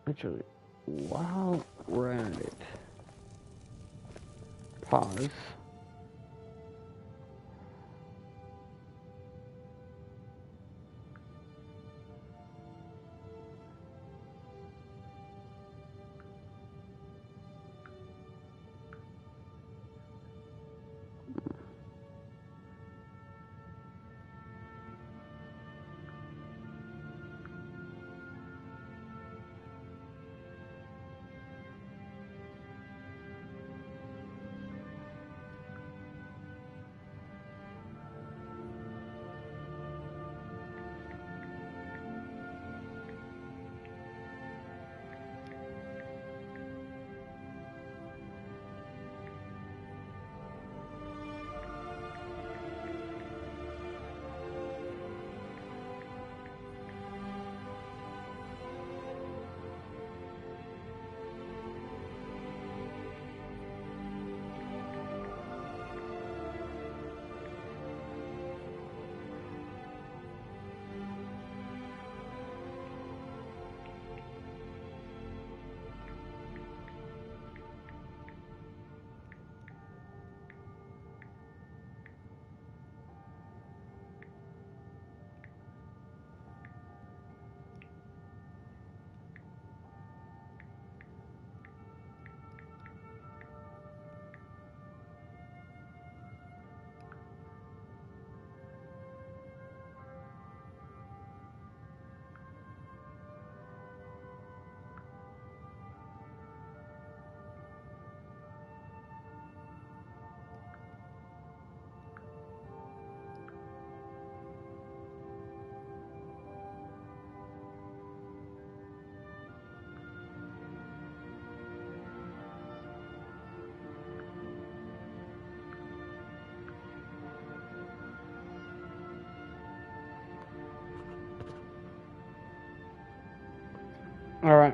Actually, while we're at it, pause. All right.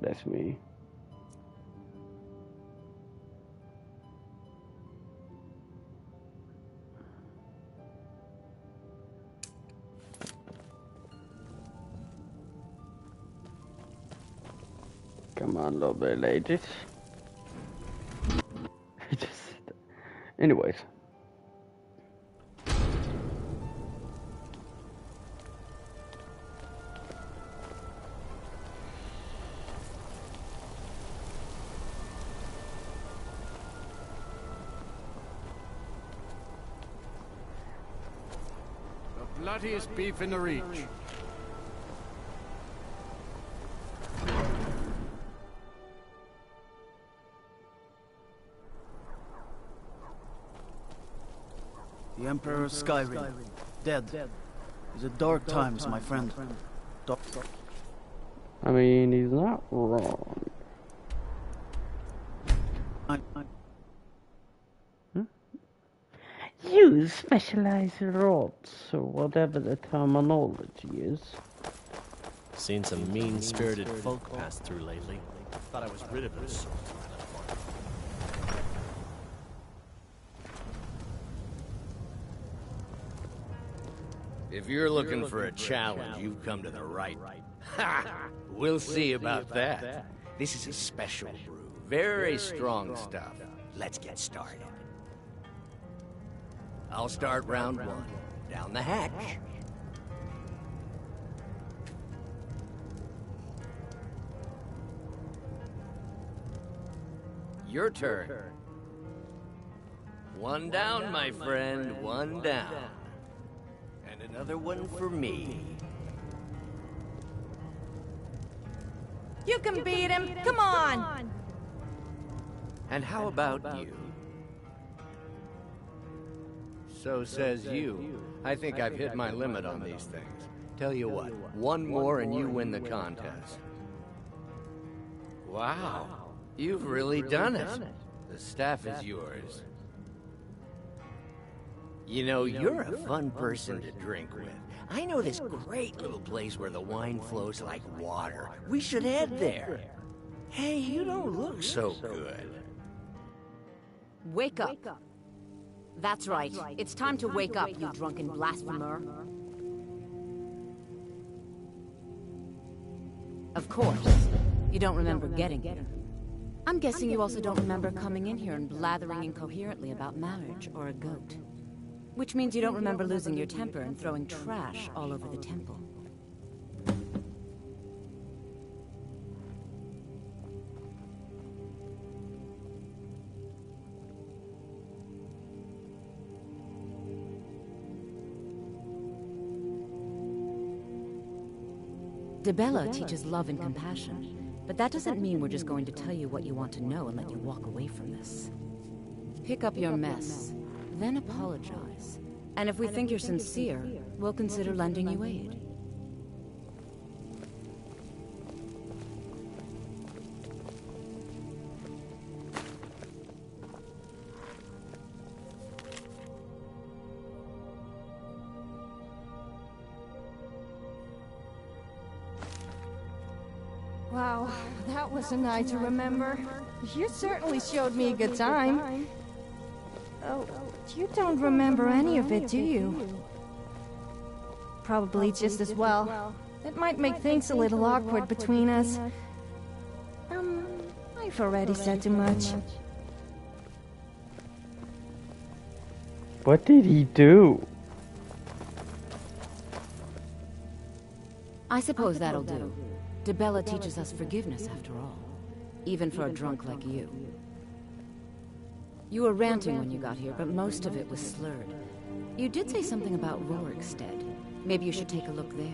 That's me. Come on, little bit ladies. Just, anyways. The bloodiest beef in the Reach. The Emperor of Skyrim, dead. These are dark times, my friend. I mean, he's not wrong. You specialize in rods, or whatever the terminology is. Seen some mean-spirited folk pass through lately. Thought I was rid of those souls when I left Mark. If you're looking for a challenge, you've come to the right. Ha! We'll see about that. This is a special brew. Very strong stuff. Let's get started. I'll start round one. Down the hatch. Your turn. One down, my friend. One down. And another one for me. You can beat him. Come on. And how about you? So says you. I think I've hit my limit on these things. Tell you what, one more and you win the contest. Wow, you've really done it. The staff is yours. You know, you're a fun person to drink with. I know this great little place where the wine flows like water. We should head there. Hey, you don't look so good. Wake up. That's right. It's time to wake up, you drunken blasphemer. Of course. You don't remember getting here. I'm guessing you also don't remember coming in here and blathering incoherently about marriage or a goat. Which means you don't remember losing your temper and throwing trash all over the temple. Dibella teaches love and compassion, but that doesn't mean we're just going to tell you what you want to know and let you walk away from this. Pick up your mess, then apologize. And if we think you're sincere, we'll consider lending you aid. Wow, that was a night to remember. You certainly showed me a good time. Oh, you don't remember any of it, do you? Probably just as well. It might make things a little awkward between us. I've already said too much. What did he do? I suppose that'll do. Dibella teaches us forgiveness, after all. Even for a drunk like you. You were ranting when you got here, but most of it was slurred. You did say something about Rorikstead. Maybe you should take a look there.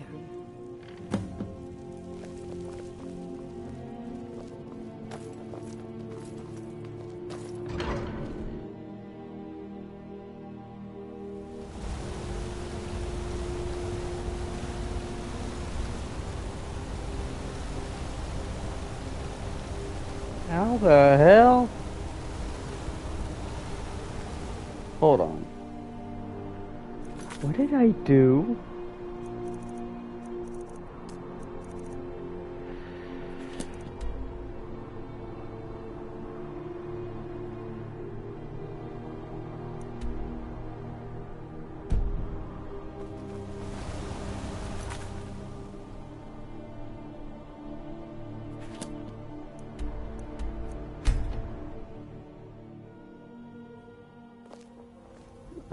How the hell? Hold on. What did I do?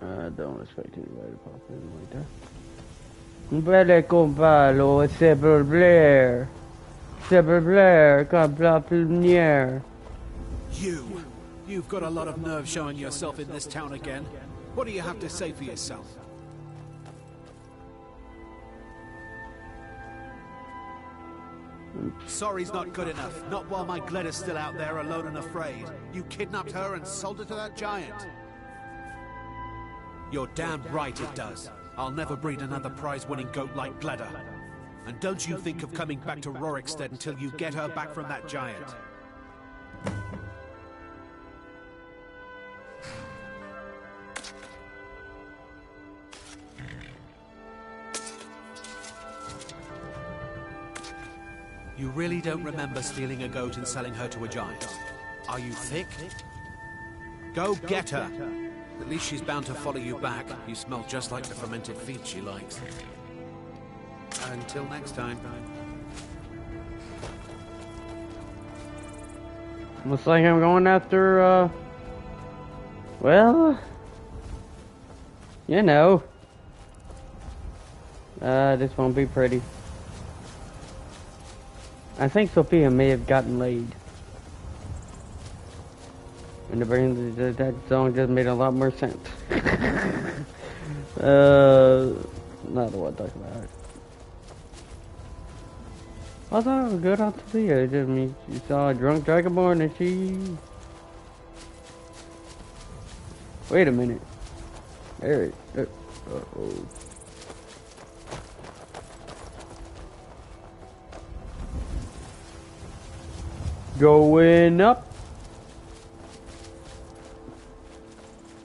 I don't expect anybody to pop in like that. Belle compalo, Sable Blair. Sable Blair, compla plumière. You've got a lot of nerve showing yourself in this town again. What do you have to say for yourself? Sorry's not good enough. Not while my Gleda's still out there alone and afraid. You kidnapped her and sold her to that giant. You're damn right it does. I'll never breed another prize-winning goat like Gleda. And don't you think of coming back to Rorikstead until you get her back from that giant. You really don't remember stealing a goat and selling her to a giant? Are you thick? Go get her! At least she's bound to follow you back. You smell just like the fermented feet she likes. Until next time. Looks like I'm going after, well, you know. This won't be pretty. I think Sophia may have gotten laid. And the brain, that song just made a lot more sense. Not what to talk about. I thought it was good on Sophia. It just means she saw a drunk dragonborn and she... Wait a minute. There it is. Uh-oh. Going up.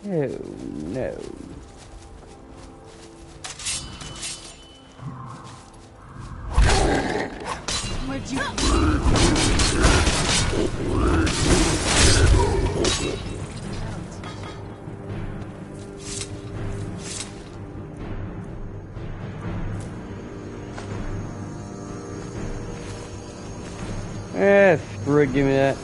Oh no. Where'd you... Screw it, give me that.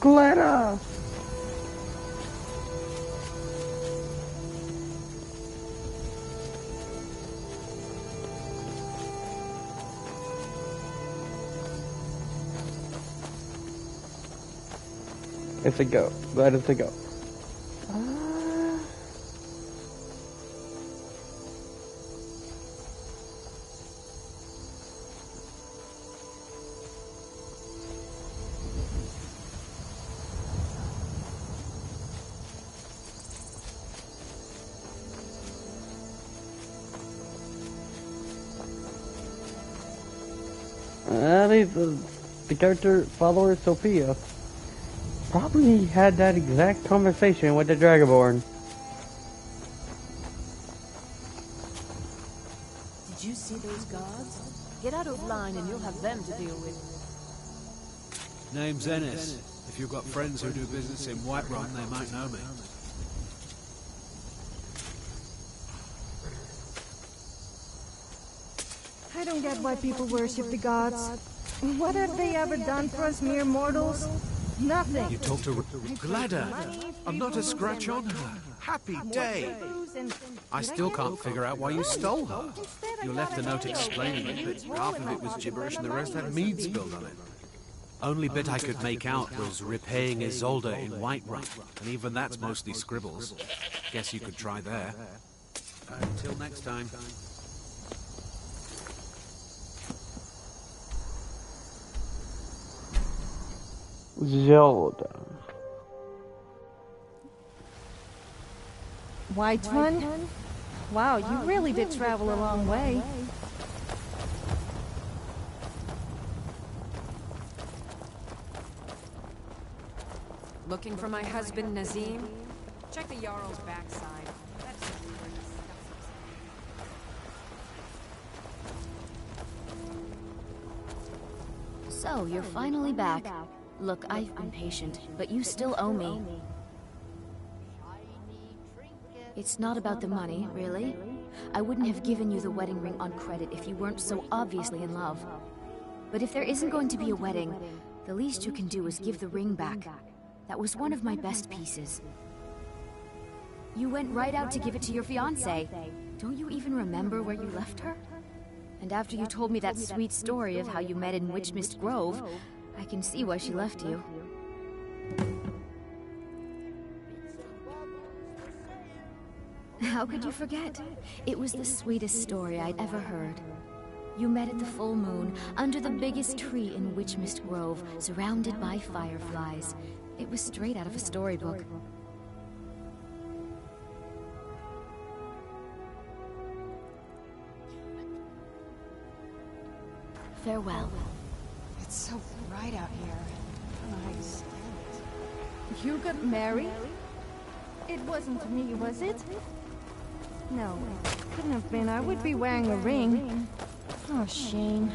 Glitter! It's a go. That is a go. The character follower Sophia probably had that exact conversation with the Dragonborn. Did you see those guards? Get out of line and you'll have them to deal with. Name's Ennis. If you've got friends who do business in Whiterun, they might know me. I don't get why people worship the gods. What have they ever done for us mere mortals? Nothing. You talked to Gladder. I'm not a scratch on her. Happy day. I still can't figure out why you stole her. You left a note explaining it, but half of it was gibberish and the rest had mead spilled on it. Only bit I could make out was repaying Isolde in Whiterun, and even that's mostly scribbles. Guess you could try there. Until next time. Zelda. Whiterun? Wow, you really did travel a long way. Looking for my husband, Nazim? Check the Jarl's backside. That's where we were discussing. So, you're finally back. Look, I've been patient, but you still owe me. It's not about the money, really. I wouldn't have given you the wedding ring on credit if you weren't so obviously in love. But if there isn't going to be a wedding, the least you can do is give the ring back. That was one of my best pieces. You went right out to give it to your fiancé. Don't you even remember where you left her? And after you told me that sweet story of how you met in Witchmist Grove, I can see why she left you. How could you forget? It was the sweetest story I'd ever heard. You met at the full moon, under the biggest tree in Witchmist Grove, surrounded by fireflies. It was straight out of a storybook. Farewell. It's so bright out here. I don't know how you stand it. You got married? It wasn't me, was it? No, it couldn't have been. I would be wearing a ring. Oh, shame.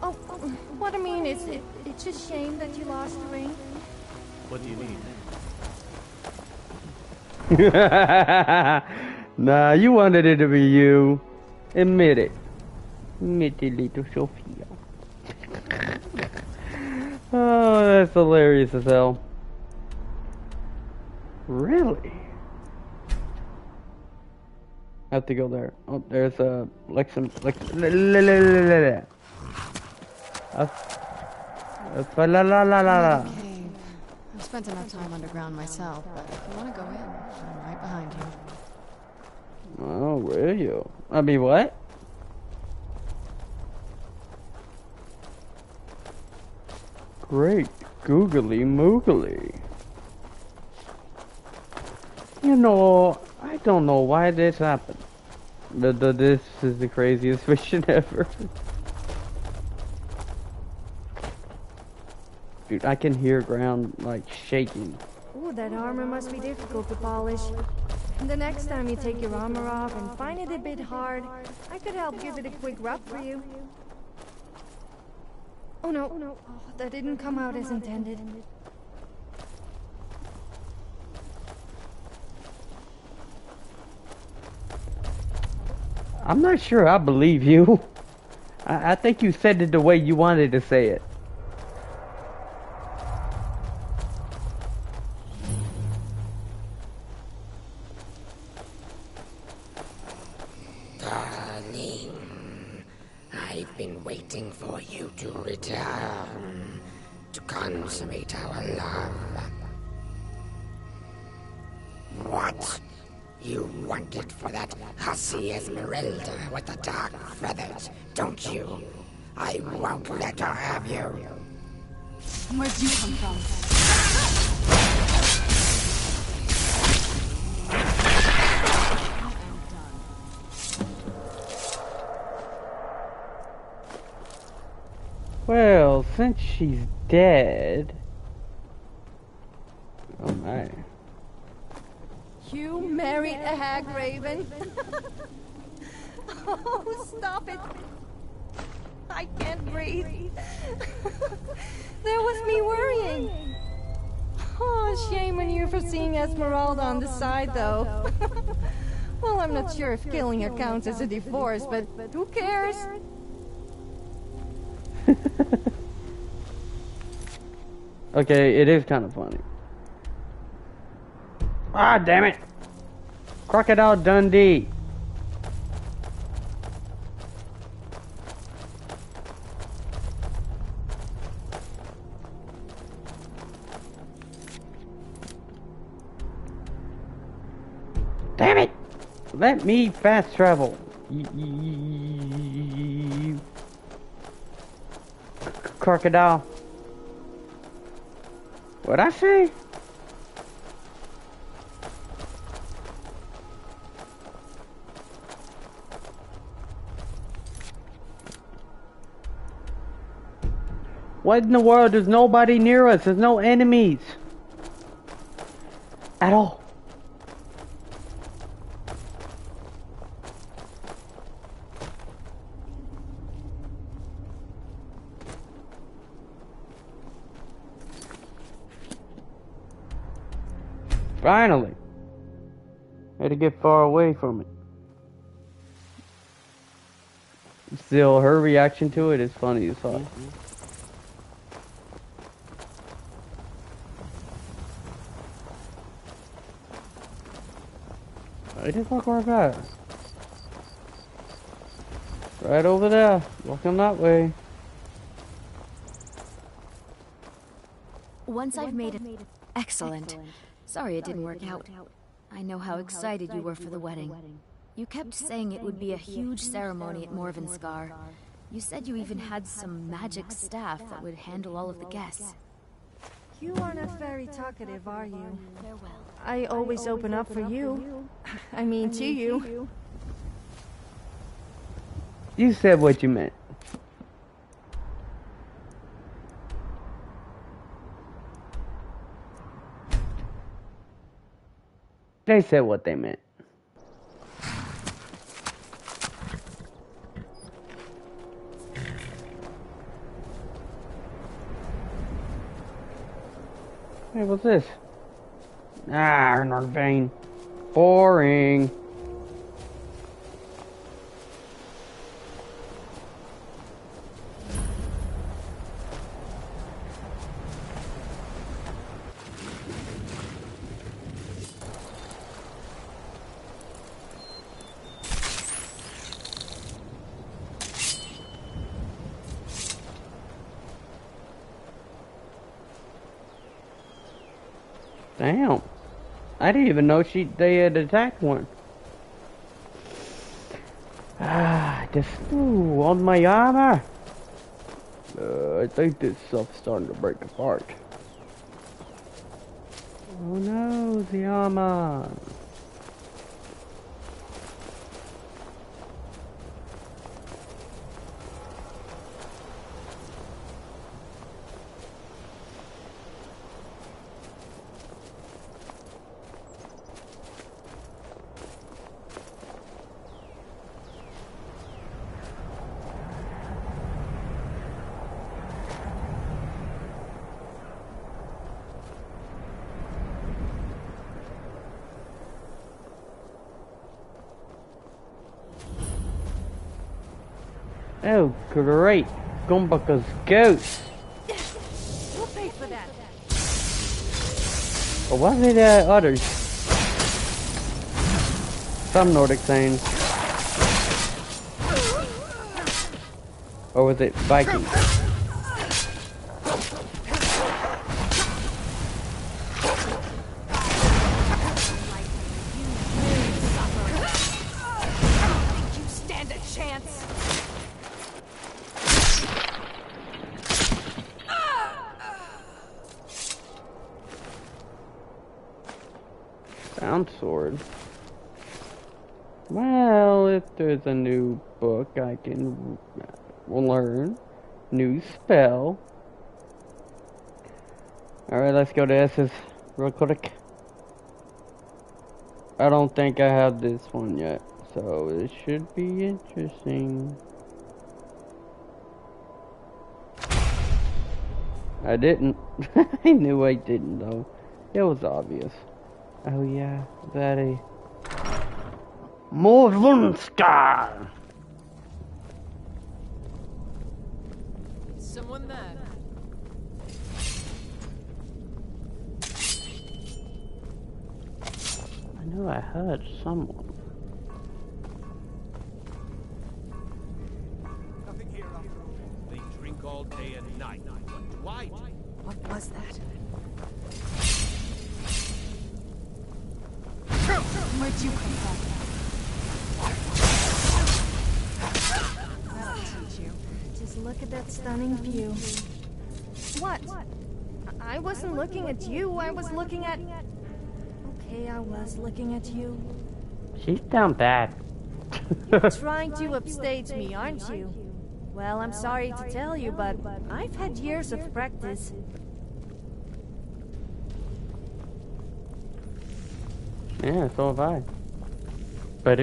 Oh, what I mean is, it's a shame that you lost the ring. What do you need? Nah, you wanted it to be you. Admit it. Admit it, little Sophia. Oh, that's hilarious as hell. Really? I have to go there. Oh, there's a Lexum. La la la la. Cave. I've spent enough time underground myself, but if you want to go in, I'm right behind you. Oh, will you? I mean, what? Great googly moogly. You know, I don't know why this happened. This is the craziest mission ever. Dude, I can hear ground like shaking. Ooh, that armor must be difficult to polish. The next time you take your armor off and find it a bit hard, I could help give it a quick rub for you. Oh no, oh, that didn't come out as intended. I'm not sure I believe you. I think you said it the way you wanted to say it. Darling, I've been waiting for you to return, to consummate our love. What? You want it for that hussy Esmeralda with the dark feathers, don't you? I won't let her have you. Where'd you come from? Well, since she's dead... Oh my. You married a hag raven? Oh, stop it. I can't breathe. There was me worrying. Oh, shame on you for seeing Esmeralda on the side, though. Well, I'm not sure if killing her counts as a divorce, but who cares? Okay, it is kind of funny. Ah, damn it! Crocodile Dundee. Damn it! Let me fast travel. Crocodile. What'd I say? What in the world? There's nobody near us. There's no enemies. At all. Finally. Had to get far away from it. Still, her reaction to it is funny as fuck. Right the fuck where I got? Right over there. Walking that way. Once I've made it... Excellent. Sorry it didn't work out. I know how excited you were for the wedding. You kept saying it would be a huge ceremony at Morvenskar. You said you even had some magic staff that would handle all of the guests. You are not very talkative, are you? Farewell. I always open up for you. I mean, to you. You said what you meant. They said what they meant. Hey, what's this? Ah, another vein. Boring. Damn. I didn't even know they had attacked one. Ah, just on my armor. I think this stuff's starting to break apart. Oh no, the armor. Oh, great. Gumbuckle's ghost. We'll pay for that. Or was it others? Some Nordic things. Or was it Vikings? Sound sword. Well, if there's a new book I can learn. New spell. Alright, let's go to S's real quick. I don't think I have this one yet, so it should be interesting. I didn't. I knew I didn't though. It was obvious. Oh yeah, that a Morvunska. Someone there. I knew I heard someone. Nothing here after all. They drink all day and night. Why? What was that? Where'd you come from? That'll teach you. Just look at that stunning view. What? I wasn't looking at you. I was looking at... Okay, I was looking at you. She's down bad. You're trying to upstage me, aren't you? Well, I'm sorry to tell you, but I've had years of practice. Yeah, so have I. But I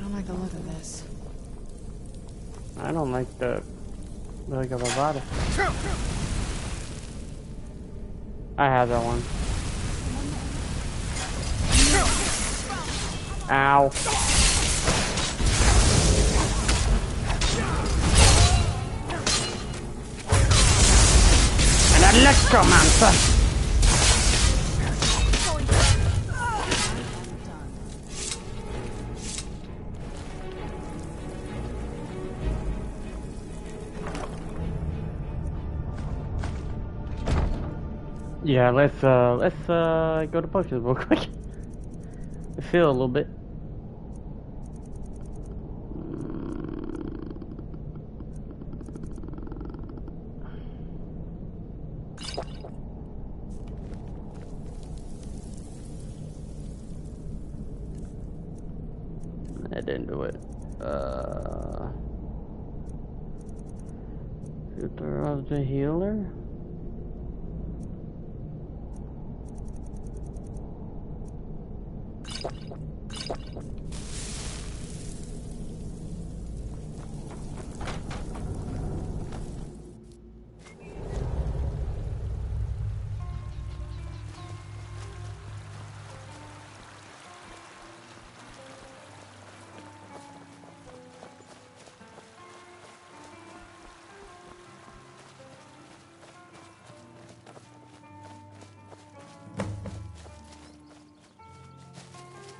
don't like the look of this. I don't like the look of her body. I have that one. Ow. An electromancer. Yeah, let's go to potions real quick. I feel a little bit. I didn't do it. Shooter of the healer.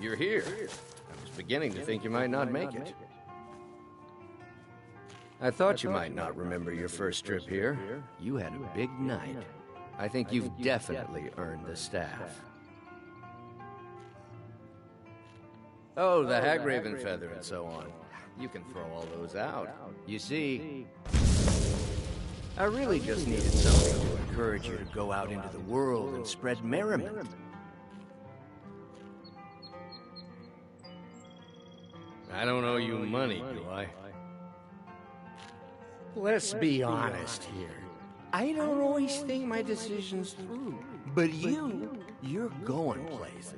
You're here. I was beginning to think you might not make it. I thought you might not remember your first trip here. You had a big night. I think you've definitely earned the staff. Oh, the Hagraven feather and so on. You can throw all those out. You see, I really just needed something to encourage you to go out into the world and spread merriment. I don't owe you money, do I? Let's be honest here. I don't always think my decisions through. But you're going places.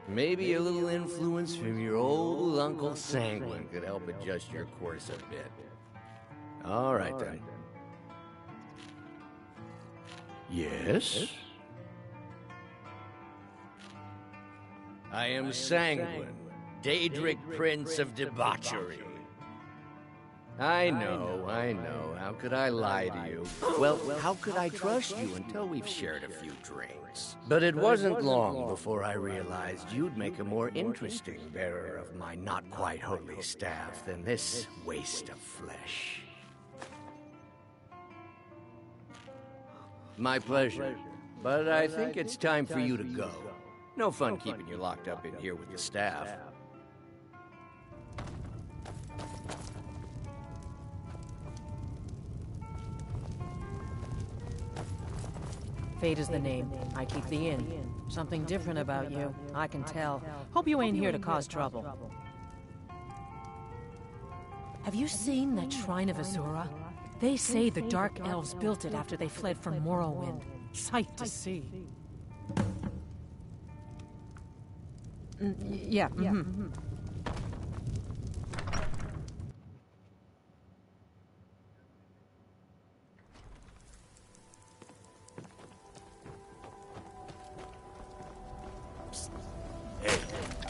Maybe a little influence from your old Uncle Sanguine could help adjust your course a bit. All right, then. Yes? I am Sanguine, Daedric Prince of Debauchery. I know. How could I lie to you? Well, how could I trust you until we've shared a few drinks? But it wasn't long before I realized you'd make a more interesting bearer of my not-quite-holy staff than this waste of flesh. My pleasure. But I think it's time for you to go. No fun keeping you locked up in here with the staff. Fate is the name. I keep the inn. Something different about you. I can tell. Hope you ain't here to cause trouble. Have you seen that Shrine of Azura? They say the Dark Elves built it after they fled from Morrowind. Sight to see. Yeah. Hey,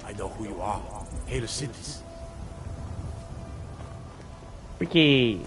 I know who you are. Hail Cities. Ricky.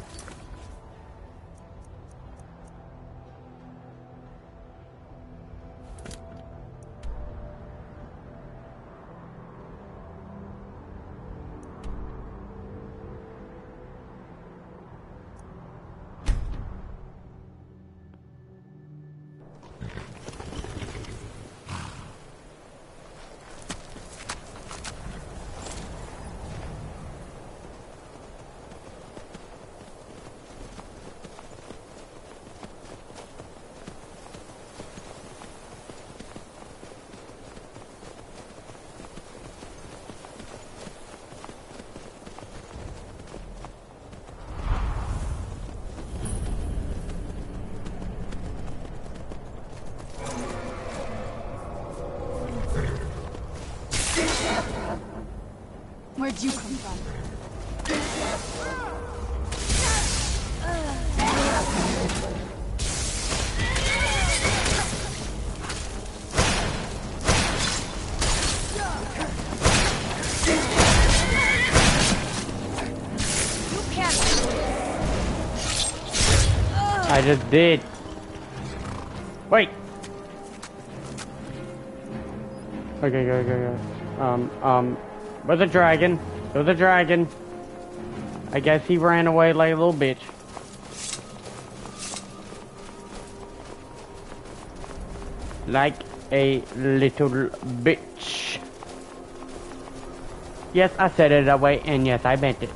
Where'd you come from? I just did. Wait. Okay, go. With a dragon. With a dragon. I guess he ran away like a little bitch. Like a little bitch. Yes, I said it that way, and yes, I meant it.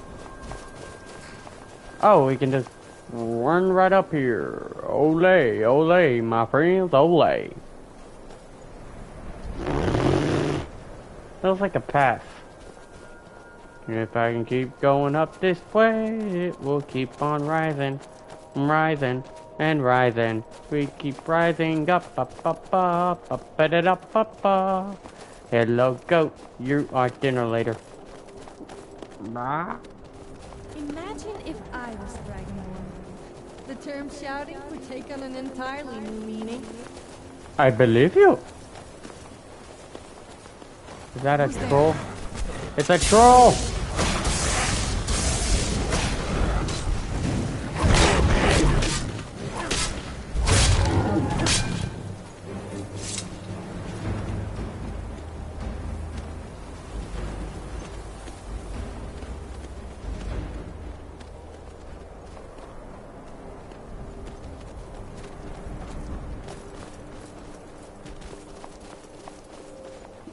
Oh, we can just run right up here. Ole, ole, my friends, ole. Feels like a path. If I can keep going up this way, it will keep on rising, rising, and rising. We keep rising up, it up. Hello, goat. You are dinner later. Imagine if I was Dragonborn. The term shouting would take on an entirely new meaning. I believe you. Is that a troll? It's a troll!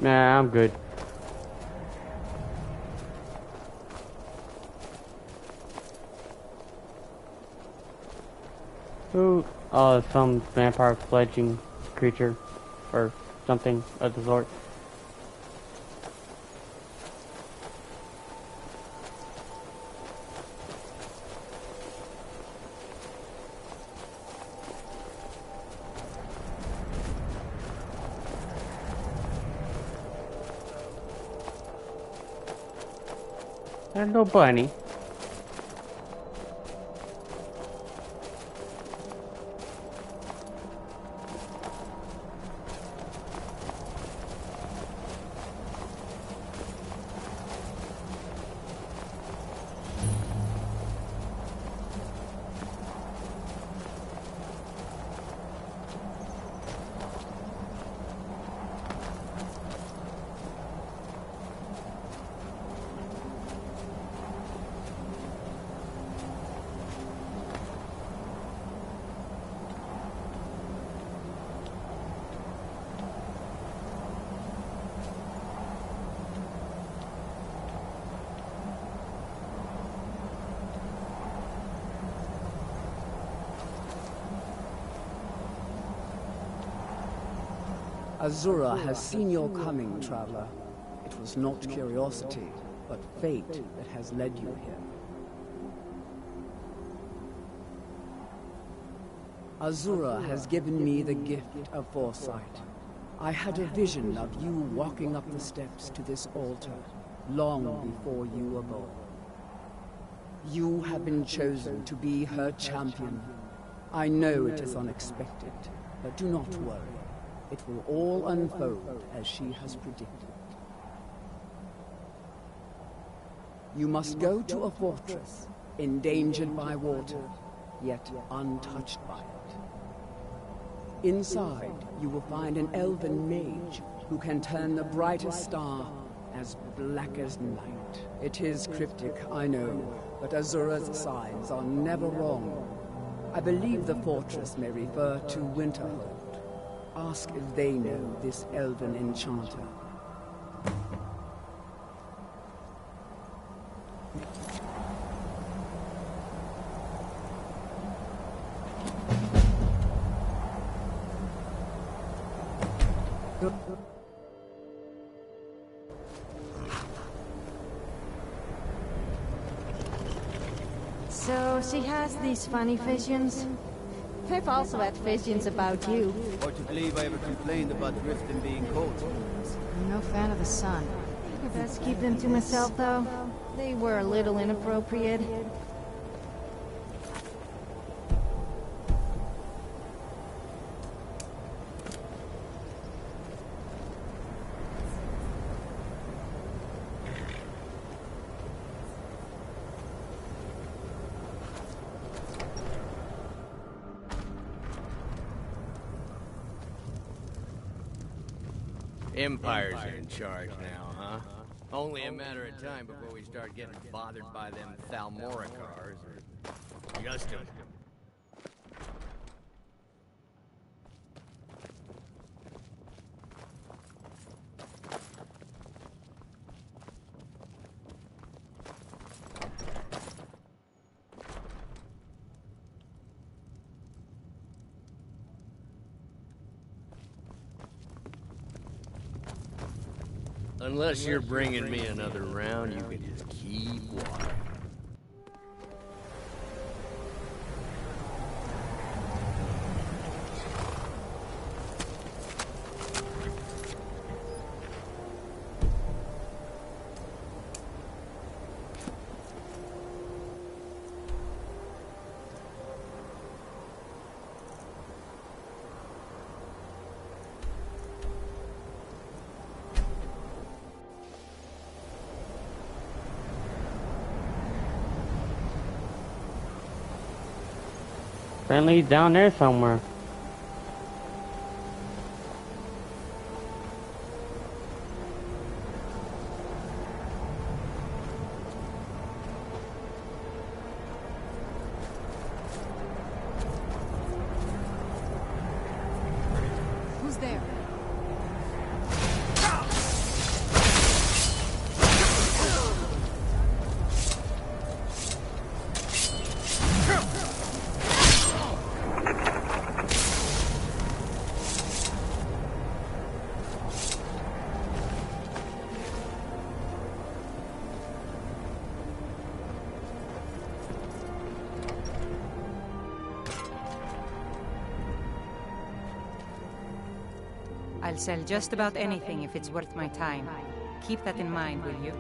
Nah, I'm good. Ooh, some vampire fledgling creature, or something of the sort. Hello, bunny. Azura has seen your coming, traveler. It was not curiosity, but fate that has led you here. Azura has given me the gift of foresight. I had a vision of you walking up the steps to this altar, long before you were born. You have been chosen to be her champion. I know it is unexpected, but do not worry. It will all unfold as she has predicted. You must go to a fortress, endangered by water, yet untouched by it. Inside, you will find an elven mage who can turn the brightest star as black as night. It is cryptic, I know, but Azura's signs are never wrong. I believe the fortress may refer to Winterhold. Ask if they know this elven enchanter. So she has these funny visions? I've also had visions about you. Hard to believe I ever complained about drift and being cold. I'm no fan of the sun. I best keep them to myself, though. They were a little inappropriate. Empires are in charge now, huh? Only a matter of time before we start getting bothered by them Thalmoricars or Justin. Unless you're bringing me another round, you can just keep walking. Apparently he's down there somewhere. Who's there? I'll sell just about anything if it's worth my time. Keep that in mind, will you?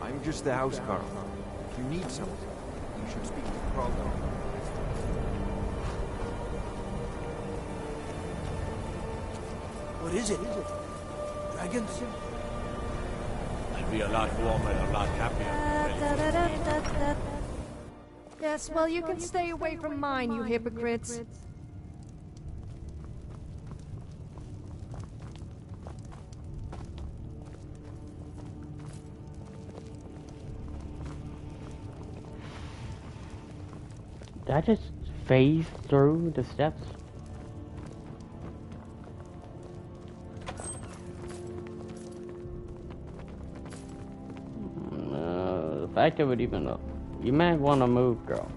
I'm just the housecarl. If you need something, you should speak to Krogo. What is it? Dragons? I'd be a lot warmer and a lot happier. Yes, well, you can stay away from mine, you hypocrites. Did I just phase through the steps? The fact of it even though you might want to move, girl.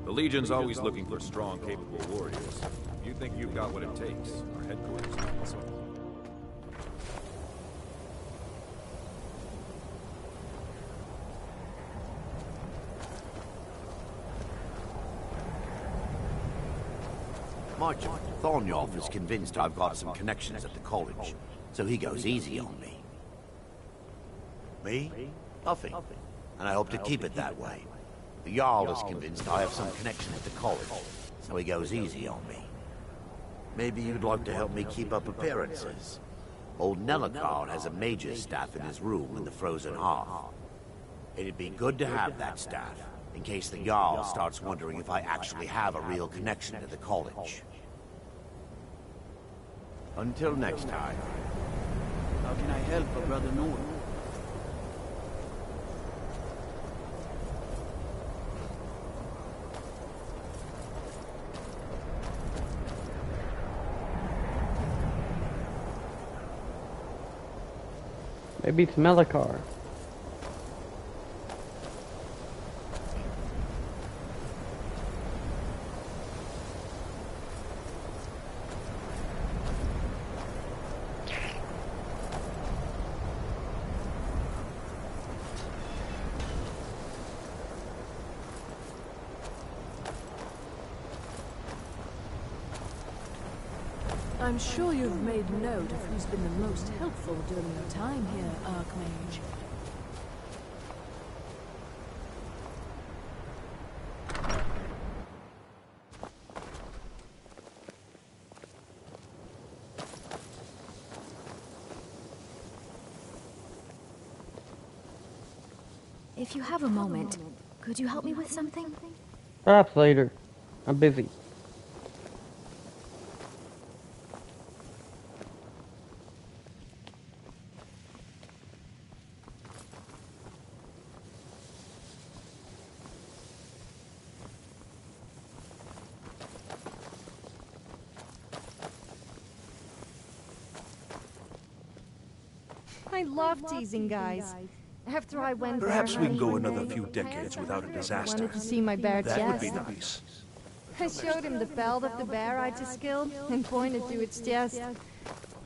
The Legion's always looking for strong, capable warriors. You think you've got what it takes? Our headquarters also. March, Thornyolf is convinced I've got some connections at the college, so he goes easy on me. Me? Nothing. And I hope to keep it that way. The Jarl is convinced I have some connection at the college, so he goes easy on me. Maybe you'd like to help me keep up appearances. Old Nellicard has a mage's staff in his room in the Frozen Hearth. It'd be good to have that staff, in case the Jarl starts wondering if I actually have a real connection to the college. Until next time. How can I help a brother Nord? Maybe it's Melikar. I'm sure you've made note of who's been the most helpful during your time here, Archmage. If you have a moment, could you help me with something? Perhaps later. I'm busy. I love teasing guys. After I went Perhaps we can go another few decades without a I disaster. wanted to see my bare chest. That would be nice. I showed him the pelt of the bear I just killed and pointed to its chest.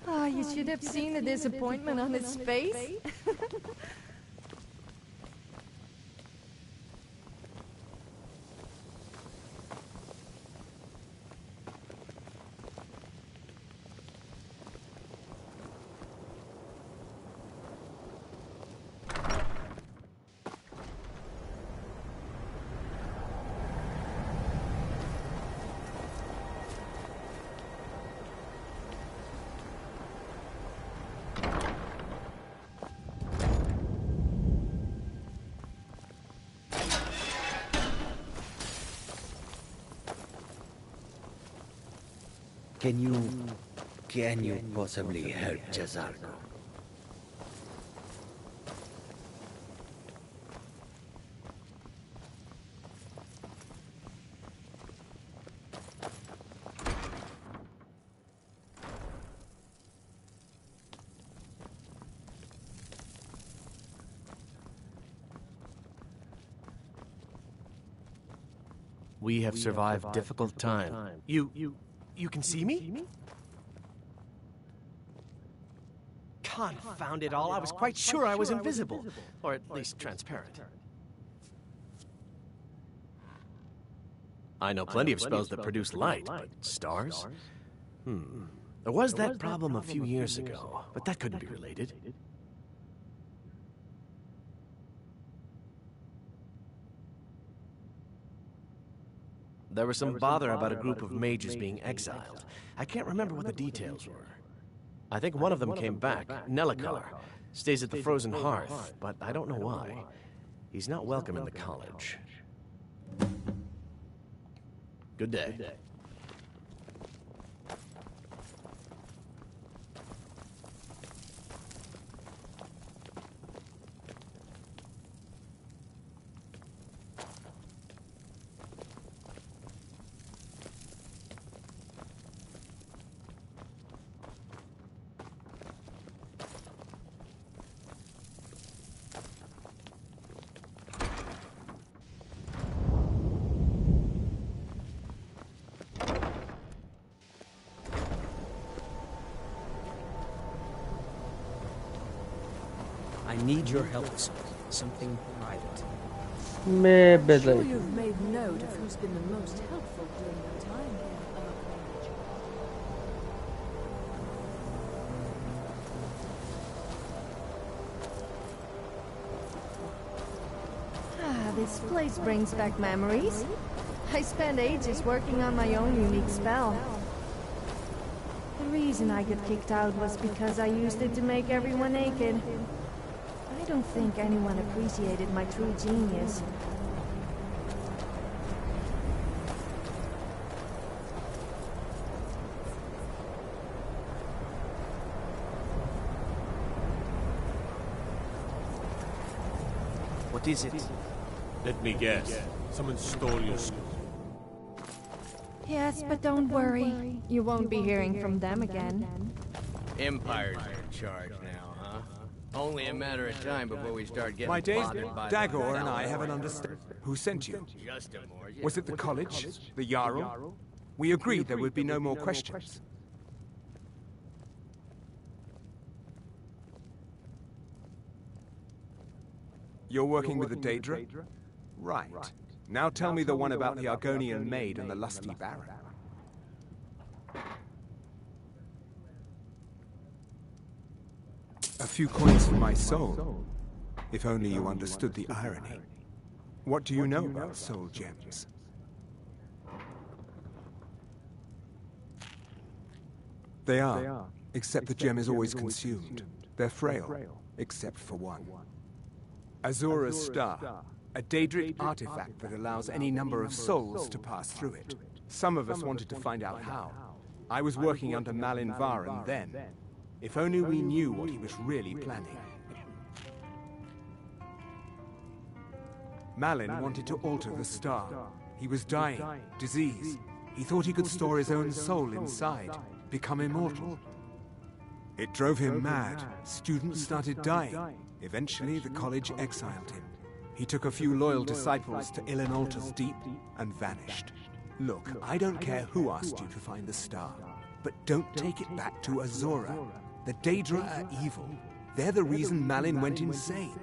Oh, you should have seen the disappointment on its face. Can you possibly help Jazarko? We have survived difficult time. You can see me? Confound it all, I was quite sure I was invisible. Or at least transparent. I know plenty of spells that produce light, but stars? There was that problem a few years ago, but that couldn't be related. There was some bother about a group of mages being exiled. I can't remember what the details were. I think one of them came back, Nelikar. Stays at the Frozen Hearth, but I don't know why. He's not welcome in the college. Good day. I need your help with something private. Maybe. Sure you've made note of who's been the most helpful during your time here. Ah, this place brings back memories. I spent ages working on my own unique spell. The reason I got kicked out was because I used it to make everyone naked. I don't think anyone appreciated my true genius. What is it? Let me guess. Someone stole your skull. Yes, but don't worry. You won't be hearing from them again. Empires are in charge now, huh? Only a matter of time before we start getting My days, bonded by Dagor and I have an understanding. Who sent you? Just a more. Was it the college? The Jarl? We agreed there would be no more questions. You're working with the Daedra? Right. Now tell me the one about the Argonian maid and the lusty baron. A few coins for my soul. If only you understood the irony. What do you know about soul gems? They are, except the gem is always consumed. They're frail, except for one. Azura's Star, a Daedric artifact that allows any number of souls to pass through it. Some of us wanted to find out how. I was working under Malin Varen then. If only we knew what he was really planning. Malin wanted to alter the star. He was dying, disease. He thought he could store his own soul inside, become immortal. It drove him mad. Students started dying. Eventually, the college exiled him. He took a few loyal disciples to Illinalta's Deep and vanished. Look, I don't care who asked you to find the star, but don't take it back to Azura. The Daedra are evil. They're the reason Malin went insane.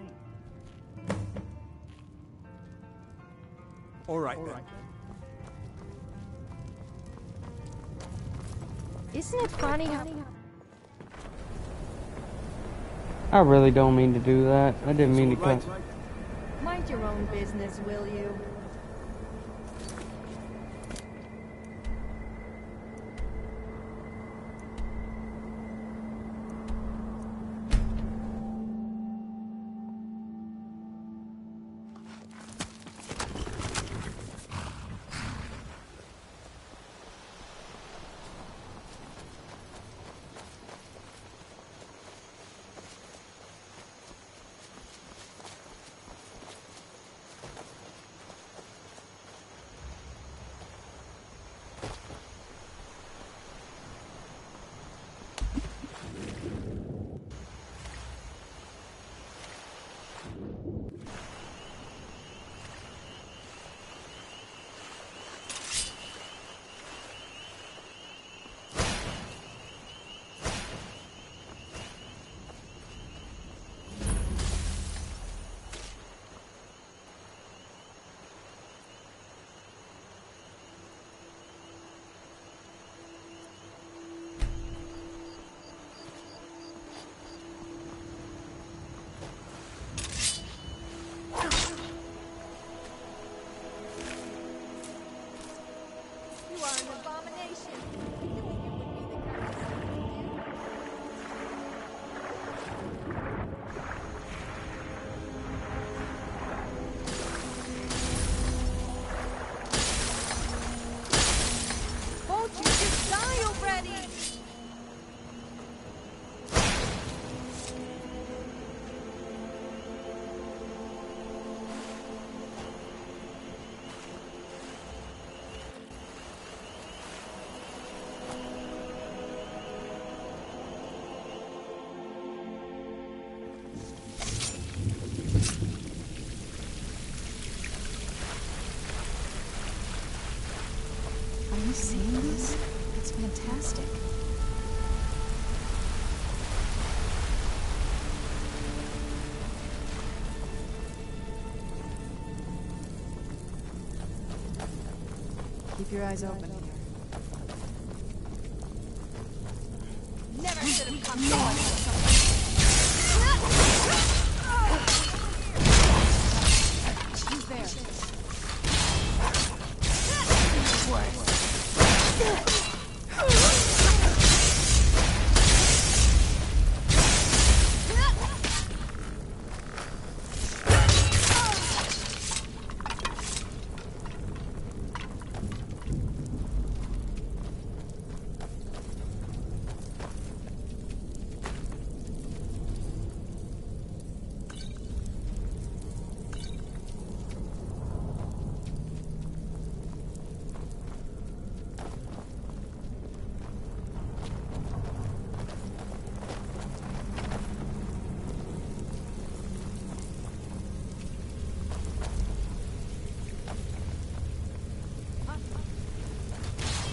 All right, then. Isn't it funny how... I really don't mean to do that. I didn't mean to cut. Mind your own business, will you? you seeing this? It's fantastic. Keep your eyes open here. Never should have come to Who's there?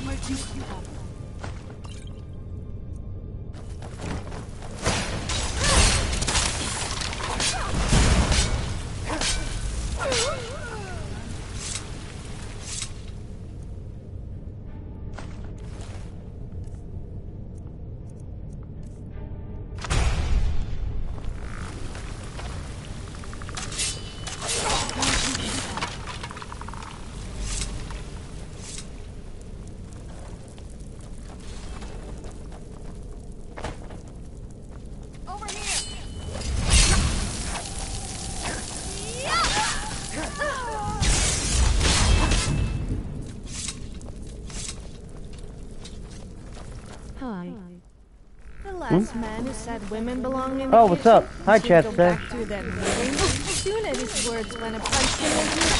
Where'd you come from? Hi. The last man who said women belong in Oh, the what's kitchen up? Hi, should go Chester. back to that meeting. Soon at his words when I punched him in his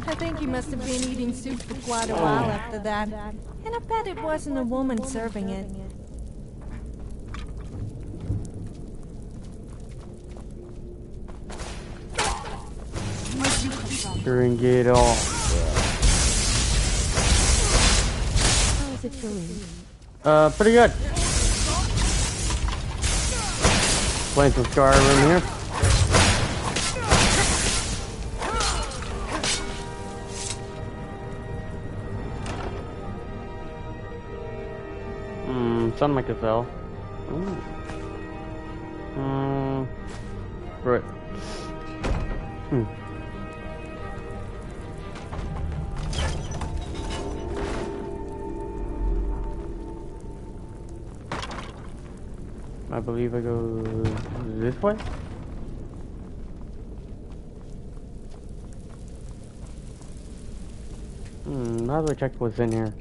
I think he must have been eating soup for quite a while after that. And I bet it wasn't a woman serving it. Bring it on. How is it going? Pretty good. Playing some Skyrim here. Something like a cell. Right. I believe I go this way. How do I check what's in here?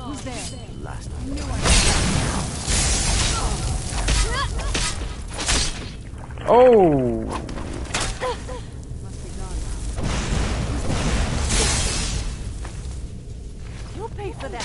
Who's there? Last Oh! Must be gone now. You'll pay for that.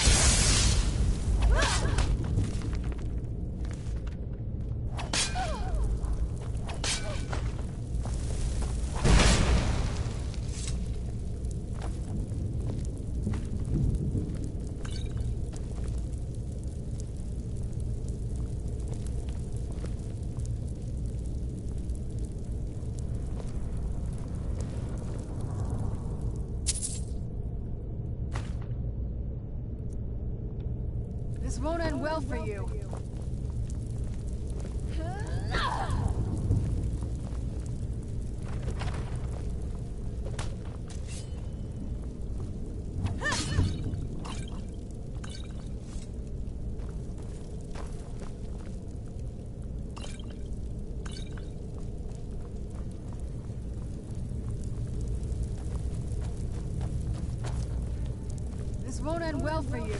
This won't end well for you. won't end well for you.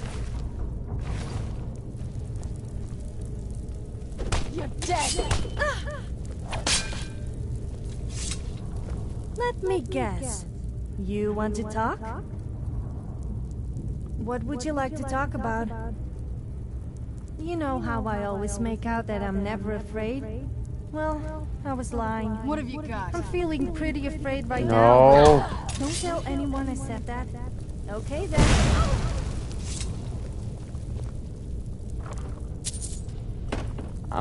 You're dead! Let me guess. You want to talk? What would you like to talk about? You know how I always make out that I'm never afraid? Well, I was lying. What have you got? I'm feeling pretty afraid right No. now. Don't tell anyone I said that. Okay then.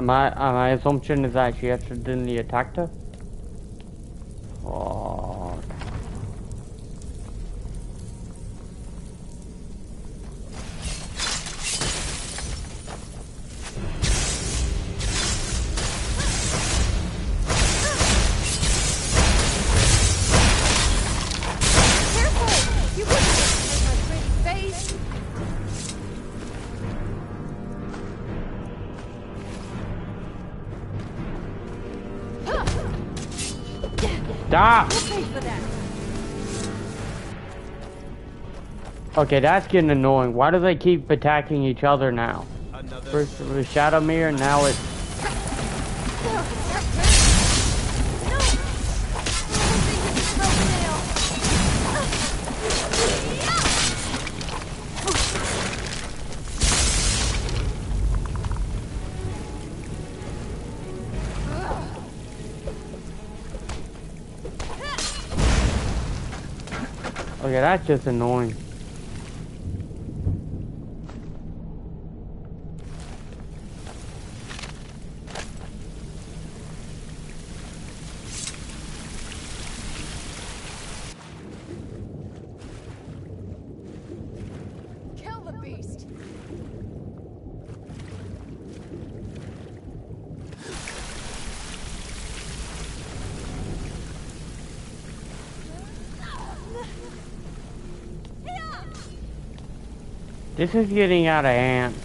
My assumption is that she accidentally attacked her. Oh. Stop! Okay, that's getting annoying. Why do they keep attacking each other now? First it was Shadowmere, now it's... Okay, that's just annoying. Kill the beast! This is getting out of hand.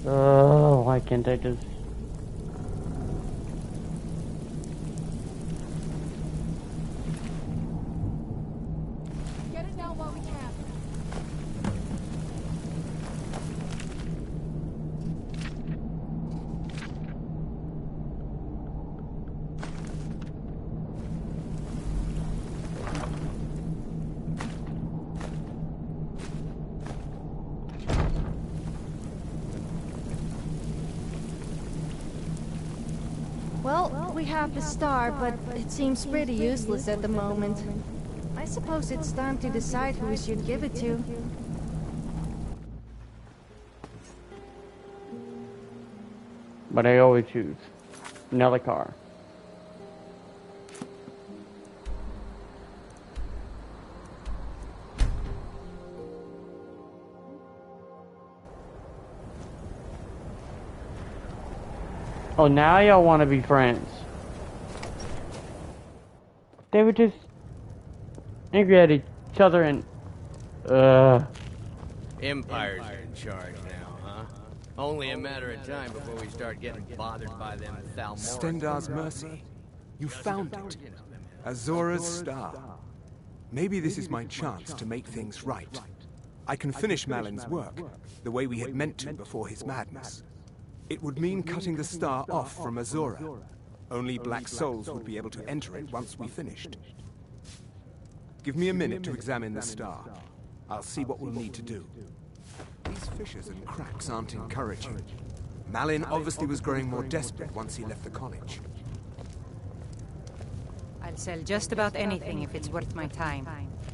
Oh, why can't I just... Get it now while we can. Well, we have the star, but it seems pretty useless at the moment. I suppose it's time to decide who we should give it to. But I always choose Nellikar. Oh, now y'all want to be friends. They were just angry at each other and... Empires are in charge now, huh? Only a matter of time before we start getting bothered by them Thalmor. Stendar's mercy. You found it. Azora's star. Maybe this is my chance to make things right. I can finish Malin's work, the way we had meant to before his madness. It would mean cutting the star off from Azora. Only black souls would be able to enter it once we finished. Give me a minute to examine the star. I'll see what we'll need to do. These fissures and cracks aren't encouraging. Malin obviously was growing more desperate once he left the college. I'll sell just about anything if it's worth my time.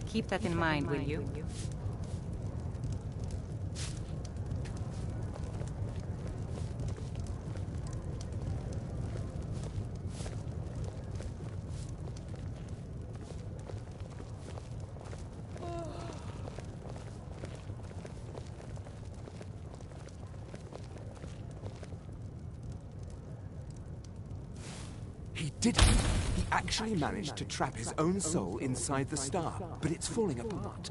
Keep that in mind, will you? He did it! He actually managed to trap his own soul inside the star, but it's falling apart.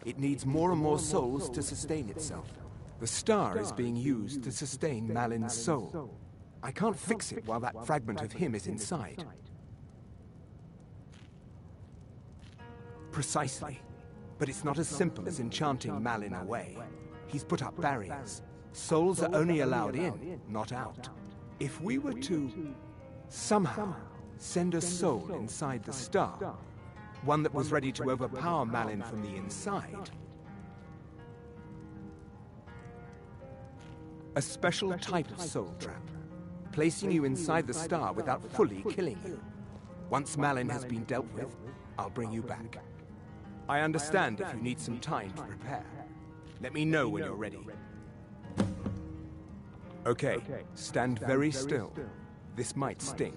It needs more and more souls to sustain itself. The star is being used to sustain Malin's soul. I can't fix it while that fragment of him is inside. Precisely. But it's not as simple as enchanting Malin away. He's put up barriers. Souls are only allowed in, not out. If we were to somehow send a soul inside the star, one that was ready to overpower Malin from the inside, a special type of soul trap, placing you inside the star without fully killing you. Once Malin has been dealt with, I'll bring you back. I understand if you need some time to prepare. Let me know when you're ready. Okay, stand very still. This might sting.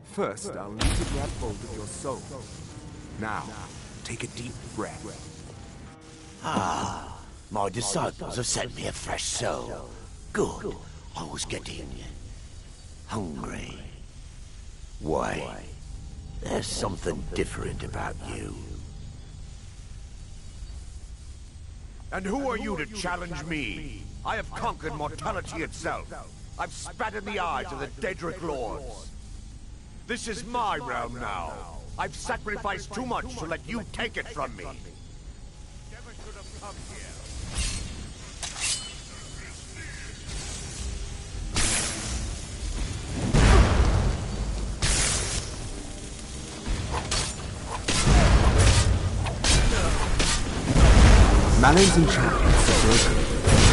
First, I'll need to grab hold of your soul. Now, take a deep breath. Ah, my disciples have sent me a fresh soul. Good. I was getting hungry. Why? There's something different about you. And who are you to challenge me? I have conquered mortality itself. I've spat in the eyes of the Daedric lords. This is my realm now. I've sacrificed too much to let you take it from me. Never should have come here. Malin's enchantments are broken.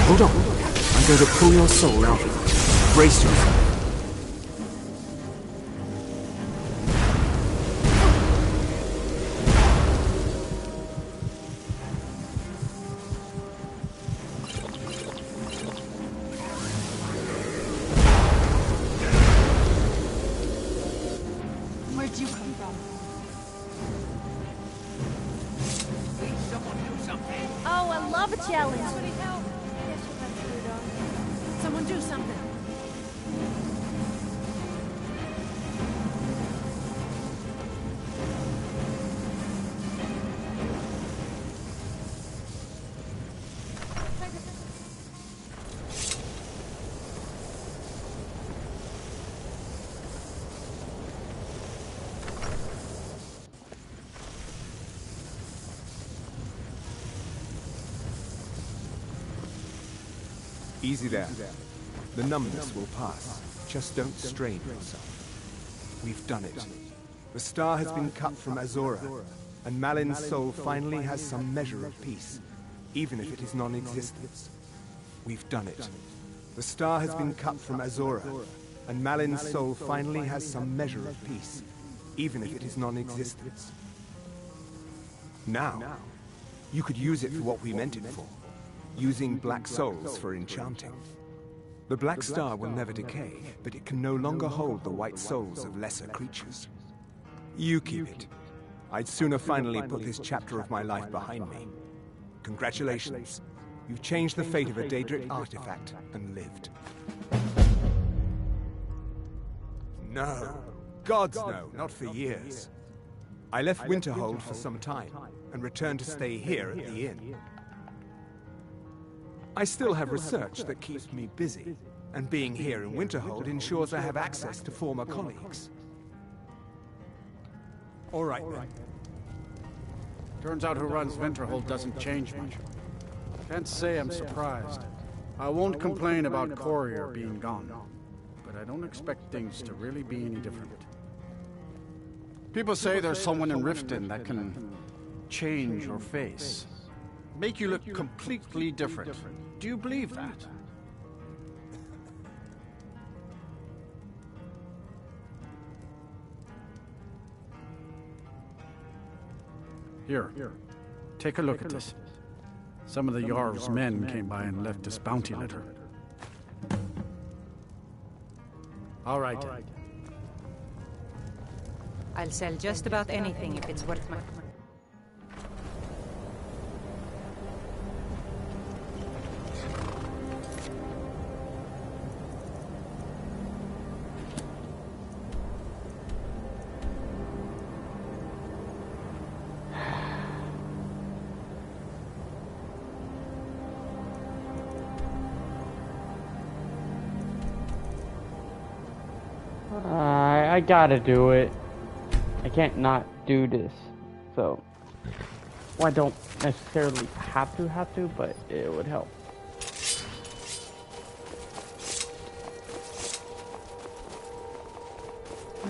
Hold on. I'm going to pull your soul out of it. Brace yourself. Where'd you come from? Oh, I love a challenge. Somebody help! Someone do something. Easy there. The numbness will pass. Just don't strain yourself. We've done it. The star has been cut from Azora, and Malin's soul finally has some measure of peace, even if it is non-existent. We've done it. The star has been cut from Azora, and Malin's soul finally has some measure of peace, even if it is non-existent. Now, you could use it for what we meant it for. Using black souls for enchanting. The black star will never decay, but it can no longer hold the white souls of lesser creatures. You keep it. I'd sooner finally put this chapter of my life behind me. Congratulations. You've changed the fate of a Daedric artifact and lived. No. Gods no, not for years. I left Winterhold for some time and returned to stay here at the inn. I still have research that keeps me busy, and being here in Winterhold ensures I have access to former colleagues. All right, then. Turns out who runs Winterhold doesn't change much. Can't say I'm surprised. I won't complain about Courier being gone, but I don't expect things to really be any different. People say there's someone in Riften that can change your face. Make you look completely different. Do you believe that? Here, take a look at this. Some of the Jarl's men came by and left this bounty letter. All right. I'll sell just about anything if it's worth my... I gotta do it. I can't not do this. So, well, I don't necessarily have to, but it would help.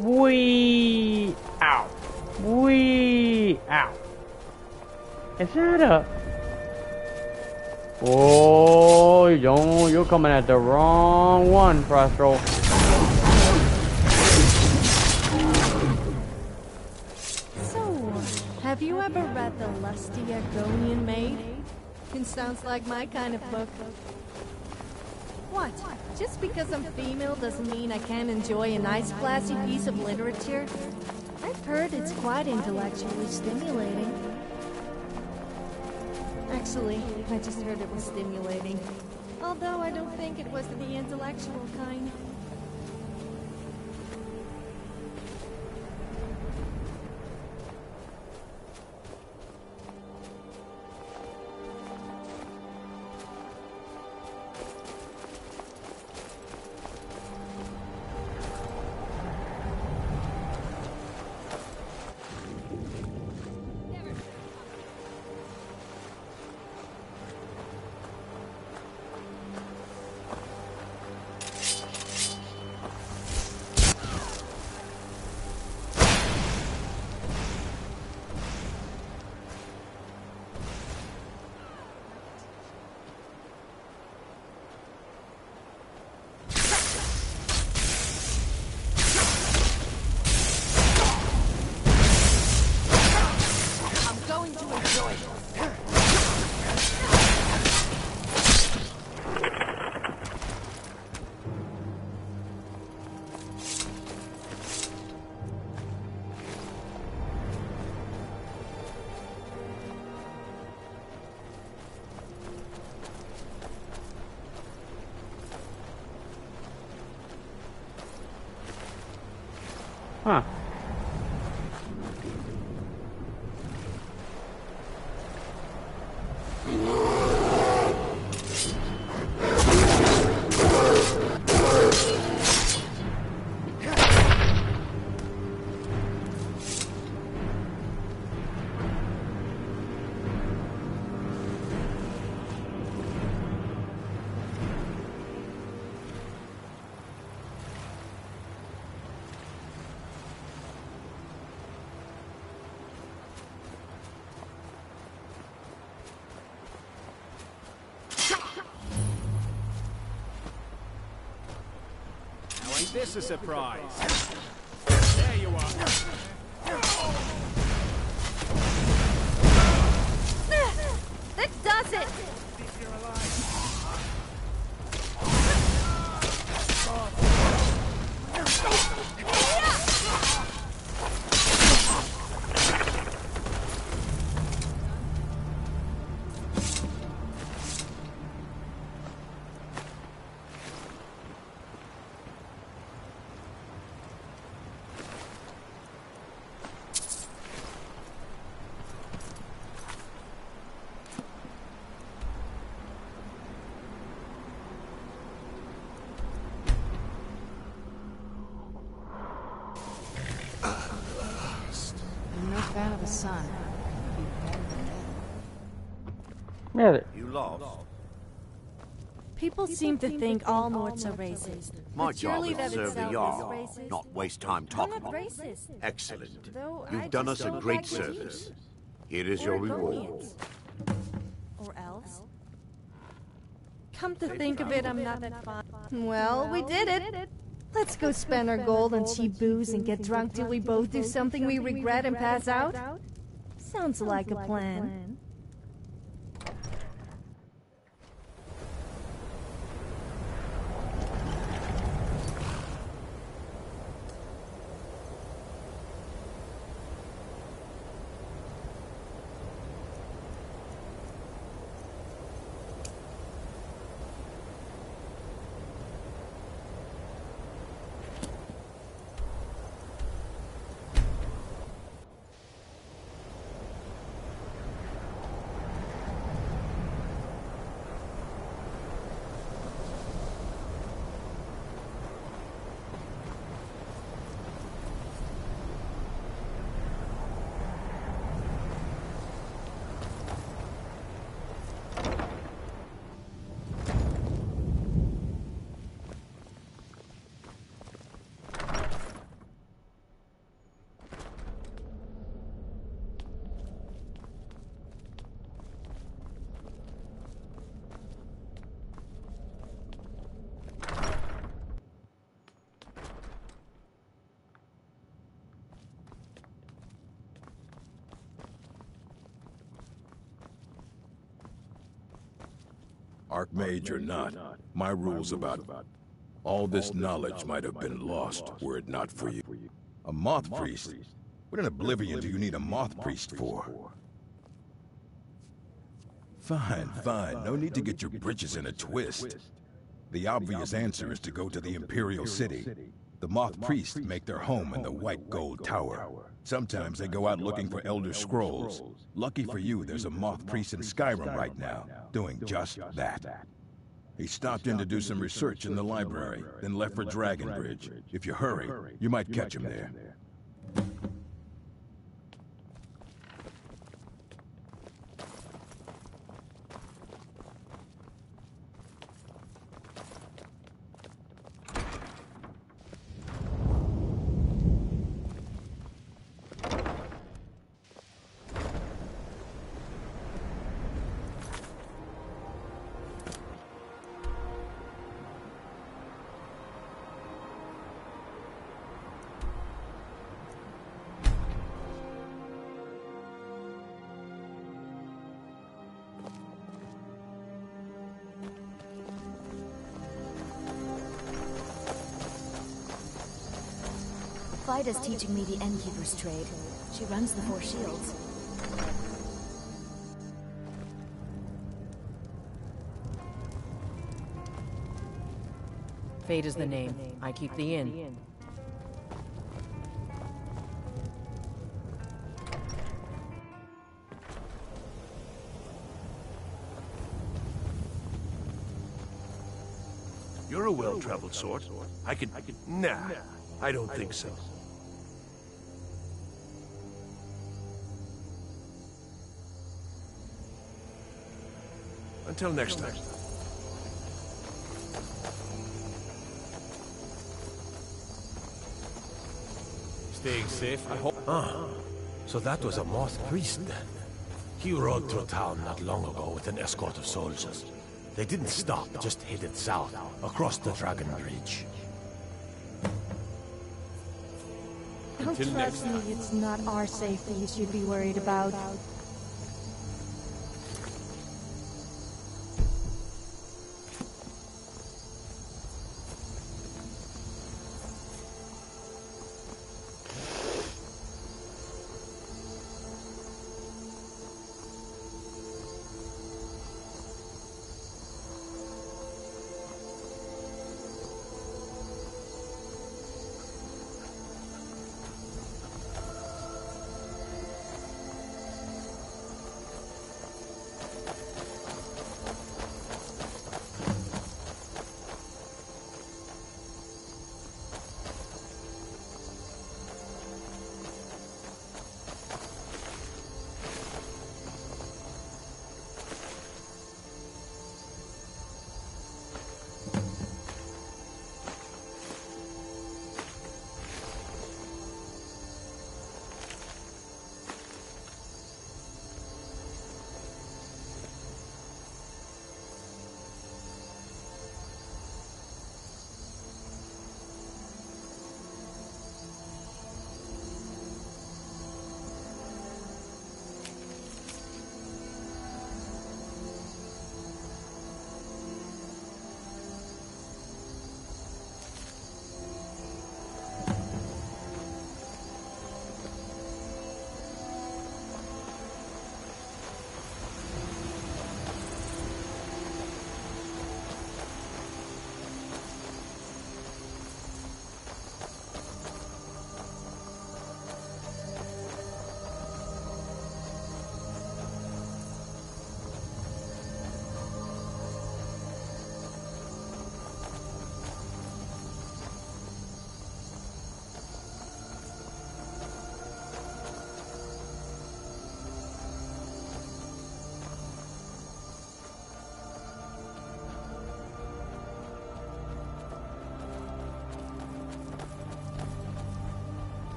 Wee! Ow! Wee! Ow! Is that a... Oh, you're coming at the wrong one, Frostro. So, have you ever read The Lusty Argonian Maid? It sounds like my kind of book. What? Just because I'm female doesn't mean I can't enjoy a nice classy piece of literature? I've heard it's quite intellectually stimulating. Actually, I just heard it was stimulating. Although I don't think it was the intellectual kind. Huh. Ain't this a surprise? There you are. That does it! Fan of the sun. You lost. People seem to think all Nords are racist. My But job surely is that to serve the itself Jarl, is racist. not waste time I'm talking. not racist. Excellent. Though I You've done just us a don't great like what you service. Here is your Or reward. Argonians. Or else? Come to think of it, I'm not that fun. Well, we did it. Let's go spend our gold on cheap booze and get drunk till we both do something we regret and pass out. Sounds like a plan. Archmage or not, my rules about all this knowledge might have been lost were it not for you. A moth priest? What in oblivion do you need a moth priest for? Fine, fine. No need to get your britches in a twist. The obvious answer is to go to the Imperial City. The moth priests make their home in the White Gold Tower. Sometimes they go out looking for elder scrolls. Lucky for you, there's a moth priest in Skyrim right now, doing just that. He stopped in to do some research in the library, then left for Dragonbridge. If you hurry, you might catch him there. Vida's teaching me the Innkeeper's trade. She runs the Four Shields. Fate is the name. I keep the inn. You're a well-traveled sort. Nah, I don't think so. Until next time. Staying safe, I hope. Ah, so that was a moth priest then. He rode through town not long ago with an escort of soldiers. They didn't stop, just headed south, across the Dragon Bridge. Oh, trust me, it's not our safety you should be worried about.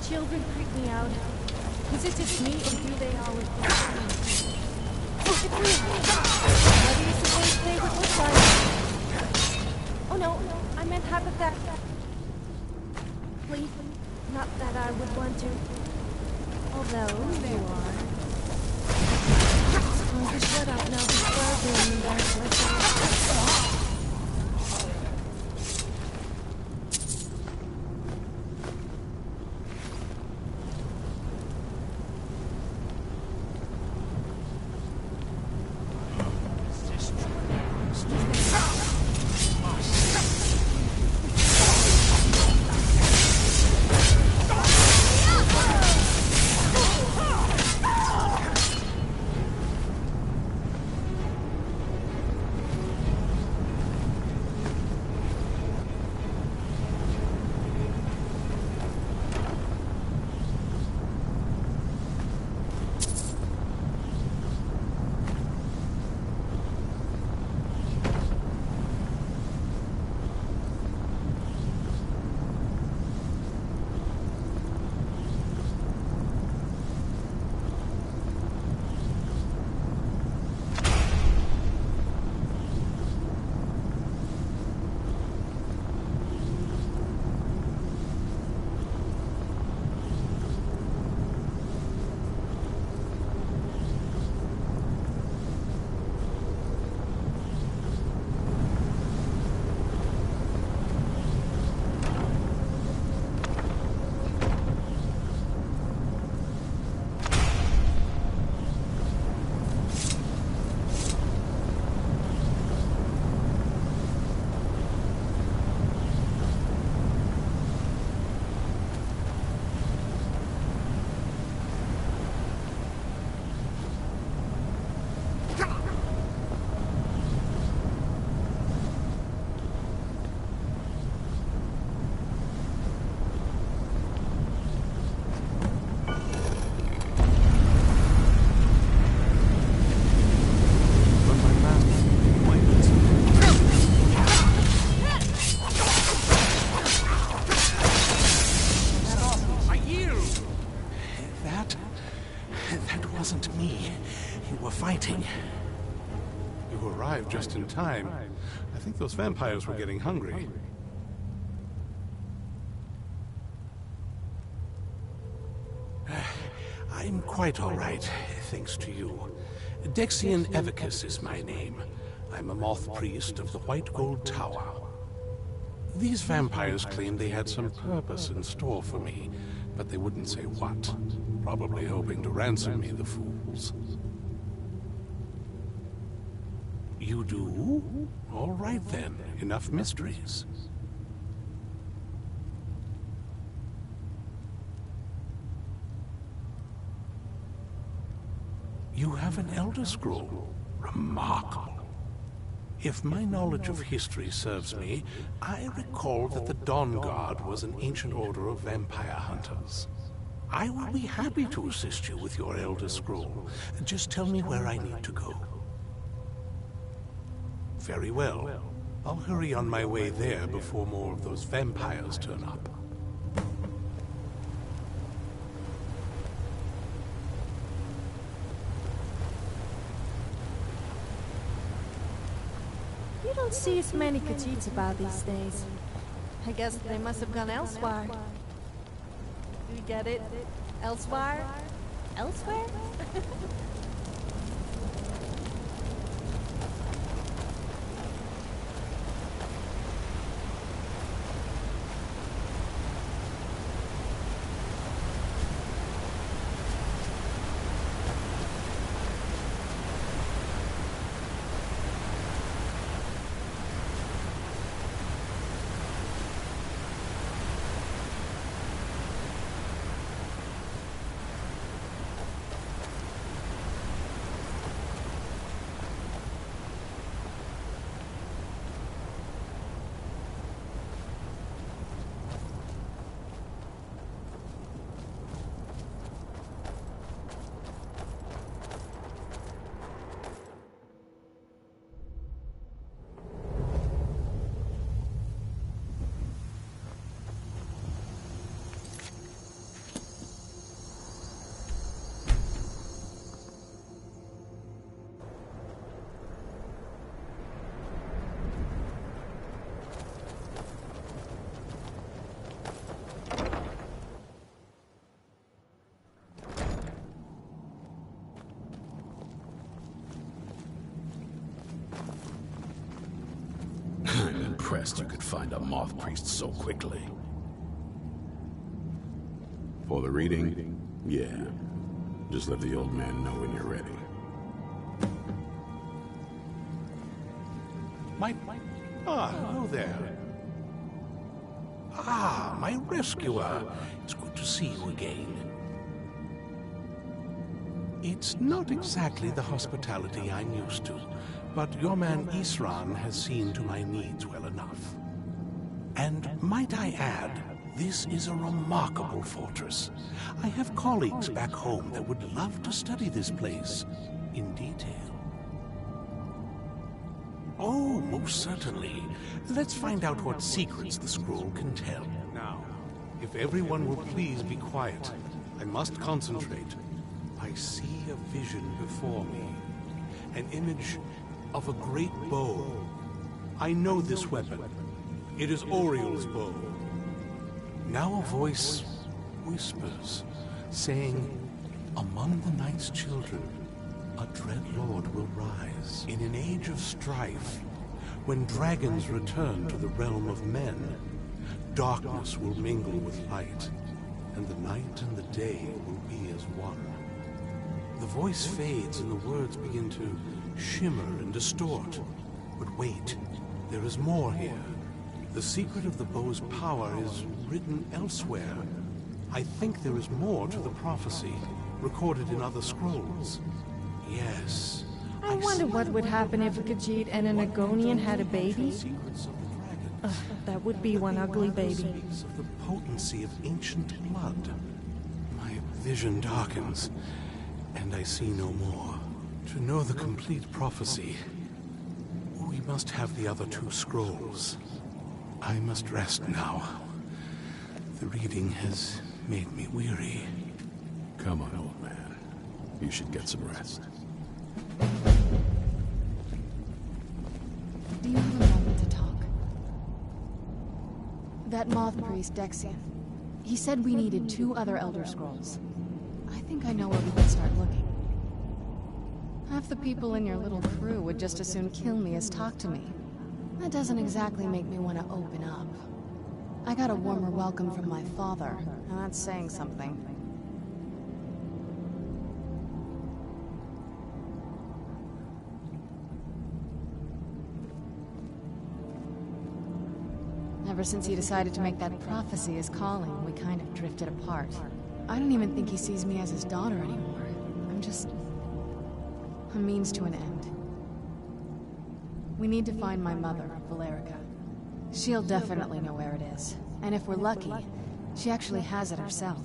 Children creep me out. Is it just me, or do they always do the same? What do you suppose they would look like? Oh no, I meant hypothetical. Please, not that I would want to. Although, you are. Oh, just shut up now before I do embarrassment. You arrived just in time. I think those vampires were getting hungry. I'm quite all right, thanks to you. Dexian Evicus is my name. I'm a moth priest of the White Gold Tower. These vampires claimed they had some purpose in store for me, but they wouldn't say what. Probably hoping to ransom me, the fools. You do? All right then, enough mysteries. You have an Elder Scroll. Remarkable. If my knowledge of history serves me, I recall that the Dawn Guard was an ancient order of vampire hunters. I will be happy to assist you with your Elder Scroll. Just tell me where I need to go. Very well. I'll hurry on my way there before more of those vampires turn up. You don't see as many Khajiits about these days. I guess they must have gone elsewhere. You get it? Elsewhere? Elsewhere? impressed you could find a moth priest so quickly. For the reading? Yeah. Just let the old man know when you're ready. Hello there. My rescuer. It's good to see you again. It's not exactly the hospitality I'm used to, but your man Isran has seen to my needs well enough. And might I add, this is a remarkable fortress. I have colleagues back home that would love to study this place in detail. Oh, most certainly. Let's find out what secrets the scroll can tell. Now, if everyone will please be quiet, I must concentrate. I see a vision before me. An image of a great bow. I know this weapon. It is Oriel's bow. Now a voice whispers, saying, among the night's children, a dread lord will rise. In an age of strife, when dragons return to the realm of men, darkness will mingle with light, and the night and the day will be as one. The voice fades and the words begin to shimmer and distort. But wait, there is more here. The secret of the bow's power is written elsewhere. I think there is more to the prophecy, recorded in other scrolls. Yes. I wonder what would happen if Khajiit and an Agonian had a baby. That would be one ugly baby. Speaks of the potency of ancient blood. My vision darkens, and I see no more. To know the complete prophecy, we must have the other two scrolls. I must rest now. The reading has made me weary. Come on, old man. You should get some rest. Do you have a moment to talk? That moth priest, Dexian. He said we needed 2 other Elder Scrolls. I think I know where we can start looking. Half the people in your little crew would just as soon kill me as talk to me. That doesn't exactly make me want to open up. I got a warmer welcome from my father, and that's saying something. Ever since he decided to make that prophecy his calling, we kind of drifted apart. I don't even think he sees me as his daughter anymore. I'm just a means to an end. We need to find my mother, Valerica. She'll definitely know where it is. And if we're lucky, she actually has it herself.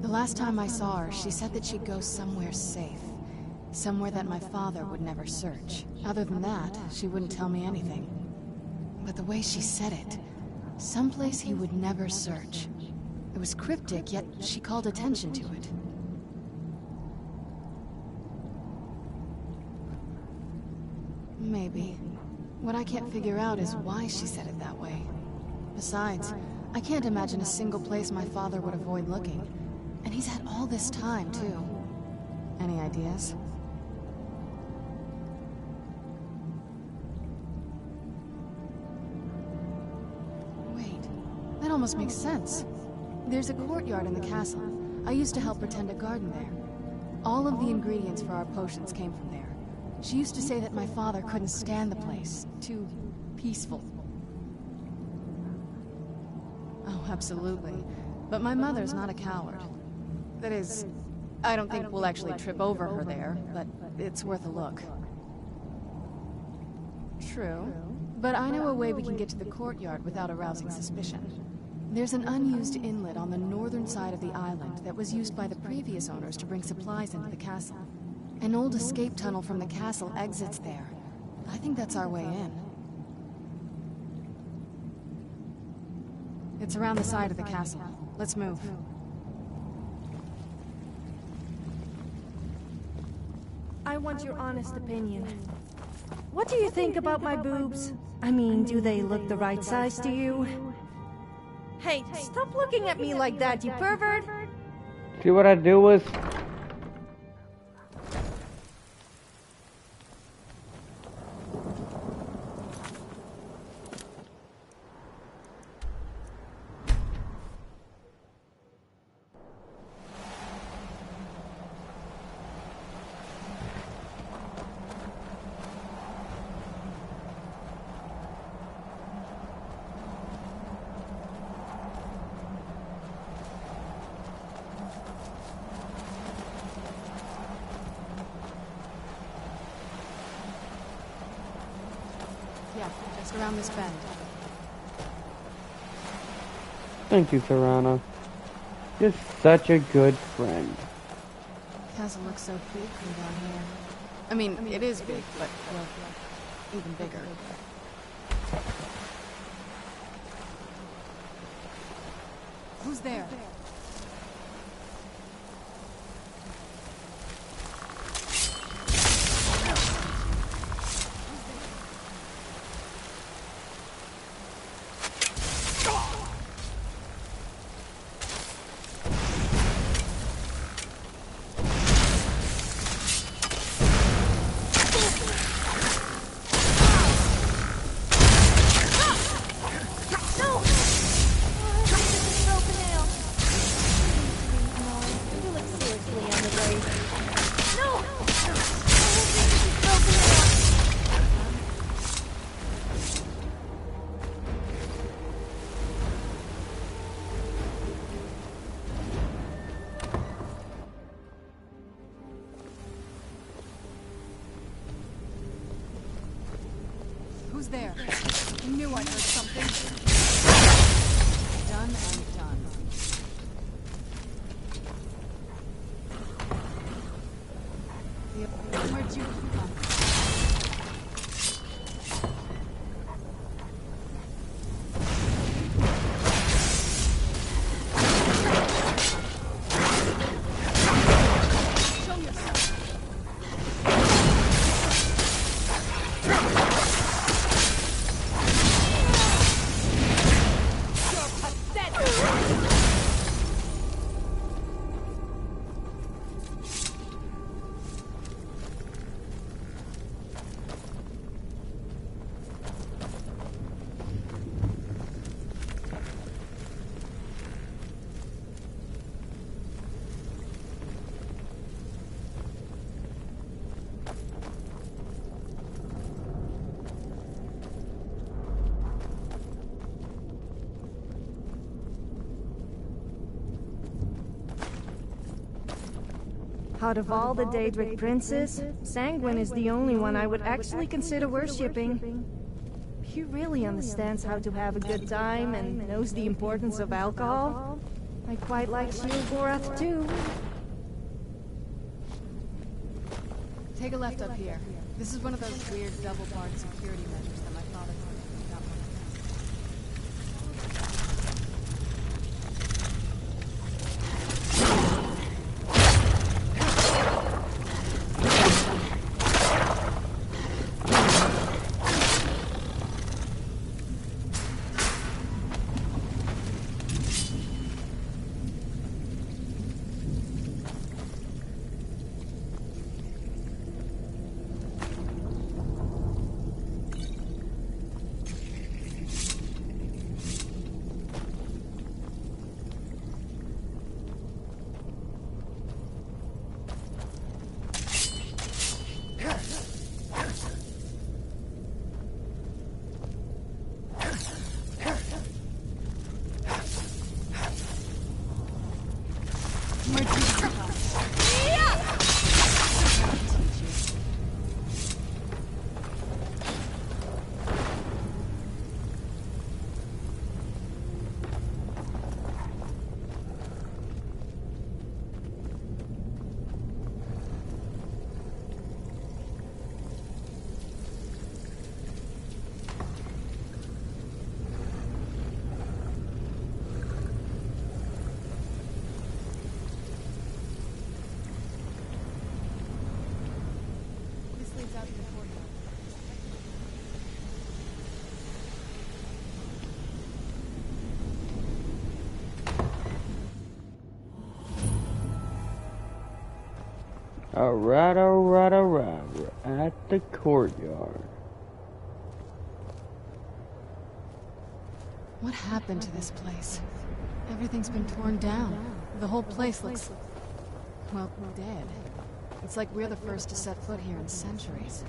The last time I saw her, she said that she'd go somewhere safe. Somewhere that my father would never search. Other than that, she wouldn't tell me anything. But the way she said it, someplace he would never search. It was cryptic, yet she called attention to it. Maybe. What I can't figure out is why she said it that way. Besides, I can't imagine a single place my father would avoid looking. And he's had all this time, too. Any ideas? Wait, that almost makes sense. There's a courtyard in the castle. I used to help her tend a garden there. All of the ingredients for our potions came from there. She used to say that my father couldn't stand the place. Too peaceful. Oh, absolutely. But my mother's not a coward. That is, I don't think we'll actually trip over her there, but it's worth a look. True. But I know a way we can get to the courtyard without arousing suspicion. There's an unused inlet on the northern side of the island that was used by the previous owners to bring supplies into the castle. An old escape tunnel from the castle exits there. I think that's our way in. It's around the side of the castle. Let's move. I want your honest opinion. What do you think about my boobs? I mean, do they look the right size to you? Hey, stop looking at me like that, you pervert! See what I do was... Yeah, just around this bend. Thank you, Serana. You're such a good friend. Castle looks so big from down here. I mean, it is big, but, well, even bigger. Who's there? Who's there? I knew I heard something. Done and done. Where'd you come? Out of all the Daedric princes, Sanguine is the only one I would actually consider worshipping. He really understands how to have a good time and knows the importance of alcohol. I quite like Sheilgorath too. Take a left up here. This is one of those weird double-barred security measures that my father took when he got one of Alright, we're at the courtyard. What happened to this place? Everything's been torn down. The whole place looks, well, dead. It's like we're the first to set foot here in centuries.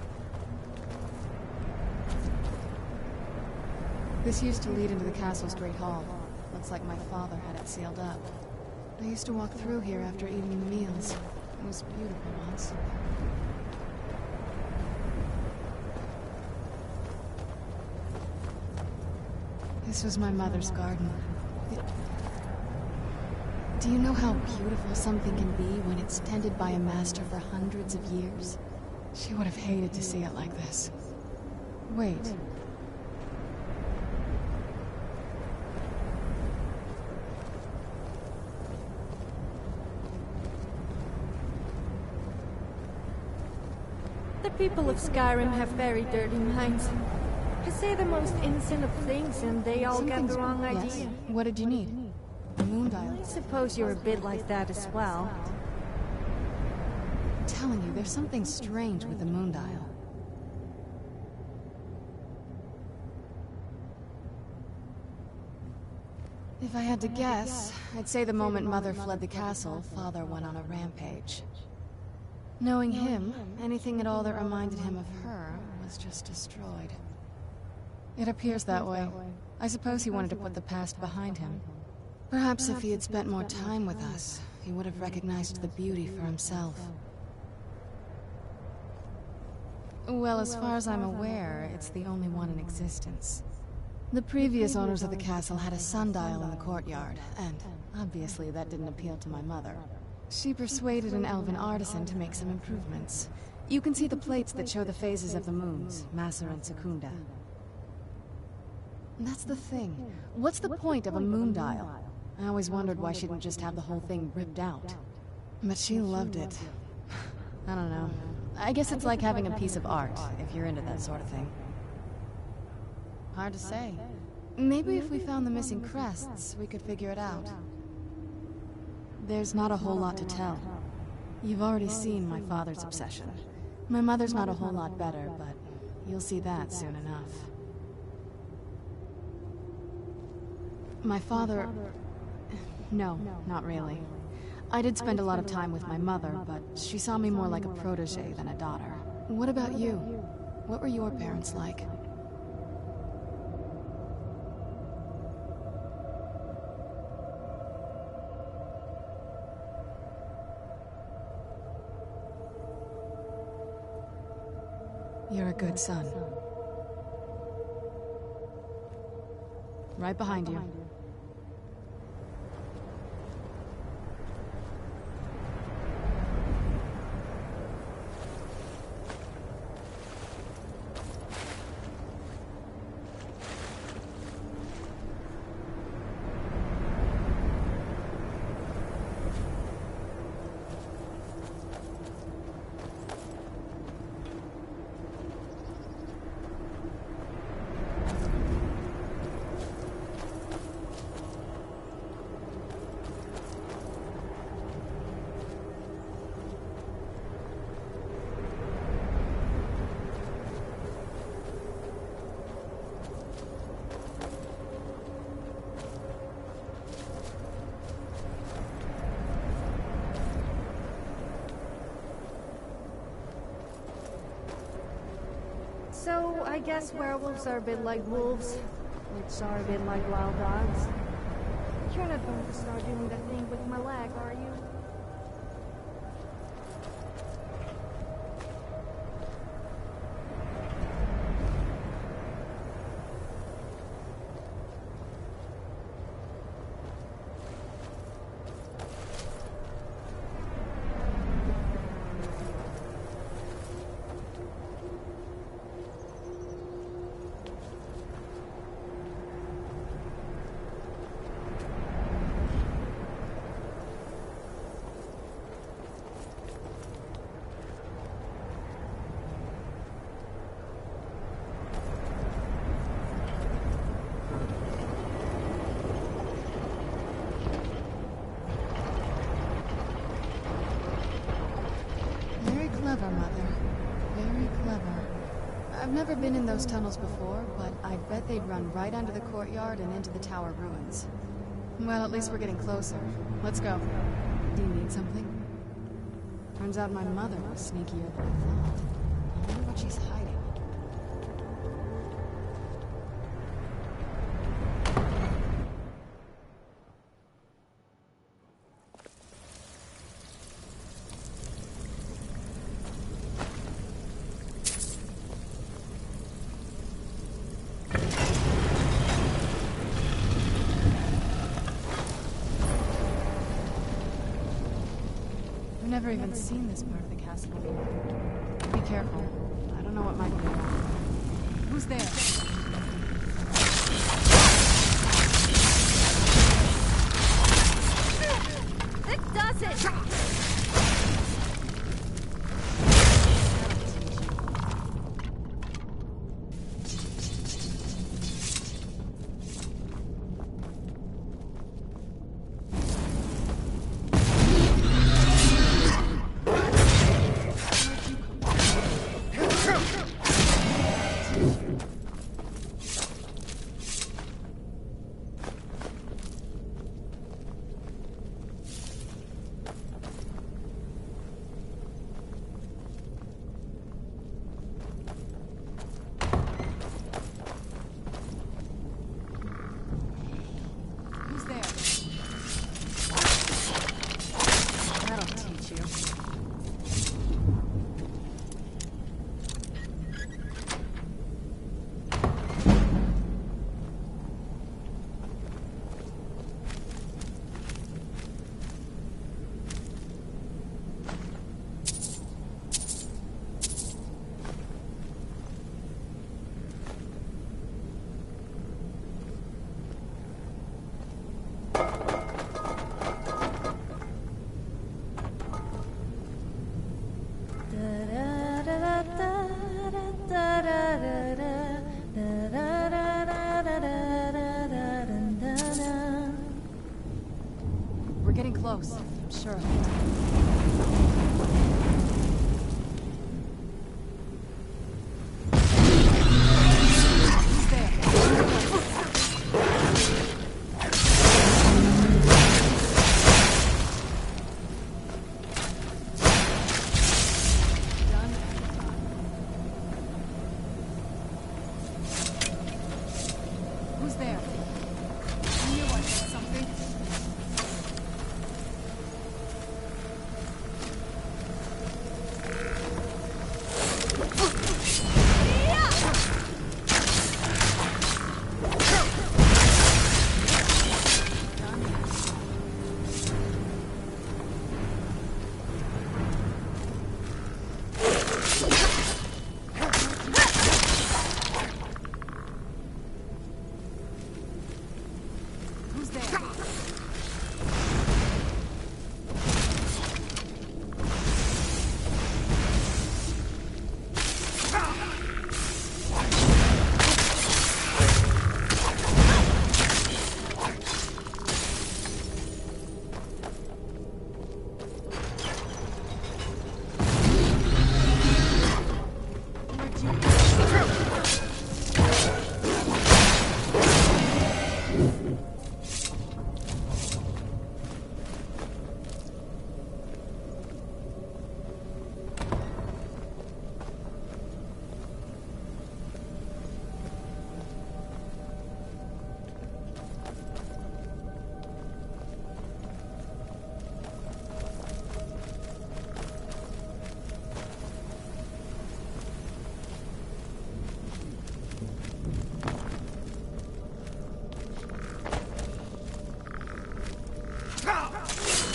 This used to lead into the castle's great hall. Looks like my father had it sealed up. I used to walk through here after eating the meals. It was beautiful once. This was my mother's garden. Do you know how beautiful something can be when it's tended by a master for hundreds of years? She would have hated to see it like this. Wait. The people of Skyrim have very dirty minds. I say the most innocent of things and they all get the wrong idea. What did you need? A moon dial. I suppose you're a bit like that as well. I'm telling you, there's something strange with the moon dial. If I had to guess, I'd say the moment Mother fled the castle, Father went on a rampage. Knowing him, anything at all that reminded him of her was just destroyed. It appears that way. I suppose he wanted to put the past behind him. Perhaps if he had spent more time with us, he would have recognized the beauty for himself. Well, as far as I'm aware, it's the only one in existence. The previous owners of the castle had a sundial in the courtyard, and obviously that didn't appeal to my mother. She persuaded an elven artisan to make some improvements. You can see the plates that show the phases of the moons, Maser and Secunda. That's the thing. What's the point of a moon dial? I always wondered why she didn't just have the whole thing ripped out. But she loved it. I don't know. I guess it's like having a piece of art, if you're into that sort of thing. Hard to say. Maybe if we found the missing crests, we could figure it out. There's not a whole lot to tell. You've already seen my father's obsession. My mother's not a whole lot better, but you'll see that soon enough. My father... No, not really. I did spend a lot of time with my mother, but she saw me more like a protege than a daughter. What about you? What were your parents like? You're a good son. Right behind you. So, I guess werewolves are a bit like wolves, which are a bit like wild dogs. You're not going to start doing that thing with my leg, are you? Clever, Mother. Very clever. I've never been in those tunnels before, but I bet they'd run right under the courtyard and into the tower ruins. Well, at least we're getting closer. Let's go. Do you need something? Turns out my mother was sneakier than I thought. I wonder what she's hiding. never even seen this part of the castle before. Be careful. I don't know what might go wrong. Who's there? This does it! We're getting close, I'm sure. Who's there? I knew I said something.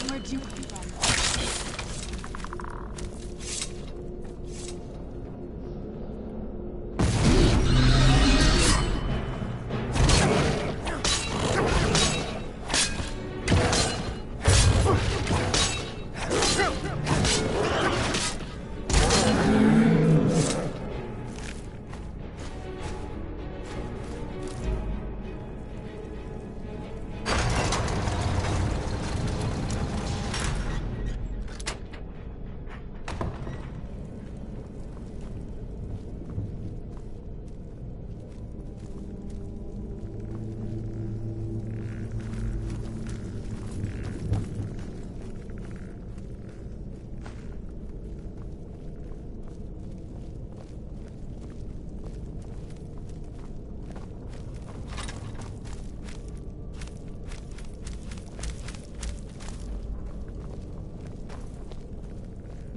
Where'd you come from?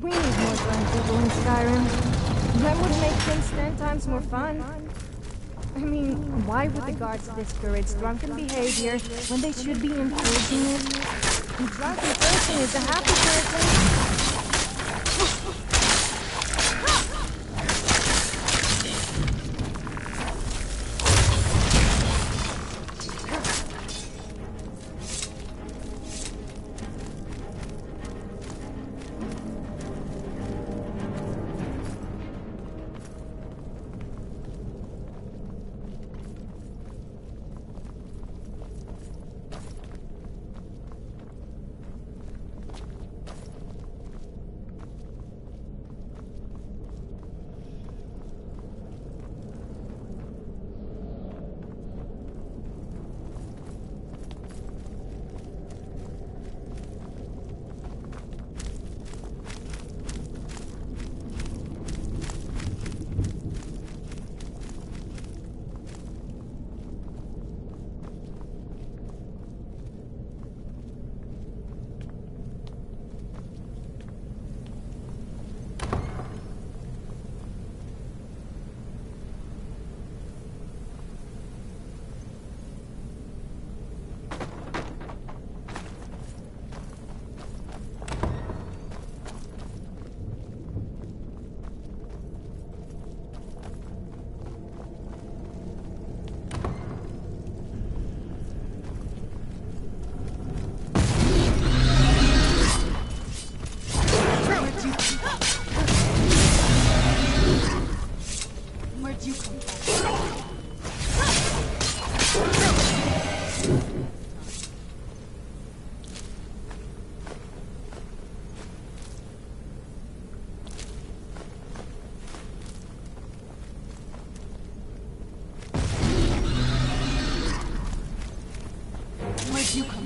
We need more drunk people in Skyrim. That would make things 10 times more fun. I mean, why would the guards discourage drunken behavior when they should be encouraging it? A drunken person is a happy person.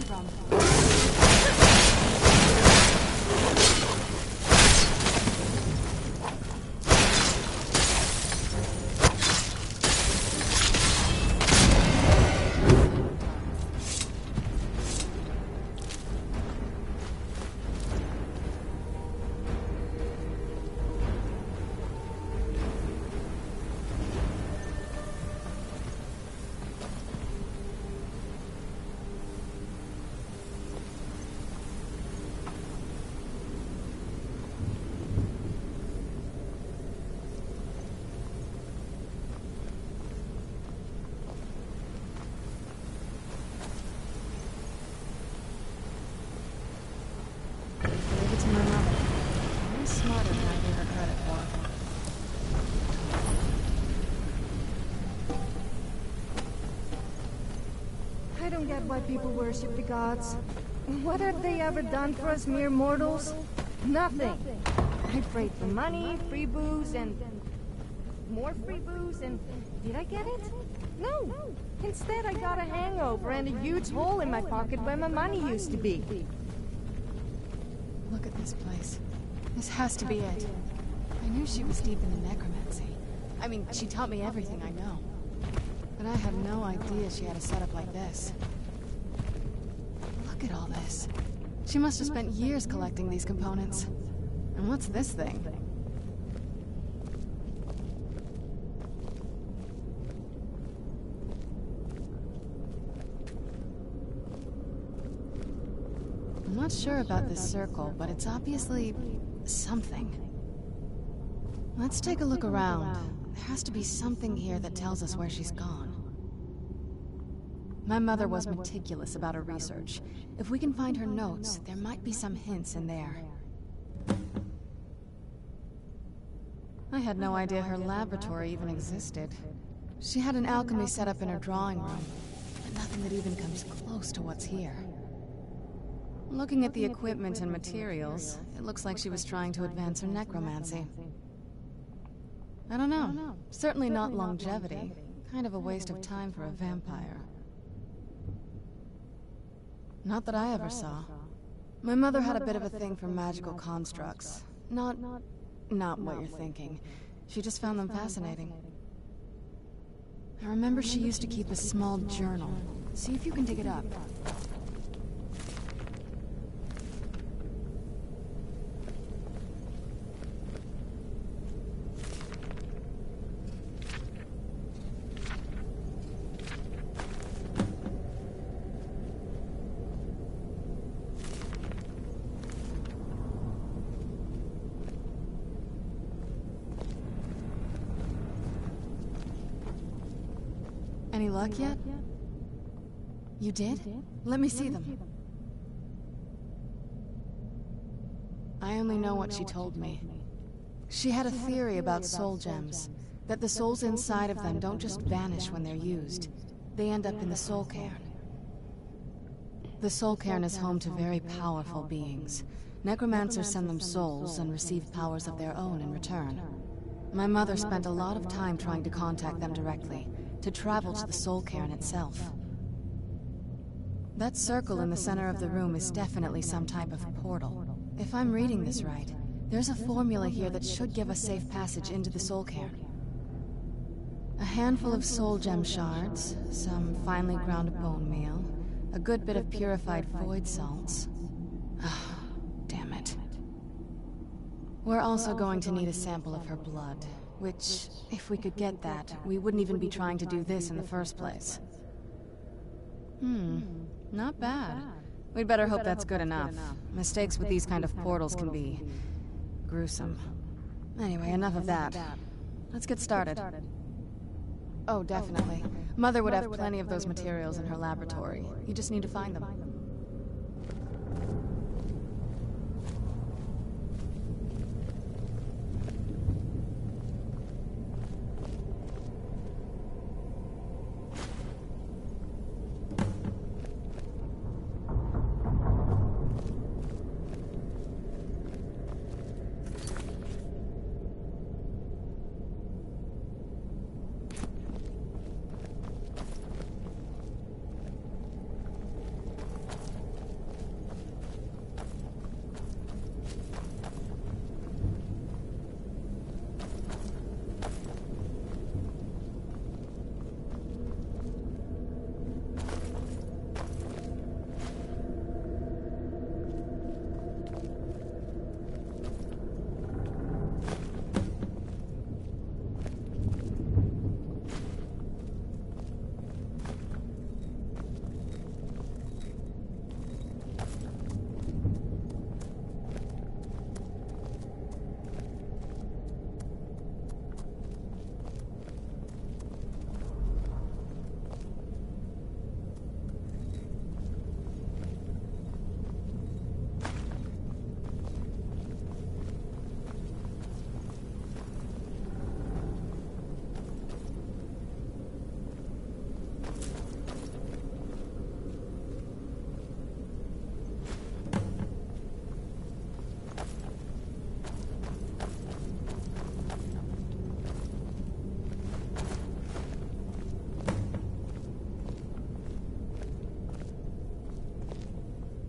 from. Leave it to my mother. Way smarter than I gave her credit for. I don't get why people worship the gods. What have they ever done for us mere mortals? Nothing. I prayed for money, free booze, and more free booze, and did I get it? No. Instead, I got a hangover and a huge hole in my pocket where my money used to be. Look at this place. This has to be it. I knew she was deep into necromancy. I mean, she taught me everything I know. But I had no idea she had a setup like this. Look at all this. She must have spent years collecting these components. And what's this thing? I'm not sure about this circle, but it's obviously something. Let's take a look around. There has to be something here that tells us where she's gone. My mother was meticulous about her research. If we can find her notes, there might be some hints in there. I had no idea her laboratory even existed. She had an alchemy set up in her drawing room, but nothing that even comes close to what's here. Looking at the equipment and materials, it looks like she was trying to advance her necromancy. I don't know. Certainly not longevity. Kind of a waste of time for a vampire. Not that I ever saw. My mother had a bit of a thing for magical constructs. Not what you're thinking. She just found them fascinating. I remember she used to keep a small journal. See if you can dig it up. Any luck yet? You did? Let me see them. I only know what she told me. She had a theory about soul gems, that the souls inside of them don't just vanish when they're used. They end up in the soul cairn. The soul cairn is home to very powerful beings. Necromancers send them souls and receive powers of their own in return. My mother spent a lot of time trying to contact them directly, to travel to the soul cairn itself. That circle in the center of the room is definitely some type of portal. If I'm reading this right, there's a formula here that should give us safe passage into the soul cairn. A handful of soul gem shards, some finely ground bone meal, a good bit of purified void salts. Ah, damn it. We're also going to need a sample of her blood. Which, if we could get that, we wouldn't even be trying to do this in the first place. Not bad. We'd better hope that's good enough. Mistakes with these kind of portals can be gruesome. Anyway, enough of that. Let's get started. Oh, definitely. Mother would have plenty of those materials in her laboratory. You just need to find them.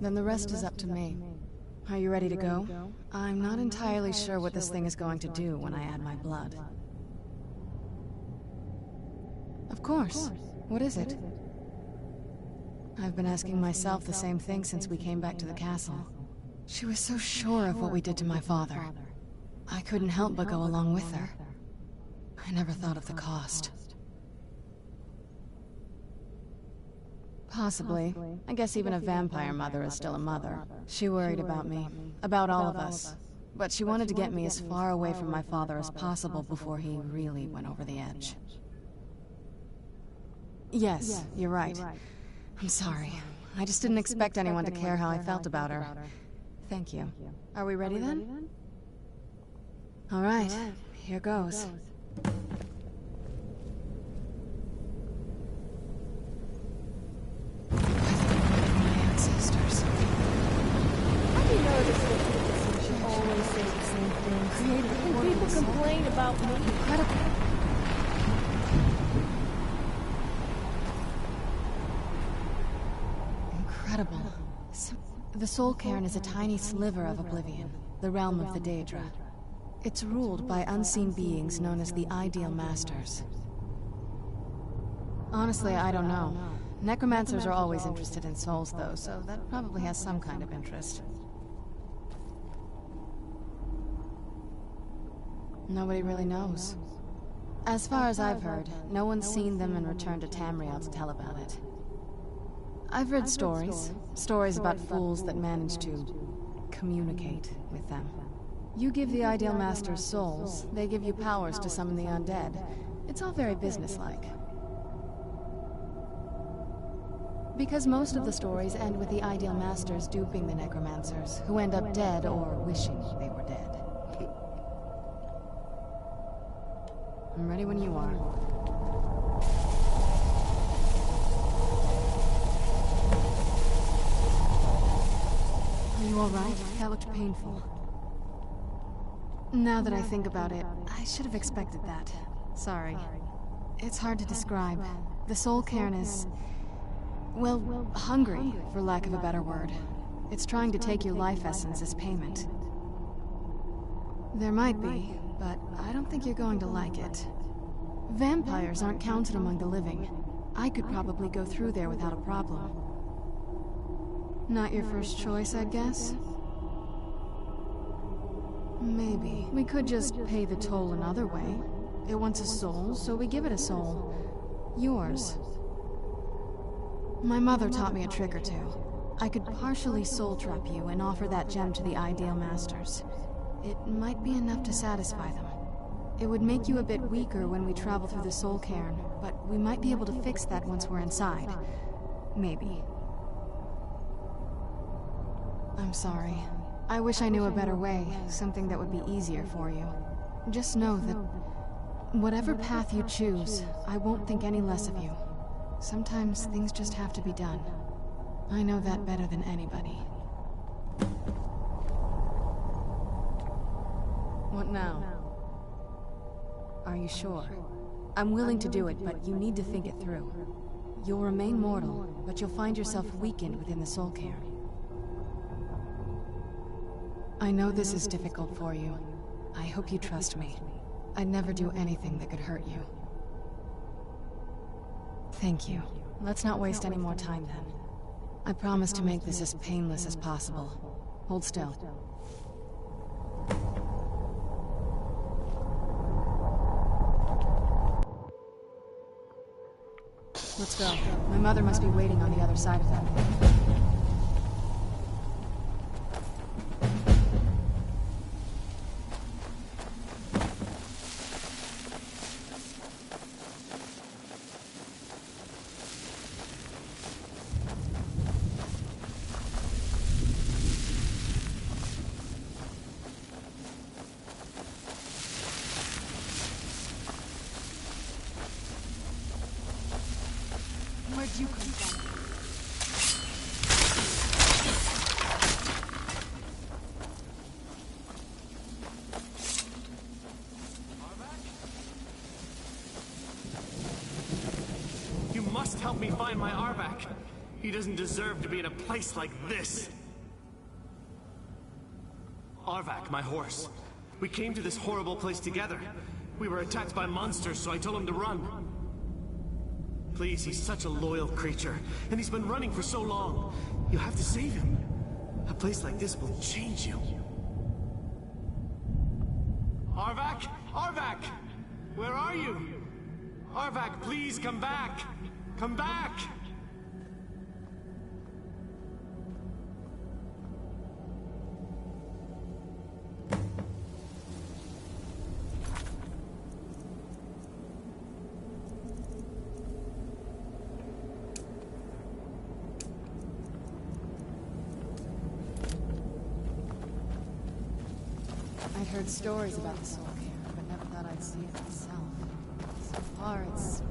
Then the rest is up to me. Are you ready to go? I'm not entirely sure what this thing is going to do when I add my blood. Of course. What is it? I've been asking myself the same thing since we came back to the castle. She was so sure of what we did to my father. I couldn't help but go along with her. I never thought of the cost. Possibly. I guess even a vampire mother is still a mother. She worried about me, about all of us. But she wanted to get me as far away from my father as possible before he really went over the edge. Yes, you're right. I'm sorry. I just didn't expect anyone to care how I felt about her. Thank you. Are we ready then? All right, here goes. Ancestors. Have you noticed that people should always say the same things? And people complain about me. Incredible. Incredible. The Soul Cairn is a tiny sliver of Oblivion, the realm of the Daedra. It's ruled by unseen beings known as the Ideal Masters. Honestly, I don't know. Necromancers are always interested in souls, though, so that probably has some kind of interest. Nobody really knows. As far as I've heard, no one's seen them and returned to Tamriel to tell about it. I've read stories. Stories about fools that manage to communicate with them. You give the Ideal Masters souls, they give you powers to summon the undead. It's all very businesslike. Because most of the stories end with the Ideal Masters duping the Necromancers, who end up dead or wishing they were dead. I'm ready when you are. Are you alright? That looked painful. Now that I think about it, I should have expected that. Sorry. It's hard to describe. The Soul Cairn is... well, hungry, for lack of a better word. It's trying to take your life essence as payment. There might be, but I don't think you're going to like it. Vampires aren't counted among the living. I could probably go through there without a problem. Not your first choice, I guess? Maybe. We could just pay the toll another way. It wants a soul, so we give it a soul. Yours. My mother taught me a trick or two. I could partially soul trap you and offer that gem to the Ideal Masters. It might be enough to satisfy them. It would make you a bit weaker when we travel through the Soul Cairn, but we might be able to fix that once we're inside. Maybe. I'm sorry. I wish I knew a better way, something that would be easier for you. Just know that whatever path you choose, I won't think any less of you. Sometimes things just have to be done. I know that better than anybody. What now? Are you sure? I'm willing to do it, but you need to think it through. You'll remain mortal, but you'll find yourself weakened within the Soul Cairn. I know this is difficult for you. I hope you trust me. I'd never do anything that could hurt you. Thank you. Let's not waste any more time then. I promise to make this as painless as possible. Hold still. Let's go. My mother must be waiting on the other side of that thing. Where'd you come from? You must help me find my Arvak. He doesn't deserve to be in a place like this. Arvak, my horse. We came to this horrible place together. We were attacked by monsters, so I told him to run. Please, he's such a loyal creature, and he's been running for so long. You have to save him. A place like this will change you. Arvak? Arvak! Where are you? Arvak, please come back! Come back! I'd heard stories about the soul care, but never thought I'd see it myself. So far, it's...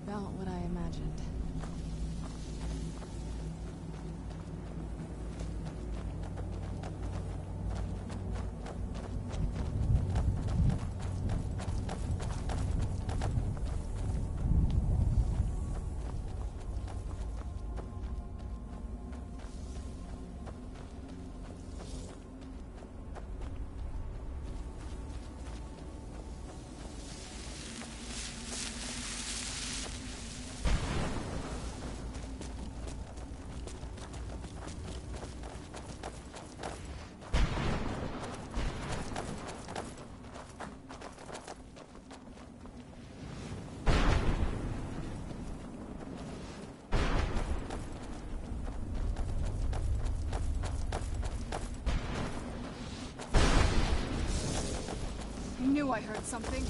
about what I imagined. I knew I heard something.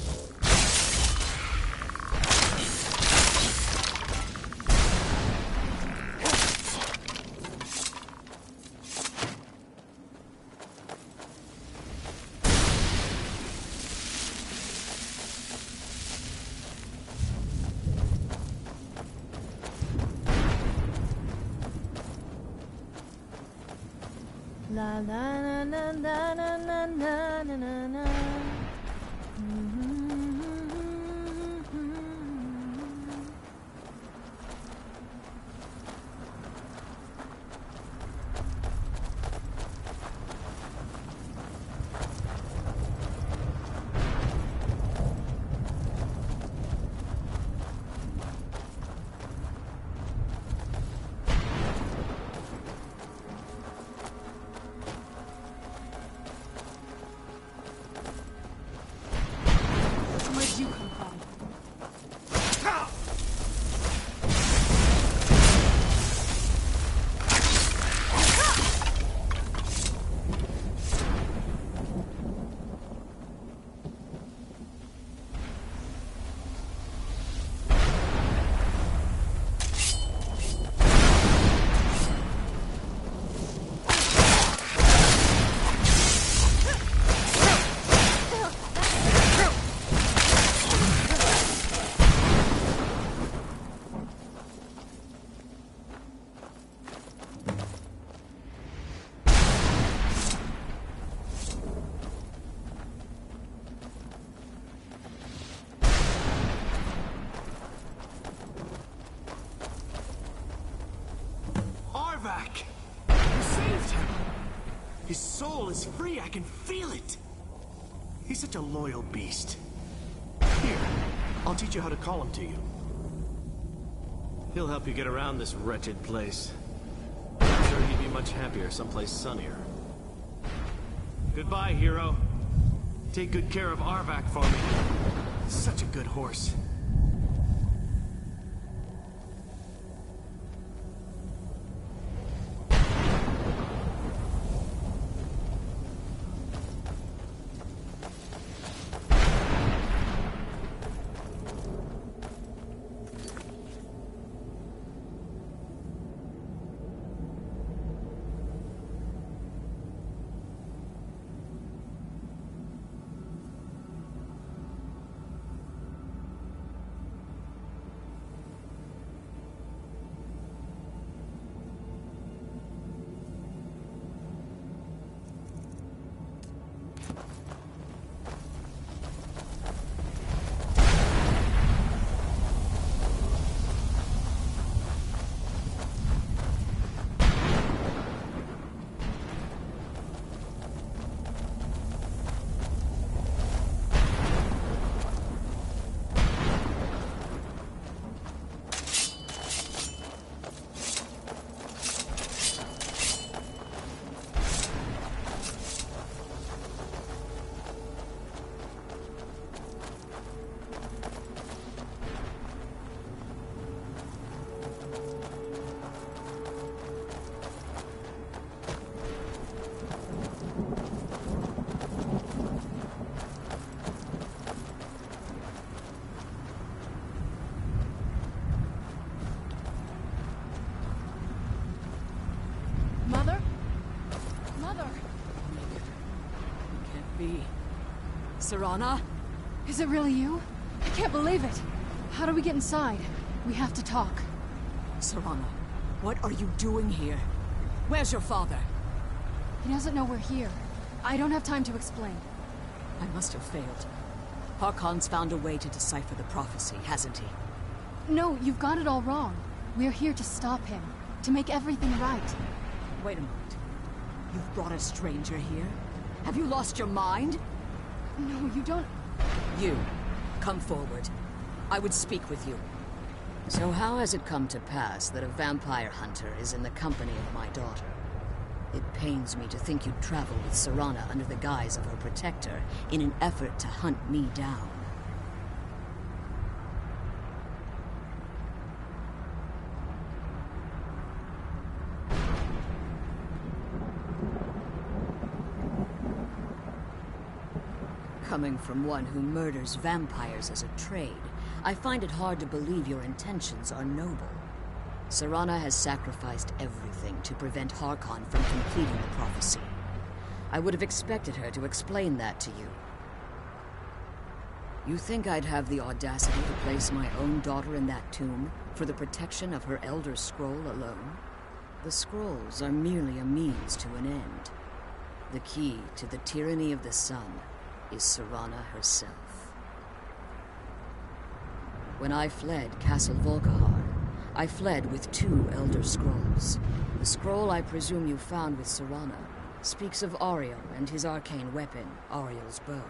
La la la la la la la la la la. His soul is free, I can feel it! He's such a loyal beast. Here, I'll teach you how to call him to you. He'll help you get around this wretched place. I'm sure he'd be much happier someplace sunnier. Goodbye, hero. Take good care of Arvak for me. Such a good horse. Serana? Is it really you? I can't believe it. How do we get inside? We have to talk. Serana, what are you doing here? Where's your father? He doesn't know we're here. I don't have time to explain. I must have failed. Harkon's found a way to decipher the prophecy, hasn't he? No, you've got it all wrong. We're here to stop him. To make everything right. Wait a moment. You've brought a stranger here? Have you lost your mind? No, you don't... You, come forward. I would speak with you. So how has it come to pass that a vampire hunter is in the company of my daughter? It pains me to think you'd travel with Serana under the guise of her protector in an effort to hunt me down. Coming from one who murders vampires as a trade, I find it hard to believe your intentions are noble. Serana has sacrificed everything to prevent Harkon from completing the prophecy. I would have expected her to explain that to you. You think I'd have the audacity to place my own daughter in that tomb for the protection of her elder scroll alone? The scrolls are merely a means to an end. The key to the tyranny of the sun is Serana herself. When I fled Castle Volkihar, I fled with 2 Elder Scrolls. The scroll I presume you found with Serana speaks of Ariel and his arcane weapon, Ariel's bow.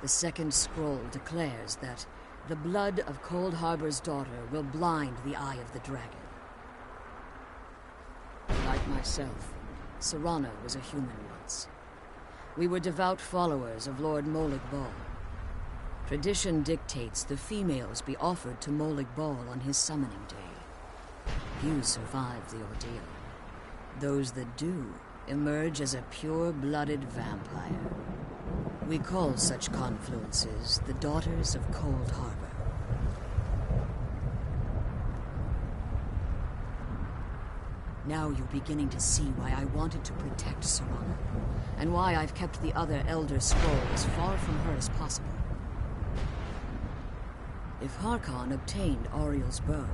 The second scroll declares that the blood of Cold Harbor's daughter will blind the eye of the dragon. Like myself, Serana was a human once. We were devout followers of Lord Molag Bal. Tradition dictates the females be offered to Molag Bal on his summoning day. Few survive the ordeal. Those that do emerge as a pure-blooded vampire. We call such confluences the Daughters of Cold Harbor. Now you're beginning to see why I wanted to protect Serana, and why I've kept the other Elder Scroll as far from her as possible. If Harkon obtained Ariel's bow,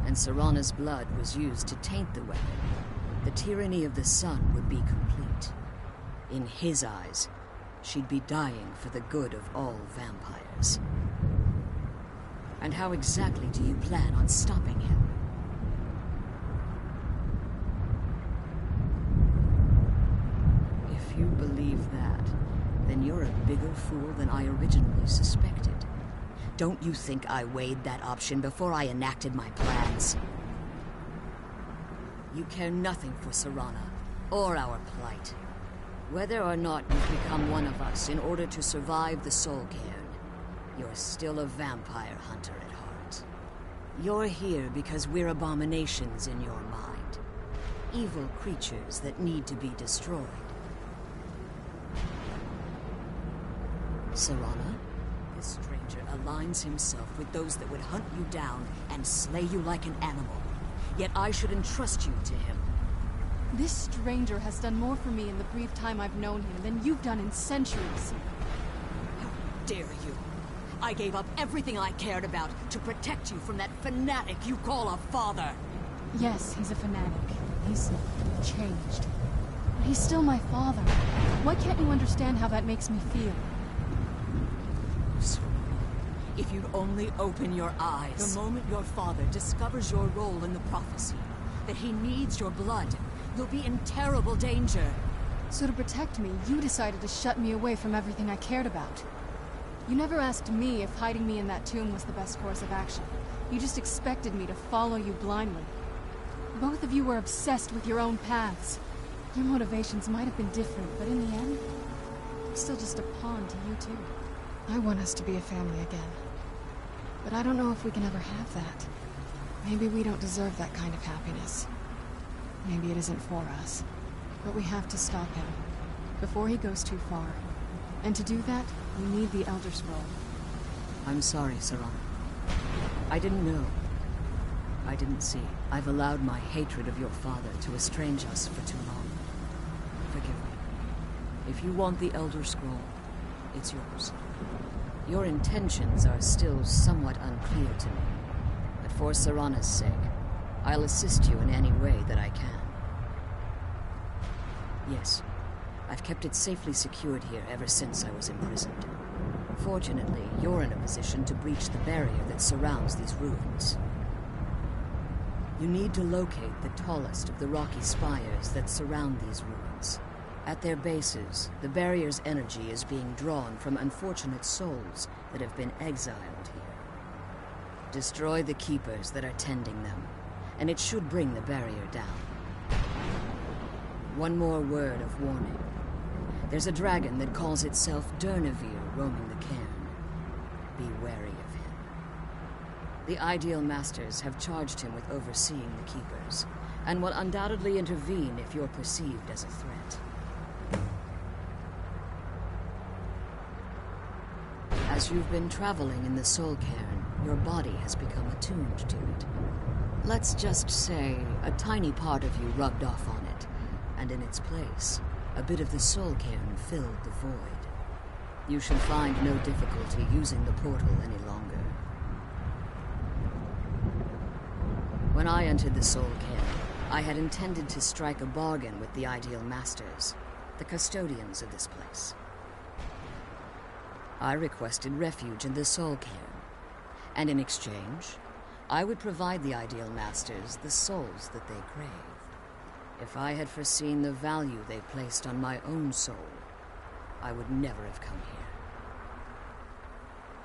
and Serana's blood was used to taint the weapon, the tyranny of the sun would be complete. In his eyes, she'd be dying for the good of all vampires. And how exactly do you plan on stopping him? If that, then you're a bigger fool than I originally suspected. Don't you think I weighed that option before I enacted my plans? You care nothing for Serana, or our plight. Whether or not you've become one of us in order to survive the Soul Cairn, you're still a vampire hunter at heart. You're here because we're abominations in your mind. Evil creatures that need to be destroyed. Serana, this stranger aligns himself with those that would hunt you down and slay you like an animal. Yet I should entrust you to him. This stranger has done more for me in the brief time I've known him than you've done in centuries. How dare you! I gave up everything I cared about to protect you from that fanatic you call a father! Yes, he's a fanatic. He's changed. But he's still my father. Why can't you understand how that makes me feel? If you'd only open your eyes. The moment your father discovers your role in the prophecy, that he needs your blood, you'll be in terrible danger. So to protect me, you decided to shut me away from everything I cared about. You never asked me if hiding me in that tomb was the best course of action. You just expected me to follow you blindly. Both of you were obsessed with your own paths. Your motivations might have been different, but in the end, I'm still just a pawn to you two. I want us to be a family again. But I don't know if we can ever have that. Maybe we don't deserve that kind of happiness. Maybe it isn't for us. But we have to stop him, before he goes too far. And to do that, we need the Elder Scroll. I'm sorry, Serana. I didn't know. I didn't see. I've allowed my hatred of your father to estrange us for too long. Forgive me. If you want the Elder Scroll, it's yours. Your intentions are still somewhat unclear to me, but for Serana's sake, I'll assist you in any way that I can. Yes, I've kept it safely secured here ever since I was imprisoned. Fortunately, you're in a position to breach the barrier that surrounds these ruins. You need to locate the tallest of the rocky spires that surround these ruins. At their bases, the barrier's energy is being drawn from unfortunate souls that have been exiled here. Destroy the keepers that are tending them, and it should bring the barrier down. One more word of warning. There's a dragon that calls itself Durnevere roaming the cairn. Be wary of him. The Ideal Masters have charged him with overseeing the keepers, and will undoubtedly intervene if you're perceived as a threat. As you've been traveling in the Soul Cairn, your body has become attuned to it. Let's just say a tiny part of you rubbed off on it, and in its place, a bit of the Soul Cairn filled the void. You should find no difficulty using the portal any longer. When I entered the Soul Cairn, I had intended to strike a bargain with the Ideal Masters, the custodians of this place. I requested refuge in the Soul Cairn, and in exchange, I would provide the Ideal Masters the souls that they craved. If I had foreseen the value they placed on my own soul, I would never have come here.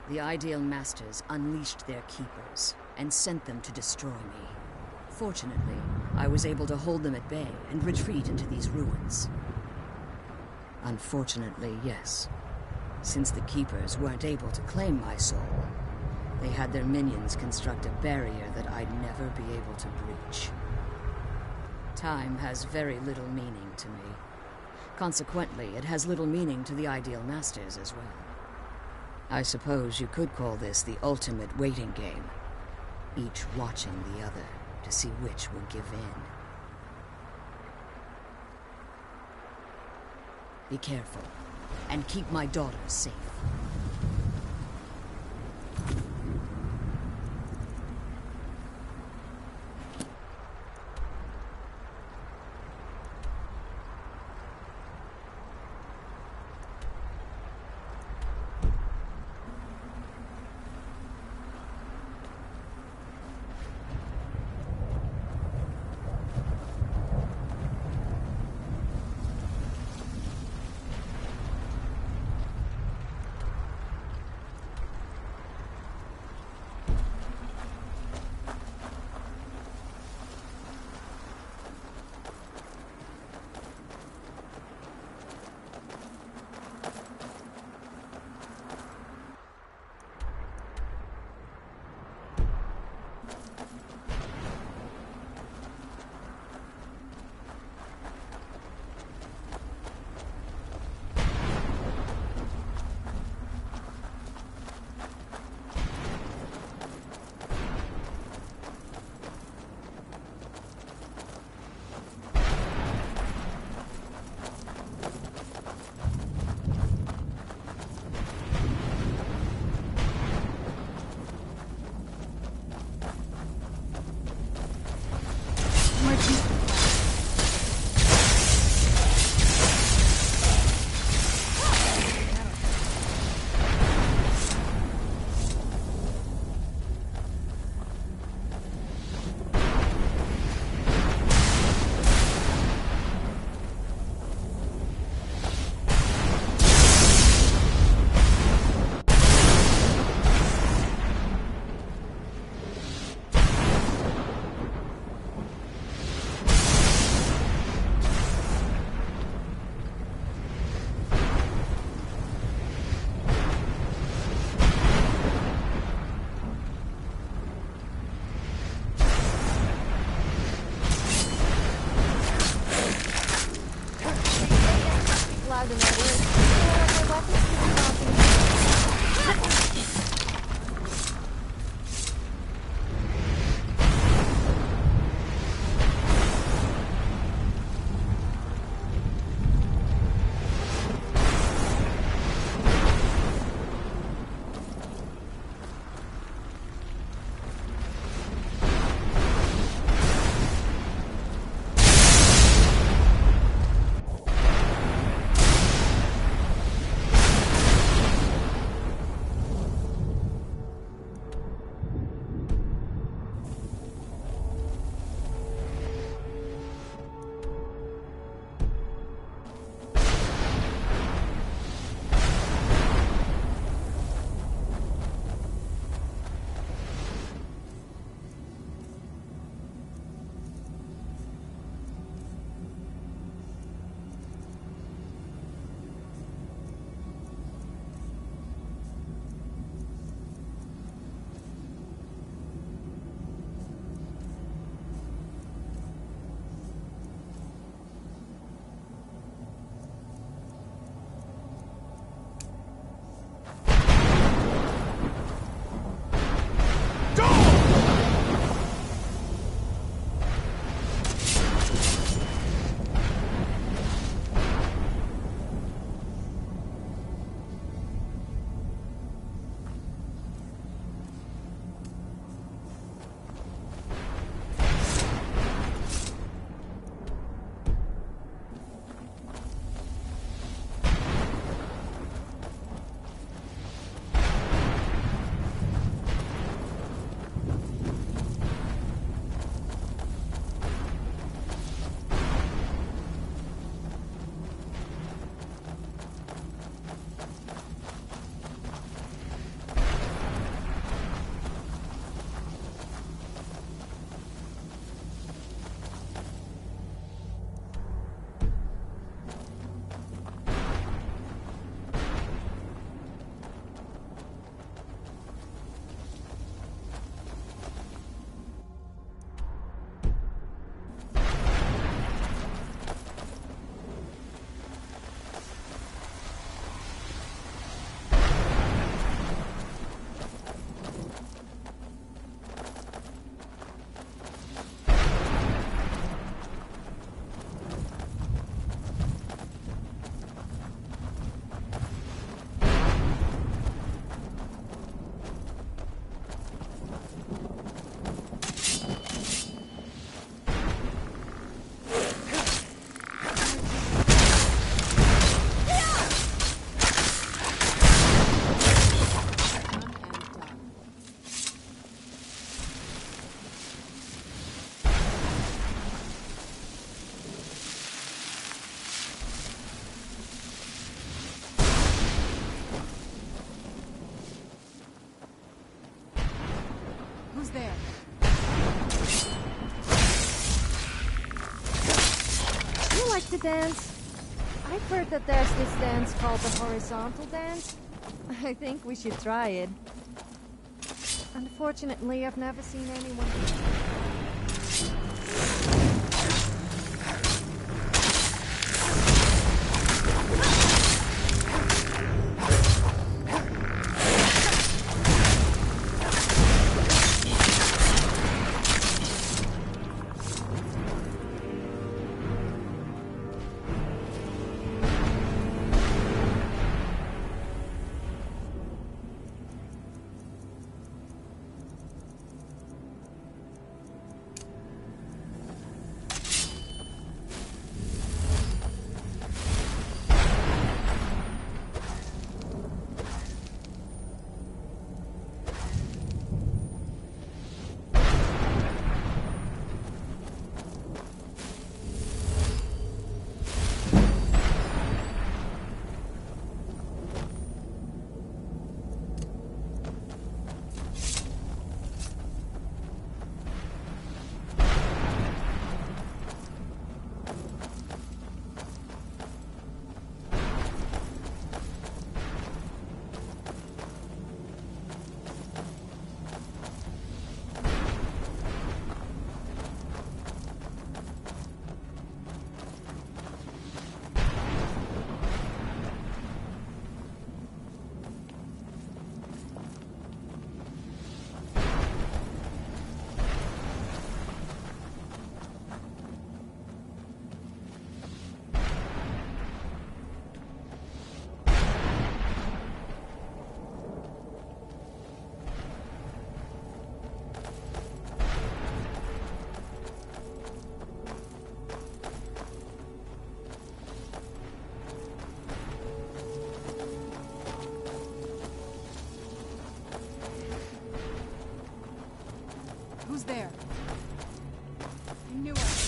The Ideal Masters unleashed their keepers and sent them to destroy me. Fortunately, I was able to hold them at bay and retreat into these ruins. Unfortunately, yes. Since the Keepers weren't able to claim my soul, they had their minions construct a barrier that I'd never be able to breach. Time has very little meaning to me. Consequently, it has little meaning to the Ideal Masters as well. I suppose you could call this the ultimate waiting game, each watching the other to see which will give in. Be careful, and keep my daughters safe. like to dance? I've heard that there's this dance called the horizontal dance. I think we should try it. Unfortunately, I've never seen anyone. Who's there? I knew it.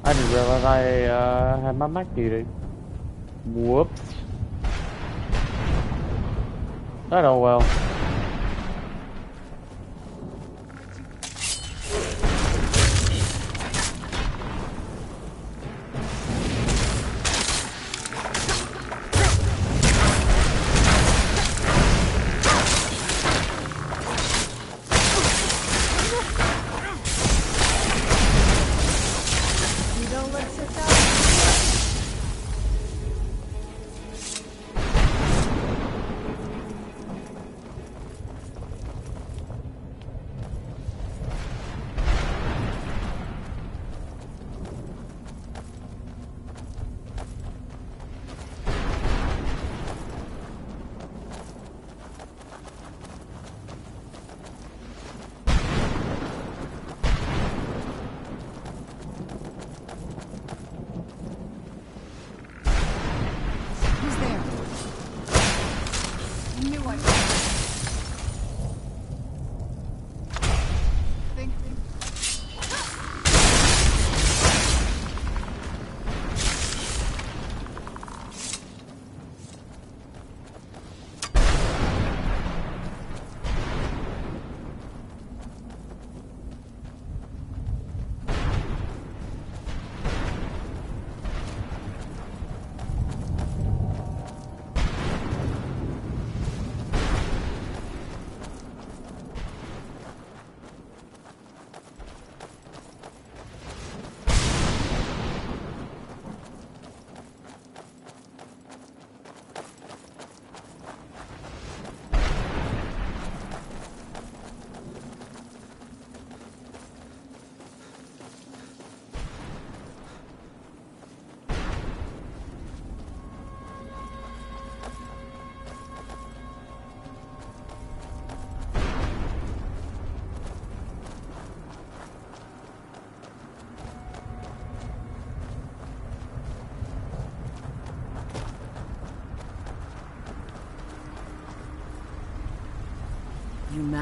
I didn't realize I had my mic muted. Whoops. Oh well.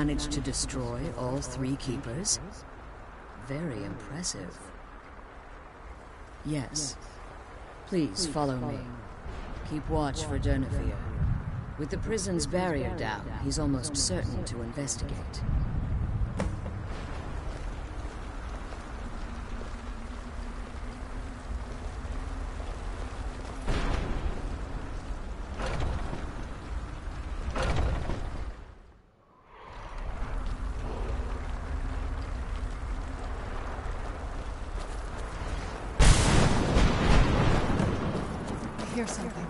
managed to destroy all 3 keepers? Very impressive. Yes. Please follow me. Keep watch for Durnevere. With the prison's barrier down, he's almost certain to investigate. I hear something.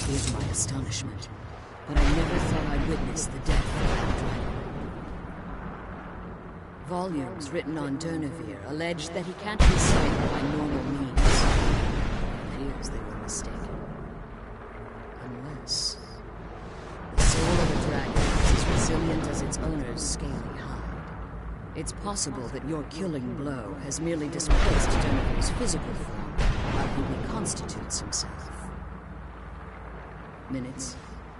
Here's my astonishment, but I never thought I'd witness the death of that dragon. Volumes written on Durnevere allege that he can't be slain by normal means. It appears they were mistaken. Unless the soul of a dragon is as resilient as its owner's scaly hide. It's possible that your killing blow has merely displaced Durnevere's physical form while he reconstitutes himself. Minutes,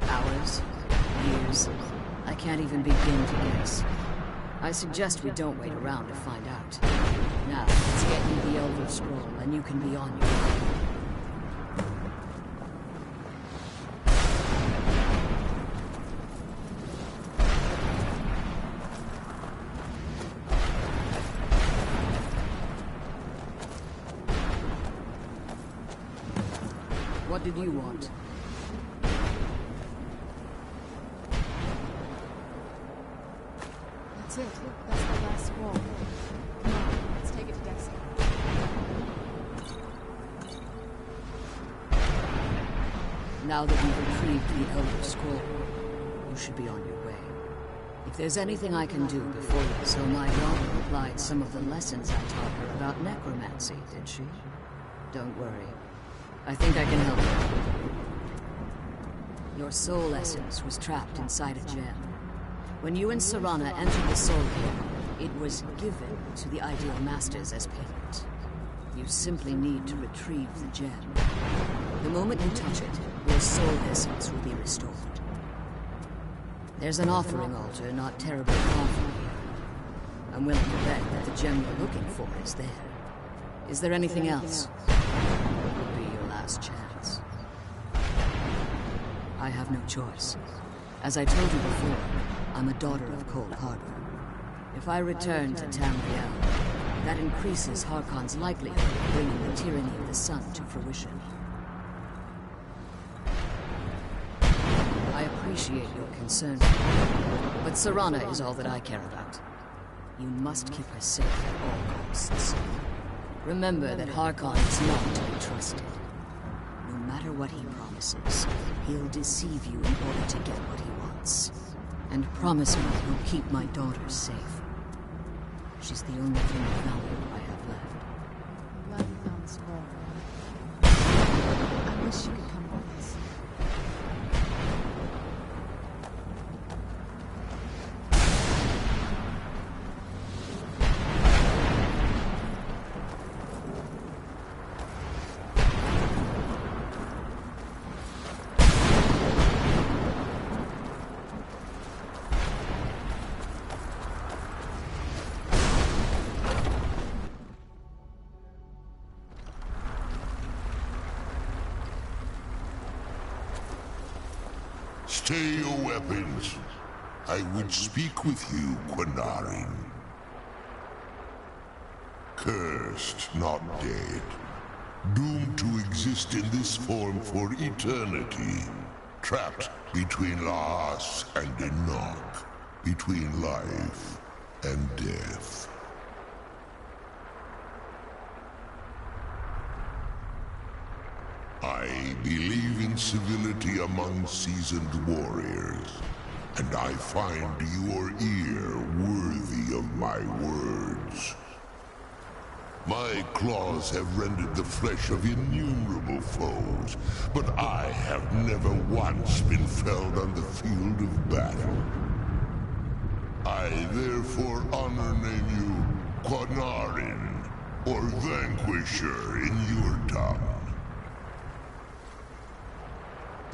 hours, years. I can't even begin to guess. I suggest we don't wait around to find out. Now, let's get you the Elder Scroll, and you can be on your way. What did you want? That's it. That's the last scroll. Come on, let's take it to Dexter. Now that you've retrieved the Elder Scroll, you should be on your way. If there's anything I can do before you... So my daughter applied some of the lessons I taught her about necromancy, did she? Don't worry. I think I can help you. Your soul essence was trapped inside a gem. When you and Serana entered the Soul Cave, it was given to the Ideal Masters as payment. You simply need to retrieve the gem. The moment you touch it, your soul essence will be restored. There's an offering altar not terribly far from here. I'm willing to bet that the gem you're looking for is there. Is there anything else? It will be your last chance. I have no choice. As I told you before, I'm a daughter of Cold Harbor. If I return to Tamriel, that increases Harkon's likelihood of bringing the tyranny of the sun to fruition. I appreciate your concern, but Serana is all that I care about. You must keep her safe at all costs. Remember that Harkon is not to be trusted. No matter what he promises, he'll deceive you in order to get what he wants. And promise me you'll keep my daughter safe. She's the only thing of value I have left. I'm glad you found the scroll. I wish you could come with us. Stay your weapons. I would speak with you, Quinarin. Cursed, not dead. Doomed to exist in this form for eternity. Trapped between Laas and Enoch. Between life and death. I believe in civility among seasoned warriors, and I find your ear worthy of my words. My claws have rendered the flesh of innumerable foes, but I have never once been felled on the field of battle. I therefore honor name you Quanarin, or Vanquisher in your tongue.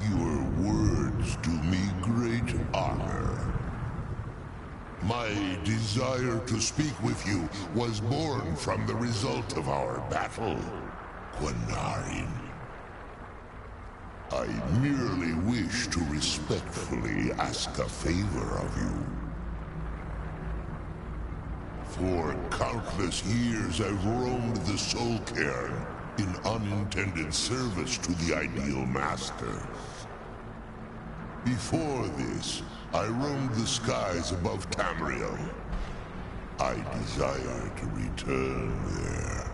Your words do me great honor. My desire to speak with you was born from the result of our battle, Quanarin. I merely wish to respectfully ask a favor of you. For countless years I've roamed the Soul Cairn in unintended service to the Ideal Masters. Before this, I roamed the skies above Tamriel. I desire to return there.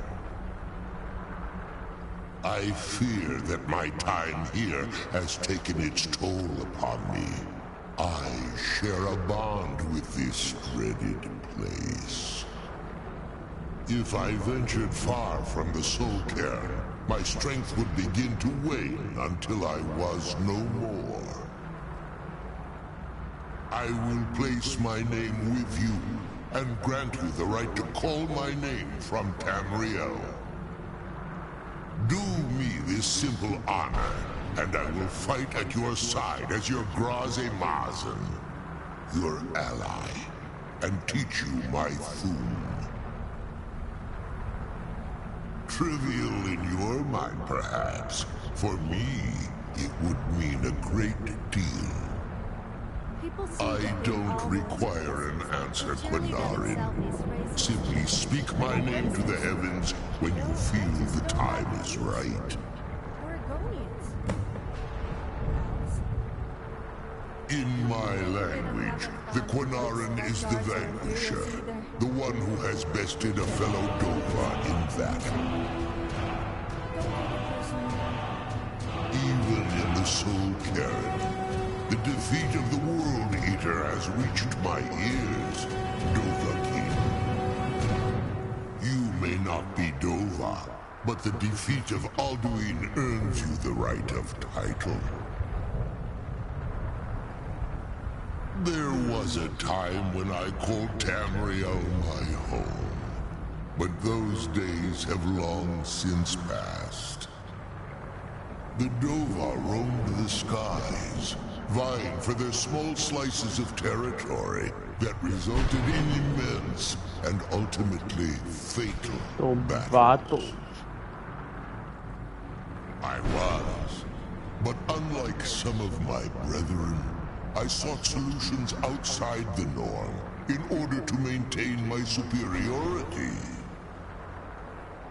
I fear that my time here has taken its toll upon me. I share a bond with this dreaded place. If I ventured far from the Soul Cairn, my strength would begin to wane until I was no more. I will place my name with you, and grant you the right to call my name from Tamriel. Do me this simple honor, and I will fight at your side as your Graze Mazen, your ally, and teach you my Thum. Trivial in your mind, perhaps. For me, it would mean a great deal. I don't require an answer, Quanarin. Simply speak my name to the heavens when you feel the time is right. In my language, the Quanarin is the Vanquisher, the one who has bested a fellow Dova in battle. Even in the Soul Cairn, the defeat of the World Eater has reached my ears, Dovahkiin. You may not be Dova, but the defeat of Alduin earns you the right of title. There was a time when I called Tamriel my home, but those days have long since passed. The Dova roamed the skies, vying for their small slices of territory that resulted in immense and ultimately fatal battles. I was, but unlike some of my brethren, I sought solutions outside the norm in order to maintain my superiority.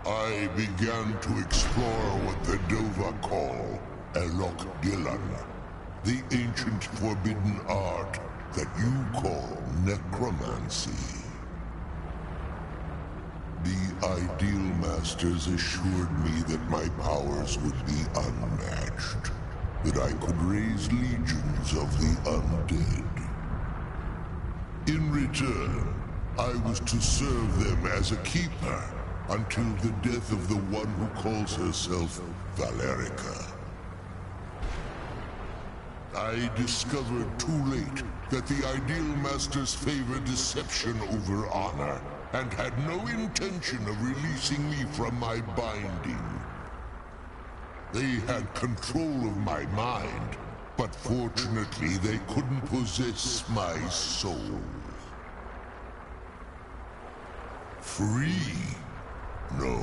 I began to explore what the Dova call Elok Gillan, the ancient forbidden art that you call necromancy. The Ideal Masters assured me that my powers would be unmatched, that I could raise legions of the undead. In return, I was to serve them as a keeper until the death of the one who calls herself Valerica. I discovered too late that the Ideal Masters favor deception over honor, and had no intention of releasing me from my binding. They had control of my mind, but fortunately they couldn't possess my soul. Free? No.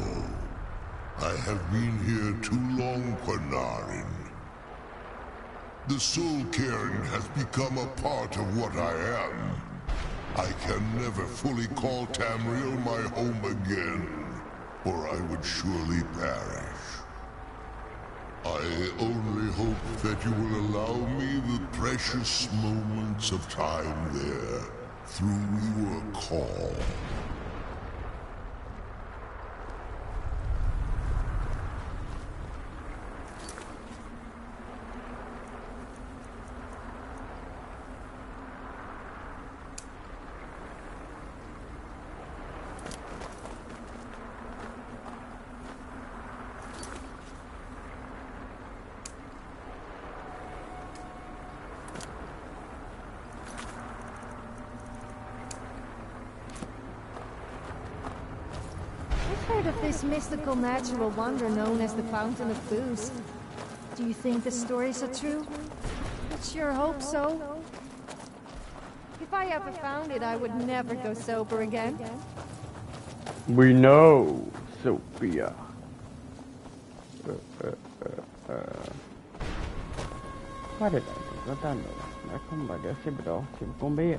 I have been here too long, Quanarin. The Soul Cairn has become a part of what I am. I can never fully call Tamriel my home again, or I would surely perish. I only hope that you will allow me the precious moments of time there, through your call. heard of this mystical natural wonder known as the Fountain of Booze. Do you think the stories are true? I sure hope so. If I ever found it, I would never go sober again. We know, Sophia. Qua đây có ta nữa, đã không phải để xem đó, chỉ một con bé.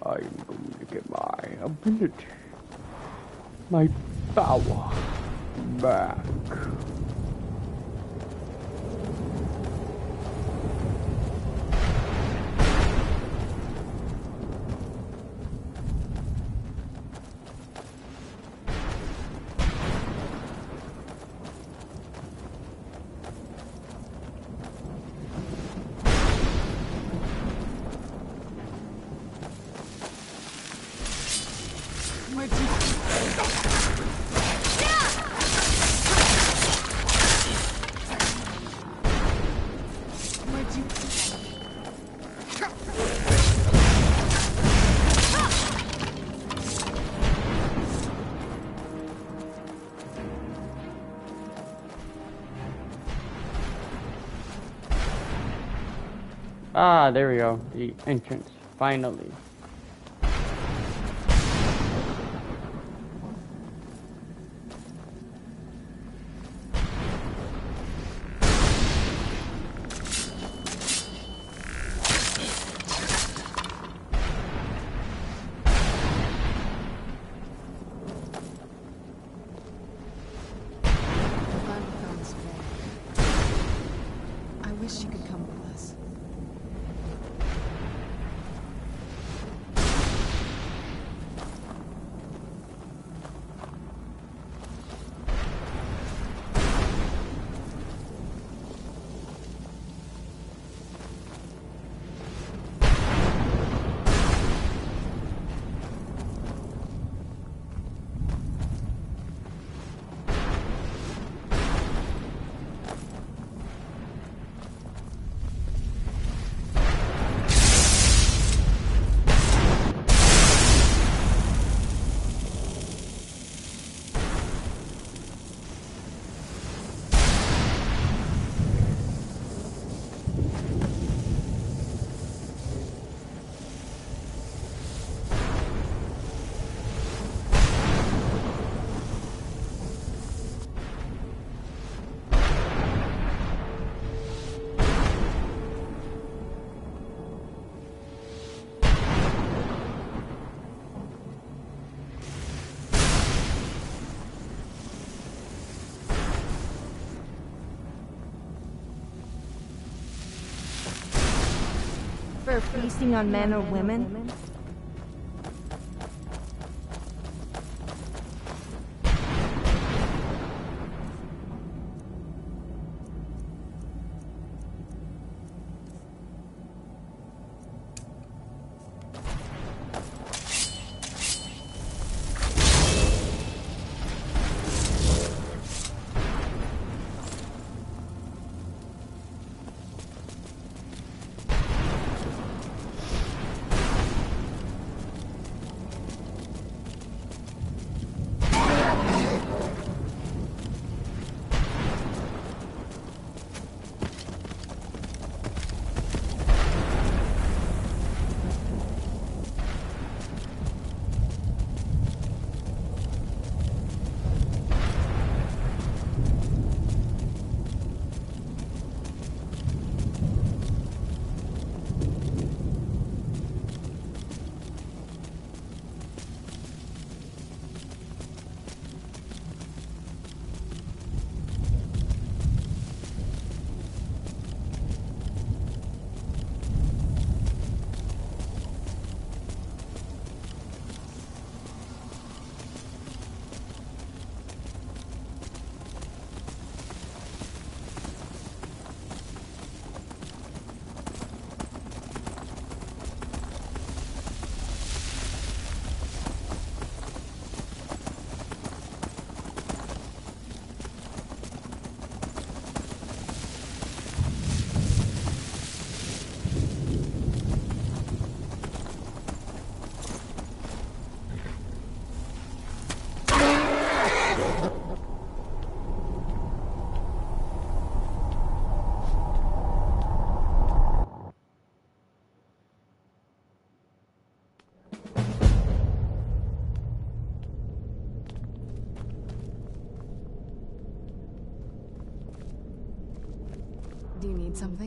I'm going to get my ability, my power back. Ah, there we go. The entrance, finally. I wish she could come with us. For feasting on men or women?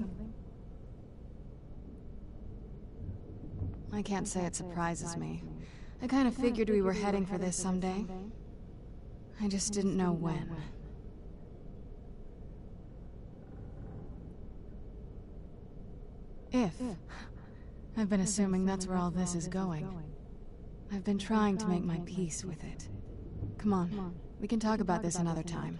something? I can't say it surprises me. I kind of figured we were heading for this someday. I just didn't know when. If. I've been assuming that's where all this is going. I've been trying to make my peace with it. Come on, we can talk about this another time.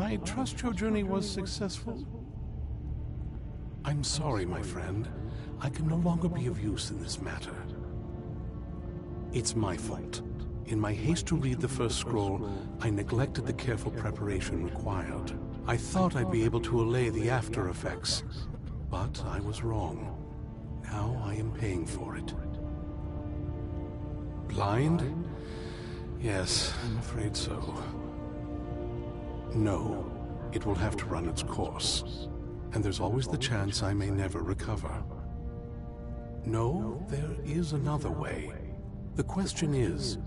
I trust your journey was successful? I'm sorry, my friend. I can no longer be of use in this matter. It's my fault. In my haste to read the first scroll, I neglected the careful preparation required. I thought I'd be able to allay the after effects, but I was wrong. Now I am paying for it. Blind? Yes, I'm afraid so. No, it will have to run its course. And there's always the chance I may never recover. No, there is another way. The question is,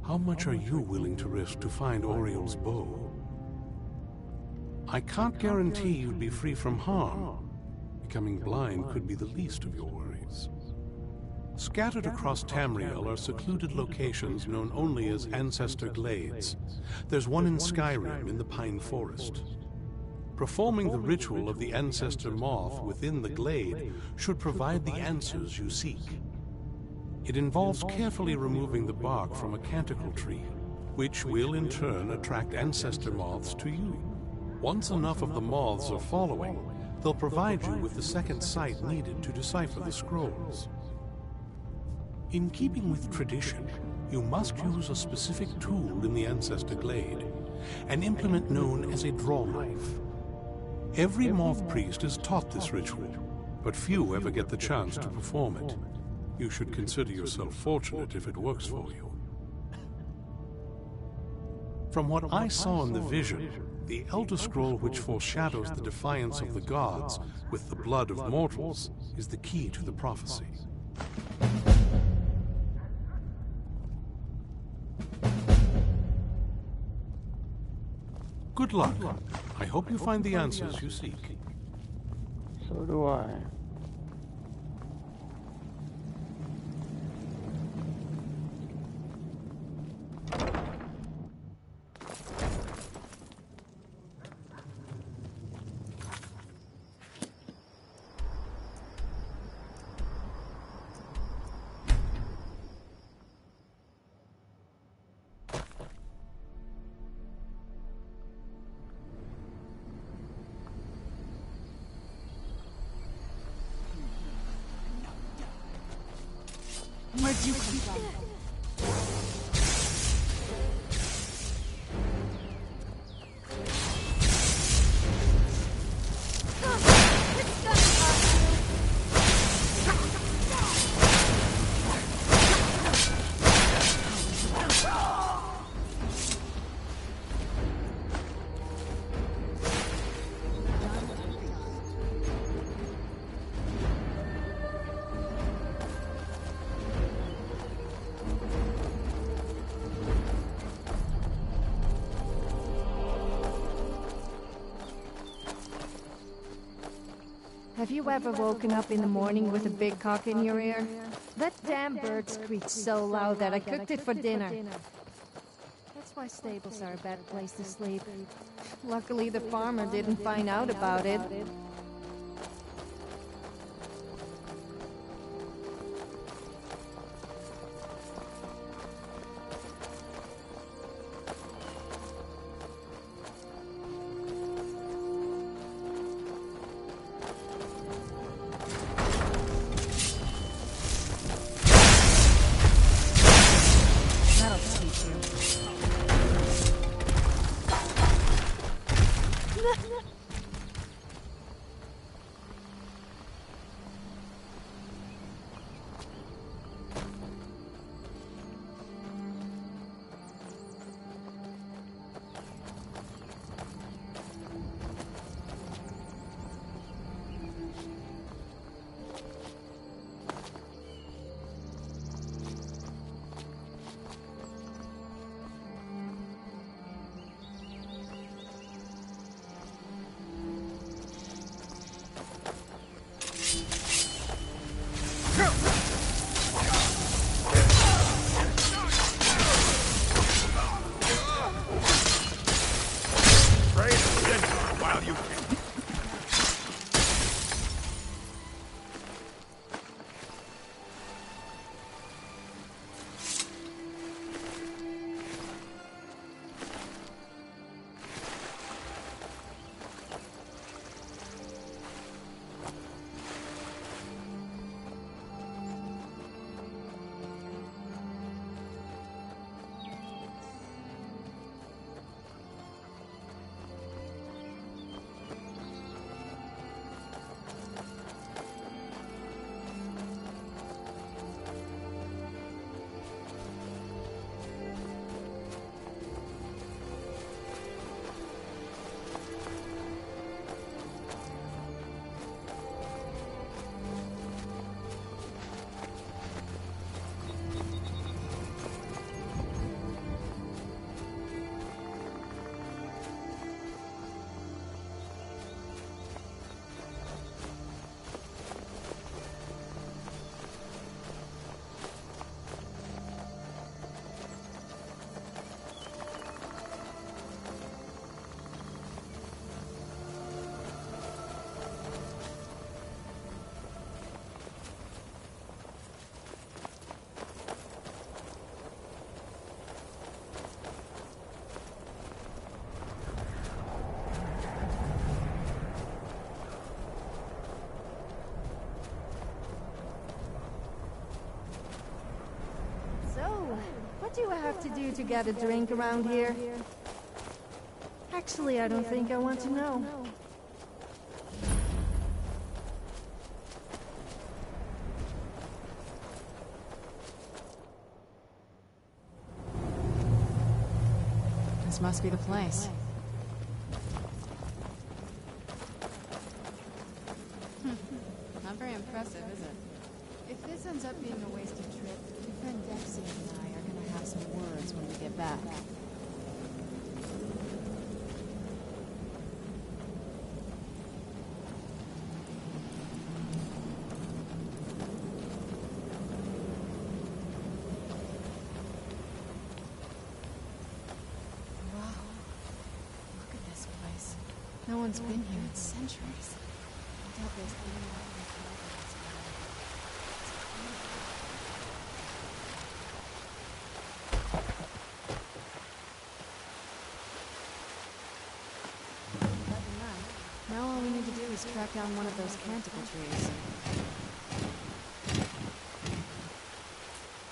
how much are you willing to risk to find Oriel's bow? I can't guarantee you'd be free from harm. Becoming blind could be the least of your worries. Scattered across Tamriel are secluded locations known only as Ancestor Glades. There's one in Skyrim in the Pine Forest. Performing the ritual of the Ancestor Moth within the glade should provide the answers you seek. It involves carefully removing the bark from a canticle tree, which will in turn attract Ancestor Moths to you. Once enough of the moths are following, they'll provide you with the second sight needed to decipher the scrolls. In keeping with tradition, you must use a specific tool in the Ancestor Glade, an implement known as a draw knife. Every moth priest is taught this ritual, but few ever get the chance to perform it. You should consider yourself fortunate if it works for you. From what I saw in the vision, the Elder Scroll which foreshadows the defiance of the gods with the blood of mortals is the key to the prophecy. Good luck. I hope you find the answers you seek. So do I. Where'd you come from? Have you ever woken up in the morning with a big cock in your ear? That damn bird screeched so loud that I cooked it for dinner. That's why stables are a bad place to sleep. Luckily the farmer didn't find out about it. What do I have to do to get a drink around here? Actually, I don't think I want to know. This must be the place. Not very impressive, is it? If this ends up being a wasted trip, your friend Dexy and I are gonna have some words when we get back. No one's been here in centuries. I doubt there's anyone else like this. Now all we need to do is track down one of those canticle trees.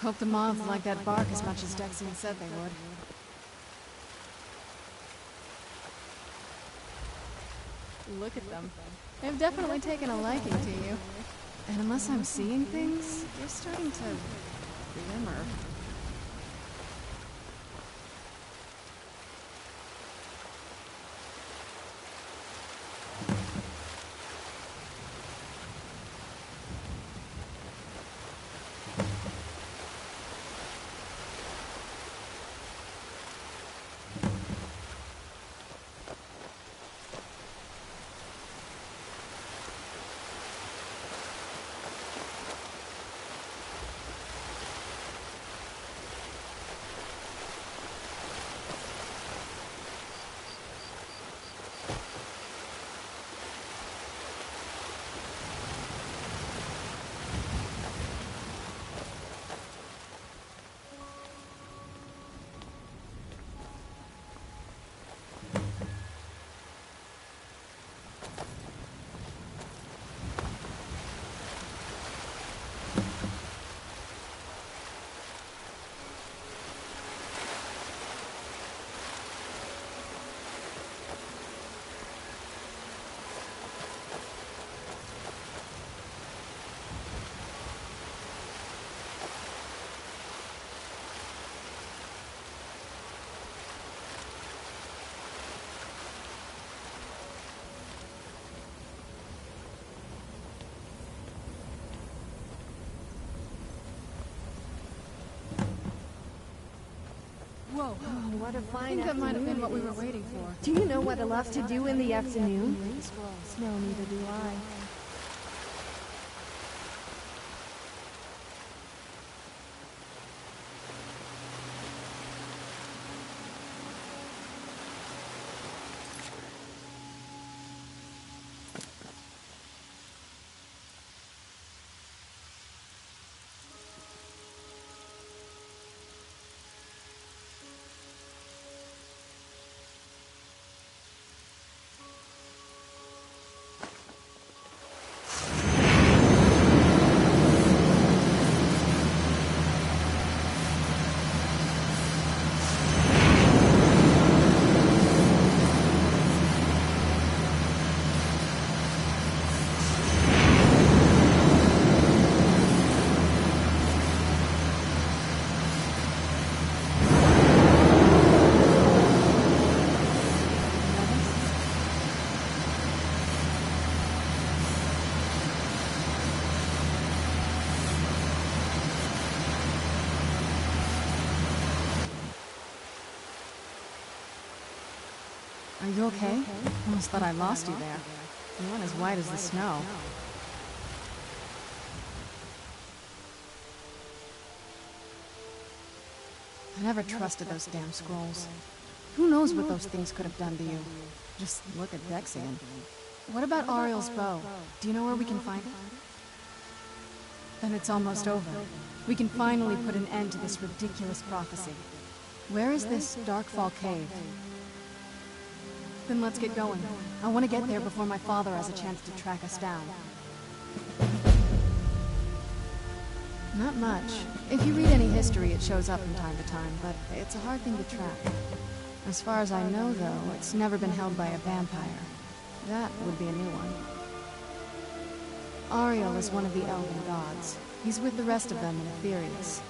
Hope the moths like that bark as much as Dexian said they would. Look at them. They've definitely taken a liking to you. And unless I'm seeing things, you're starting to glimmer. Whoa, what a fine I think that might have been what we were waiting for. Do you know what I love to do in the afternoon? No, neither do I. Are you okay? Almost thought I lost you there. You went as white as the snow. I never trusted those damn scrolls. Who knows what those things could have done to you? Just look at Dexian. What about Ariel's bow? Do you know where we can find it? Then it's almost over. We can finally put an end to this ridiculous prophecy. Where is this Darkfall cave? Then let's get going. I want to get there before my father has a chance to track us down. Not much. If you read any history, it shows up from time to time, but it's a hard thing to track. As far as I know, though, it's never been held by a vampire. That would be a new one. Ariel is one of the elven gods. He's with the rest of them in Aetherius.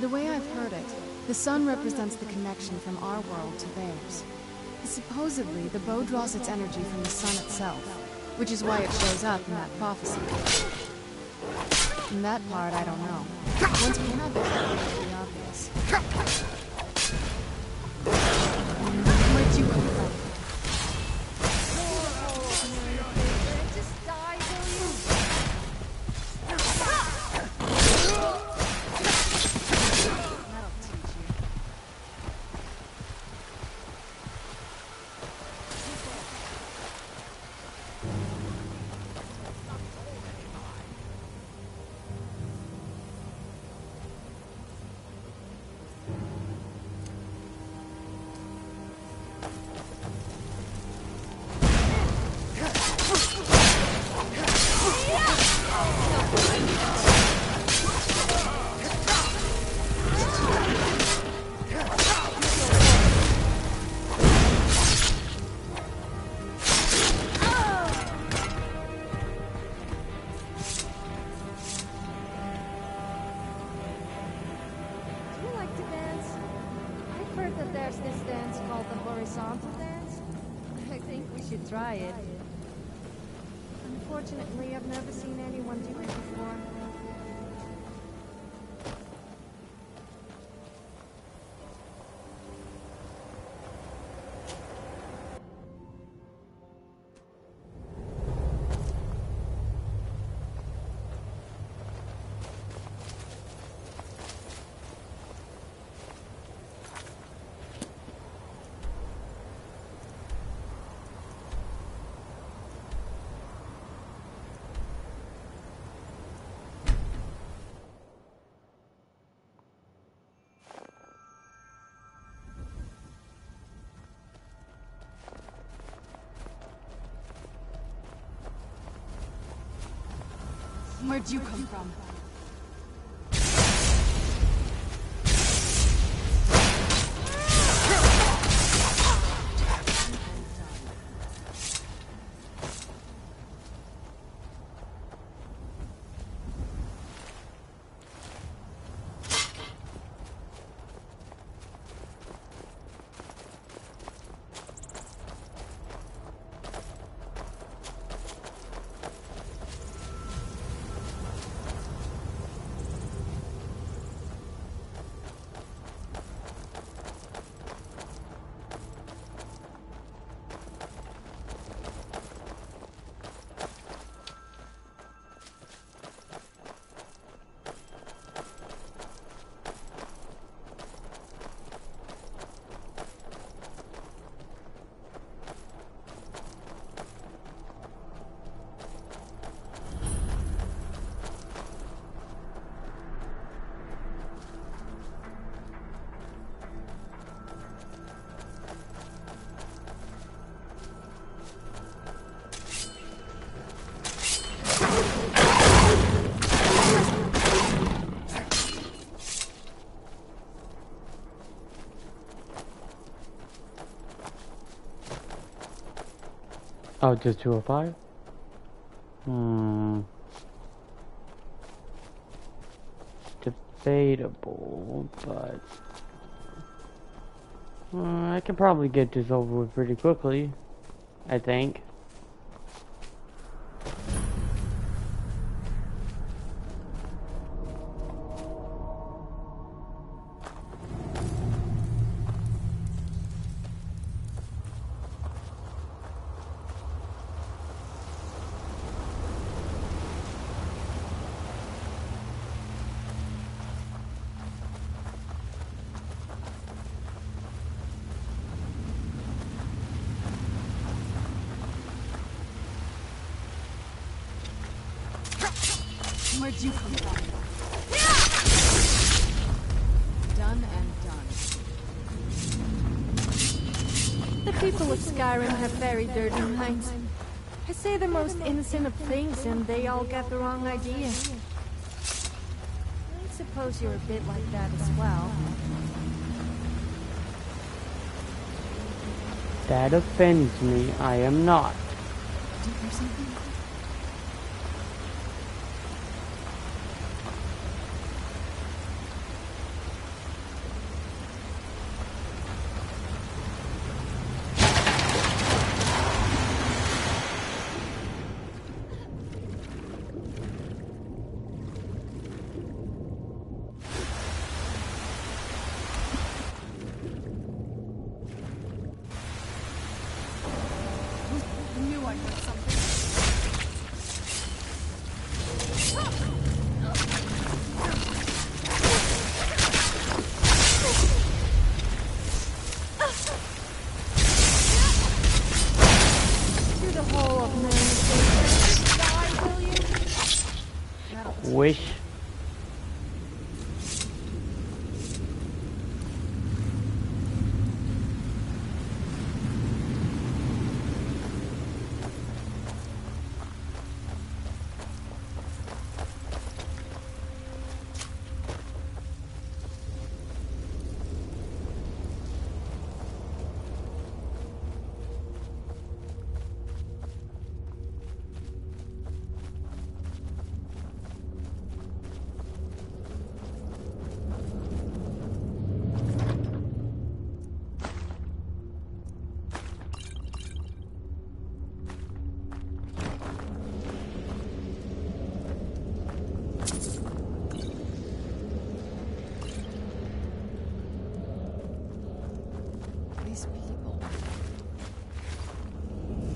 The way I've heard it, the sun represents the connection from our world to theirs. Supposedly, the bow draws its energy from the sun itself, which is why it shows up in that prophecy. And that part, I don't know. Once we have it, it'll be obvious. Where'd you come from? Just die, will you? That'll teach you. There's this dance called the horizontal dance. I think we should try it. Unfortunately, I've never seen anyone do it before. Where'd you come from? Oh, just 205? Debatable, but I can probably get this over with pretty quickly, I think. Where'd you come from? Done and done. The people of Skyrim have very dirty minds. I say the most innocent of things and they all get the wrong idea. suppose you're a bit like that as well. That offends me. I am not. Did you hear something? Wish.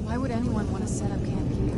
Why would anyone want to set up camp here?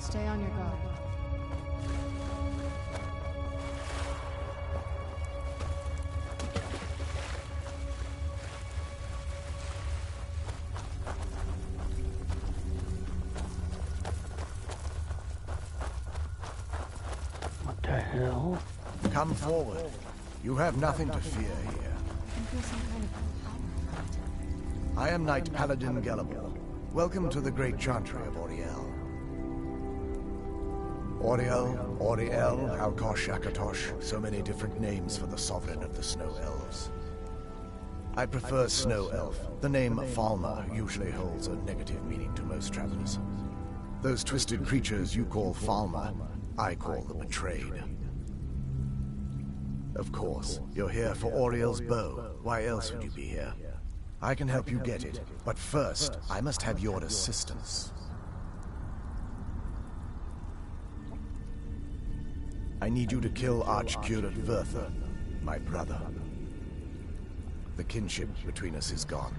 Stay on your guard. What the hell? Come forward. You have nothing to fear here. I feel some kind of power around. I am Knight Paladin Gelabor. Welcome to the great chantry of Auriel. Auriel, Alkosh, Akatosh, so many different names for the sovereign of the Snow Elves. I prefer Snow Elf. The name Falmer usually holds a negative meaning to most travelers. Those twisted creatures you call Falmer, I call the Betrayed. Of course, you're here for Auriel's bow. Why else would you be here? I can help you get it, but first, I must have your assistance. I need you to kill Archcurate Vertha, my brother. The kinship between us is gone.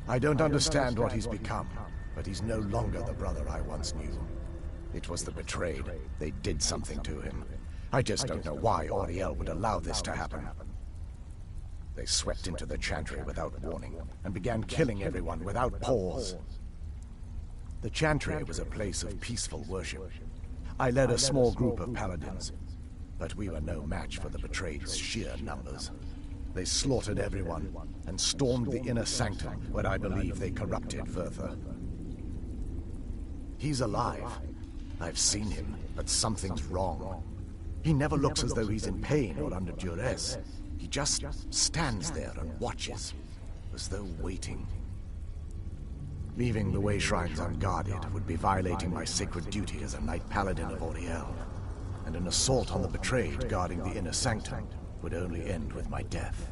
I don't understand what he's become, but he's no longer the brother I once knew. It was the Betrayed. They did something to him. I just don't know why Auriel would allow this to happen. They swept into the Chantry without warning, and began killing everyone without pause. The Chantry was a place of peaceful worship. I led a small group of paladins, but we were no match for the Betrayed's sheer numbers. They slaughtered everyone, and stormed the inner sanctum, where I believe they corrupted Vertha. He's alive. I've seen him, but something's wrong. He never looks as though he's in pain or under duress. He just stands there and watches, as though waiting. Leaving the way shrines unguarded would be violating my sacred duty as a Knight Paladin of Auriel, and an assault on the Betrayed guarding the inner sanctum would only end with my death.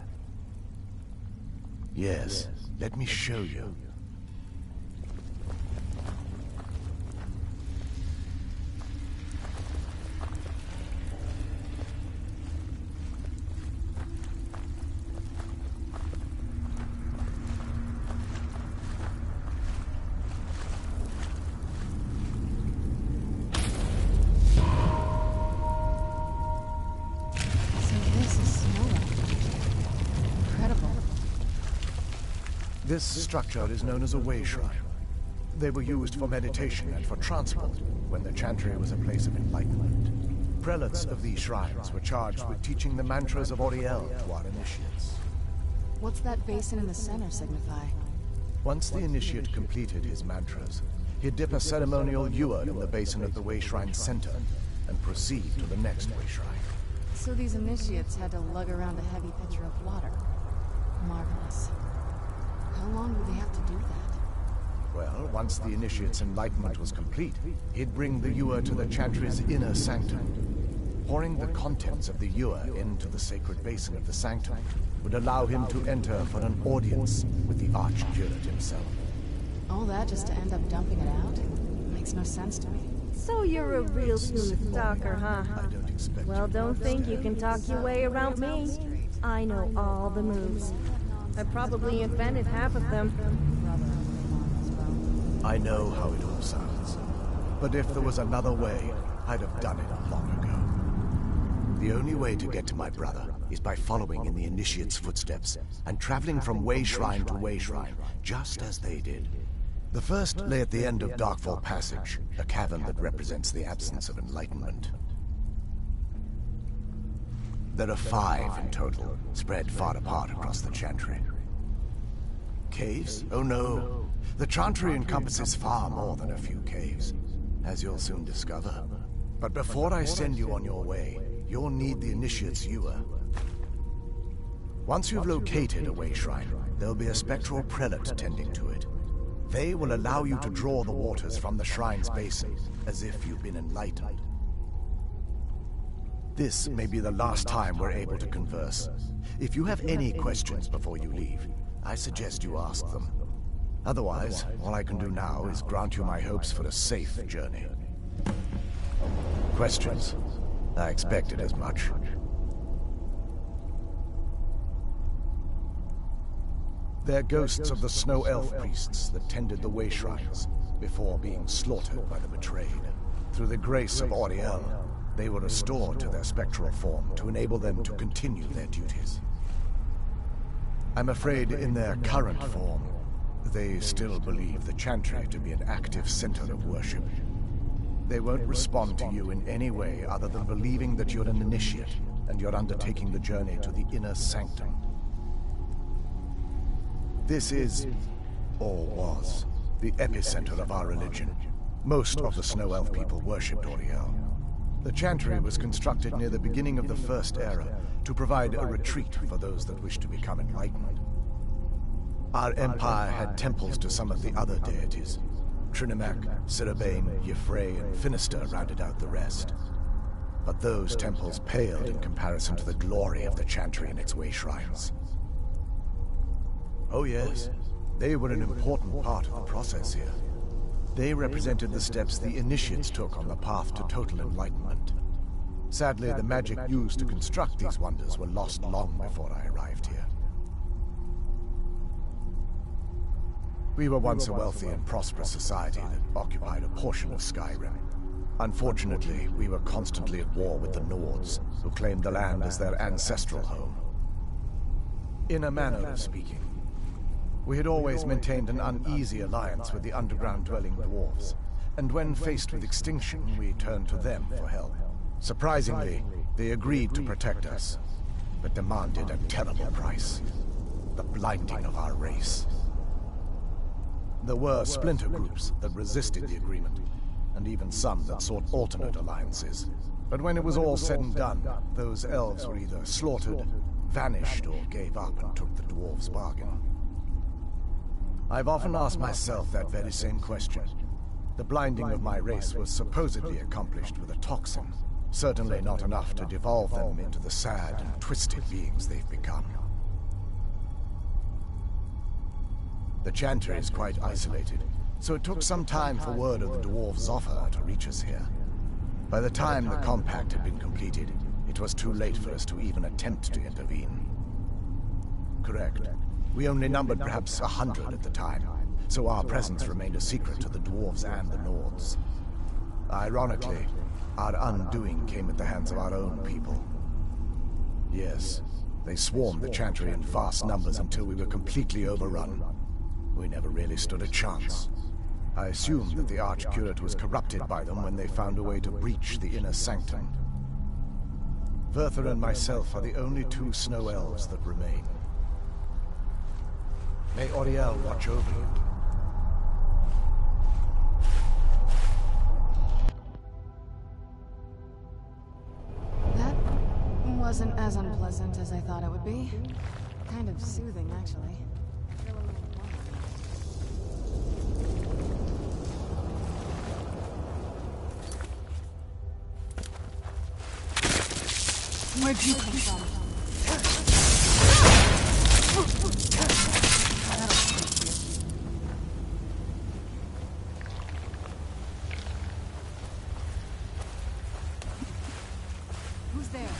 Yes, let me show you. This structure is known as a way shrine. They were used for meditation and for transport when the Chantry was a place of enlightenment. Prelates of these shrines were charged with teaching the mantras of Auriel to our initiates. What's that basin in the center signify? Once the initiate completed his mantras, he'd dip a ceremonial ewer in the basin of the way shrine's center and proceed to the next way shrine. So these initiates had to lug around a heavy pitcher of water. Marvelous. How long would they have to do that? Well, once the initiate's enlightenment was complete, he'd bring the ewer to the Chantry's inner sanctum. Pouring the contents of the ewer into the sacred basin of the sanctum would allow him to enter for an audience with the Archcurate himself. All that just to end up dumping it out? Makes no sense to me. So you're a real smooth talker, huh? I don't expect Well, don't think you can talk your way around me. I know all the moves. I probably invented half of them. I know how it all sounds. But if there was another way, I'd have done it long ago. The only way to get to my brother is by following in the initiate's footsteps and traveling from way shrine to way shrine, just as they did. The first lay at the end of Darkfall Passage, a cavern that represents the absence of enlightenment. There are 5 in total, spread far apart across the Chantry. Caves? Oh no. The Chantry encompasses far more than a few caves, as you'll soon discover. But before I send you on your way, you'll need the Initiate's ewer. Once you've located a way shrine, there'll be a spectral prelate tending to it. They will allow you to draw the waters from the shrine's basin, as if you've been enlightened. This may be the last time we're able to converse. If you have any questions before you leave, I suggest you ask them. Otherwise, all I can do now is grant you my hopes for a safe journey. Questions? I expected as much. They're ghosts of the Snow Elf priests that tended the way shrines before being slaughtered by the betrayed. Through the grace of Auriel, they were restored to their spectral form to enable them to continue their duties. I'm afraid in their current form, they still believe the Chantry to be an active center of worship. They won't respond to you in any way other than believing that you're an initiate and you're undertaking the journey to the inner sanctum. This is, or was, the epicenter of our religion. Most of the Snow Elf people worshipped Auriel. The Chantry was constructed near the beginning of the First Era to provide a retreat for those that wish to become enlightened. Our empire had temples to some of the other deities. Trinimac, Ciribane, Yffrey, and Finister rounded out the rest. But those temples paled in comparison to the glory of the Chantry and its way shrines. Oh yes, they were an important part of the process here. They represented the steps the initiates took on the path to total enlightenment. Sadly, the magic used to construct these wonders were lost long before I arrived here. We were once a wealthy and prosperous society that occupied a portion of Skyrim. Unfortunately, we were constantly at war with the Nords, who claimed the land as their ancestral home. In a manner of speaking, we had always maintained an uneasy alliance with the underground-dwelling dwarves, and when faced with extinction, we turned to them for help. Surprisingly, they agreed to protect us, but demanded a terrible price: the blinding of our race. There were splinter groups that resisted the agreement, and even some that sought alternate alliances. But when it was all said and done, those elves were either slaughtered, vanished, or gave up and took the dwarves' bargain. I've often asked myself that very same question. The blinding of my race was supposedly accomplished with a toxin, certainly not enough to devolve them into the sad and twisted beings they've become. The chantry is quite isolated, so it took some time for word of the dwarves' offer to reach us here. By the time the compact had been completed, it was too late for us to even attempt to intervene. Correct. We only numbered perhaps 100 at the time, so our presence remained a secret to the dwarves and the Nords. Ironically, our undoing came at the hands of our own people. Yes, they swarmed the chantry in vast numbers until we were completely overrun. We never really stood a chance. I assumed that the Archcurate was corrupted by them when they found a way to breach the inner sanctum. Verther and myself are the only two snow elves that remain. May Auriel watch over you. That wasn't as unpleasant as I thought it would be. Kind of soothing, actually. Where'd you come from? Who's there?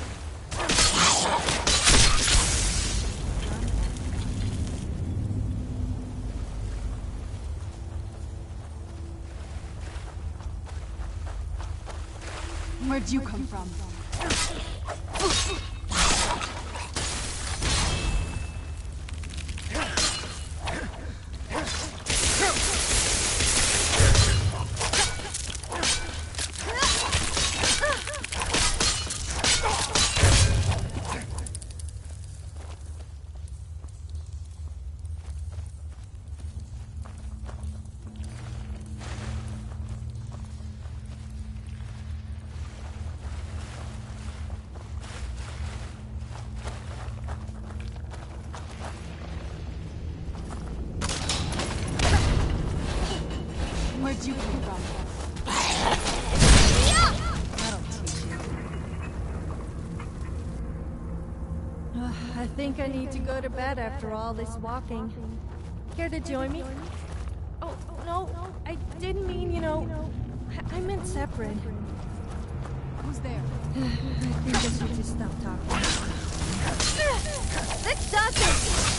Where'd you come from? Where'd you come from? That'll teach you. I think I need to go to bed after all this walking. Care to join me? Oh, no, I didn't mean, you know, I meant separate. Who's there? I think I should just stop talking. Let's stop it!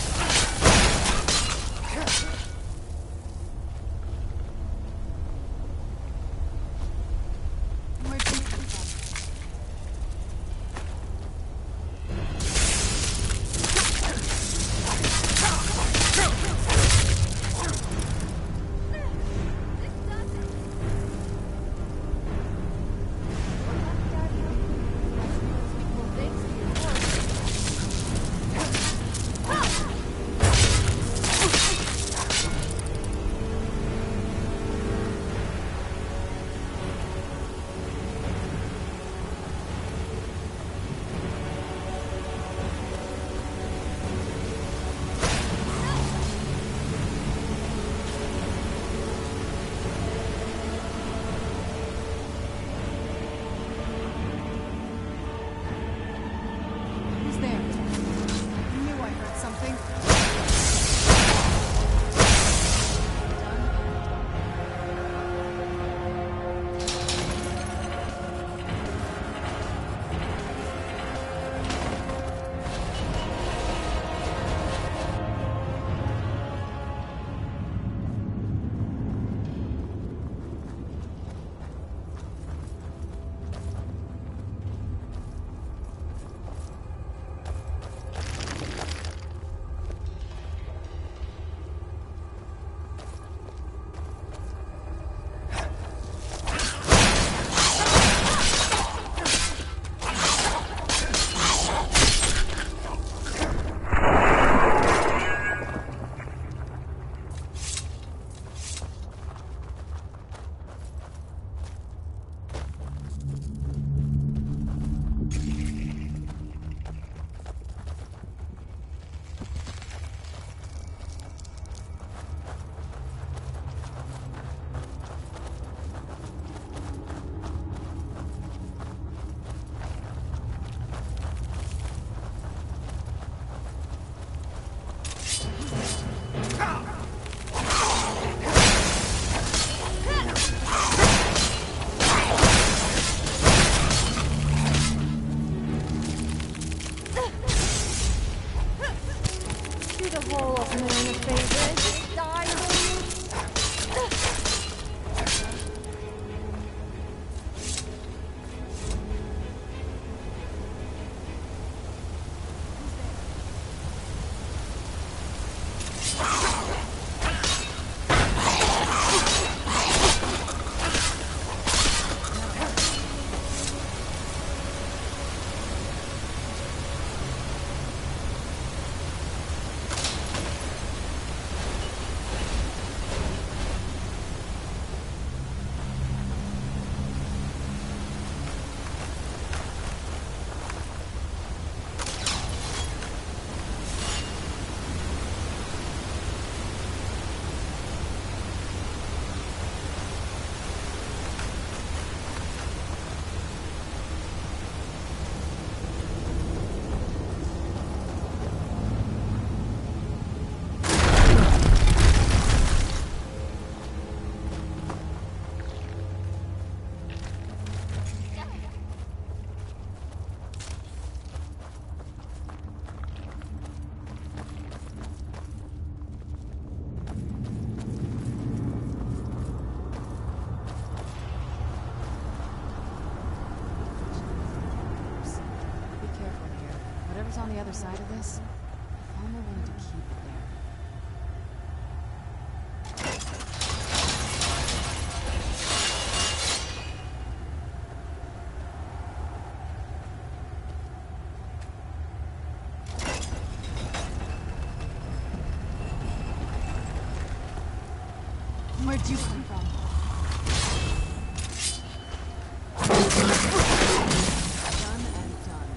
other side of this? Alma wanted to keep it there. Where'd you come from? Done and done.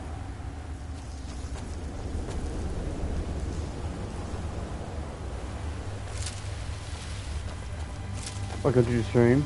Welcome to the stream.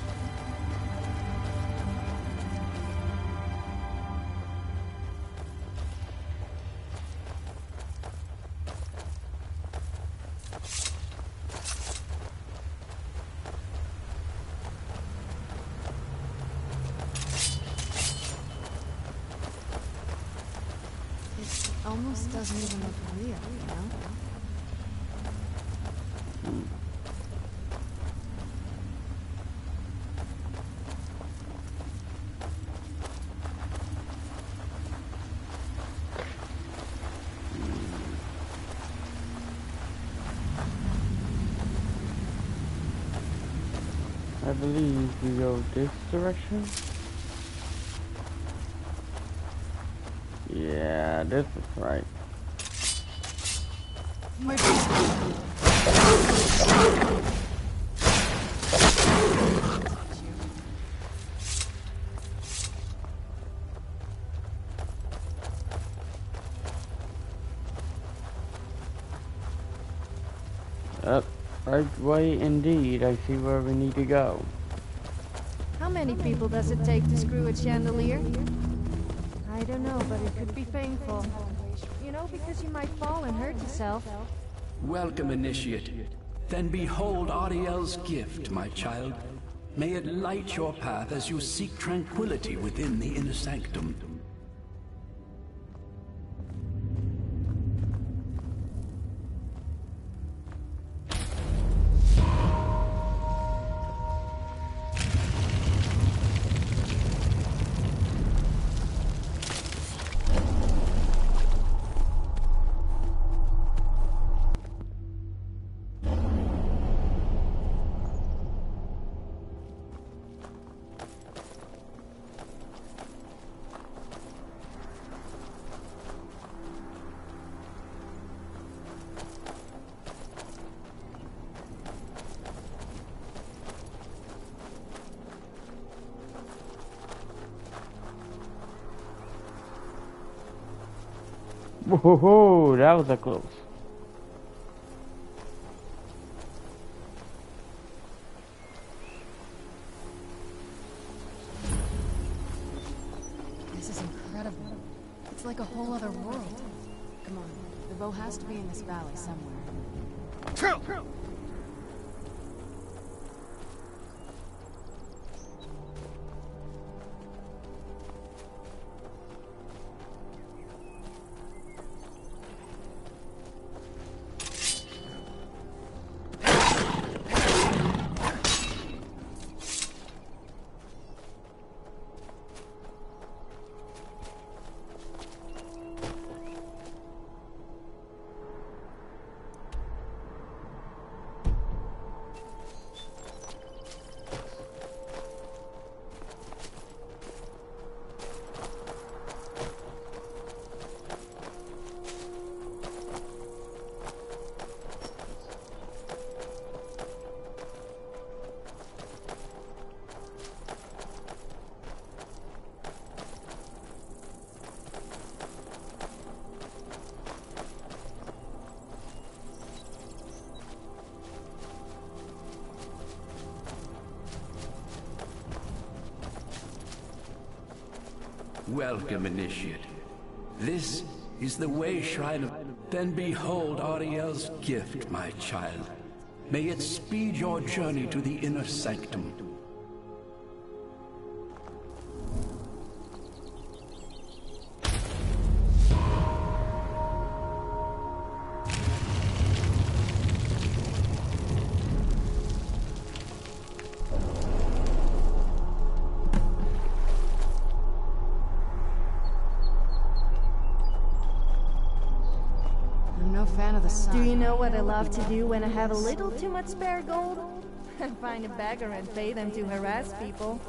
Almost doesn't even look real, you know? I believe we go this direction. Yeah, this is right. Right way indeed. I see where we need to go. How many people does it take to screw a chandelier? I don't know, but it could be painful. You know, because you might fall and hurt yourself. Welcome, Initiate. Then behold Ariel's gift, my child. May it light your path as you seek tranquility within the inner sanctum. Whoa, that was a close. This is incredible. It's like a whole other world. Come on, the bow has to be in this valley somewhere. Welcome, Initiate. This is the way shrine of... Then behold Ariel's gift, my child. May it speed your journey to the inner sanctum. the sun. Do you know what I love to do when I have a little too much spare gold? Find a beggar and pay them to harass people.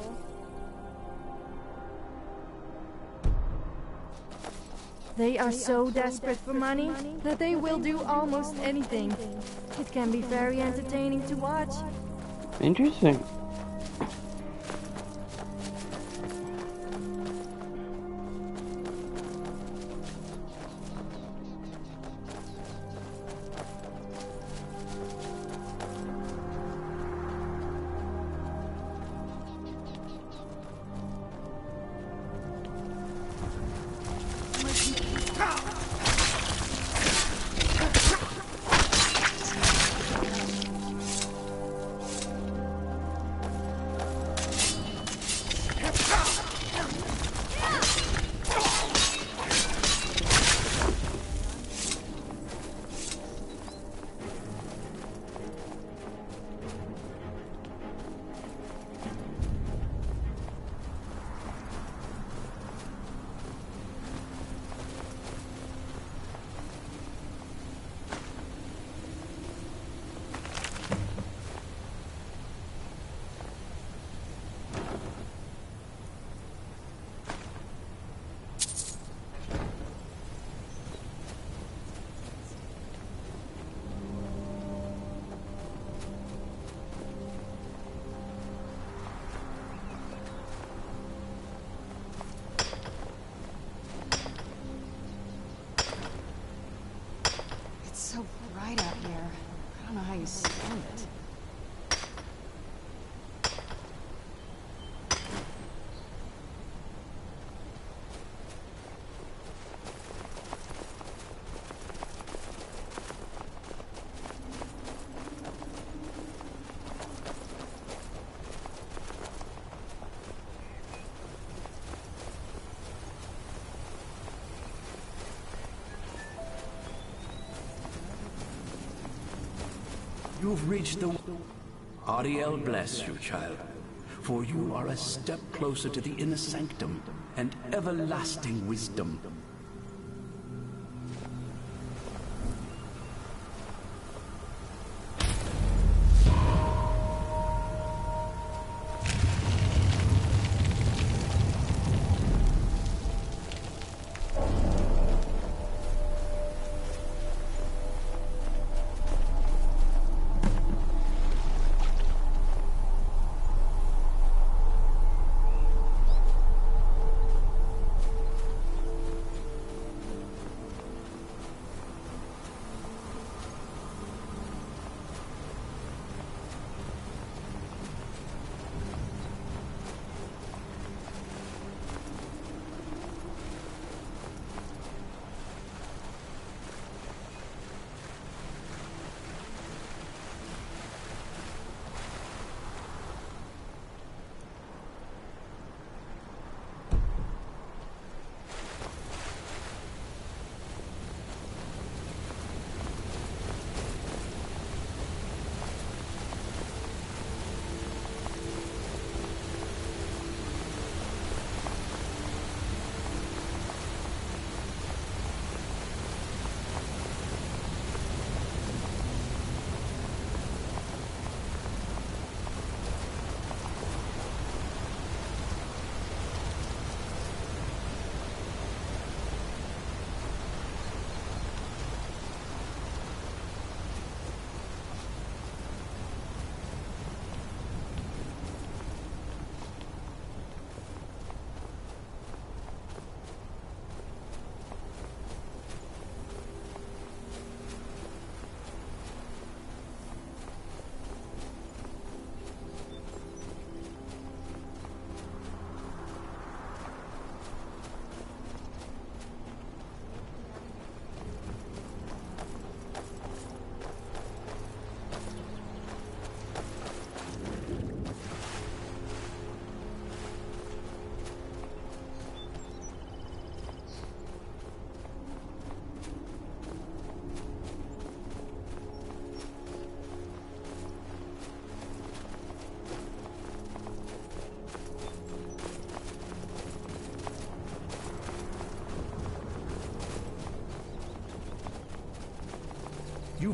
They are so desperate for money that they will do almost anything. It can be very entertaining to watch. Interesting. So bright out here. I don't know how you stand it. You've reached the... Ariel bless you, child. For you are a step closer to the inner sanctum and everlasting wisdom.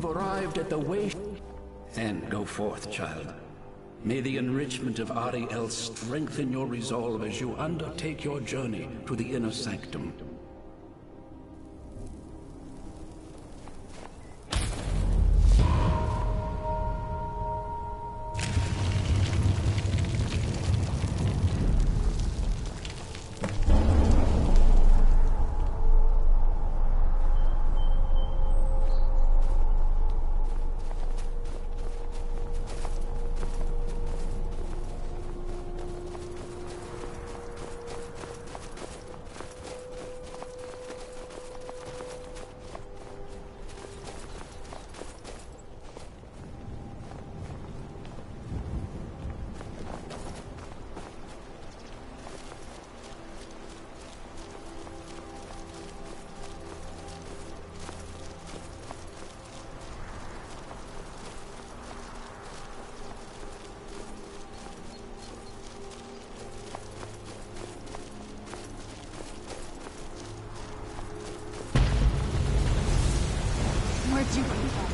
you've arrived at the way. Then go forth, child. May the enrichment of Ariel strengthen your resolve as you undertake your journey to the inner sanctum. Where'd you come from?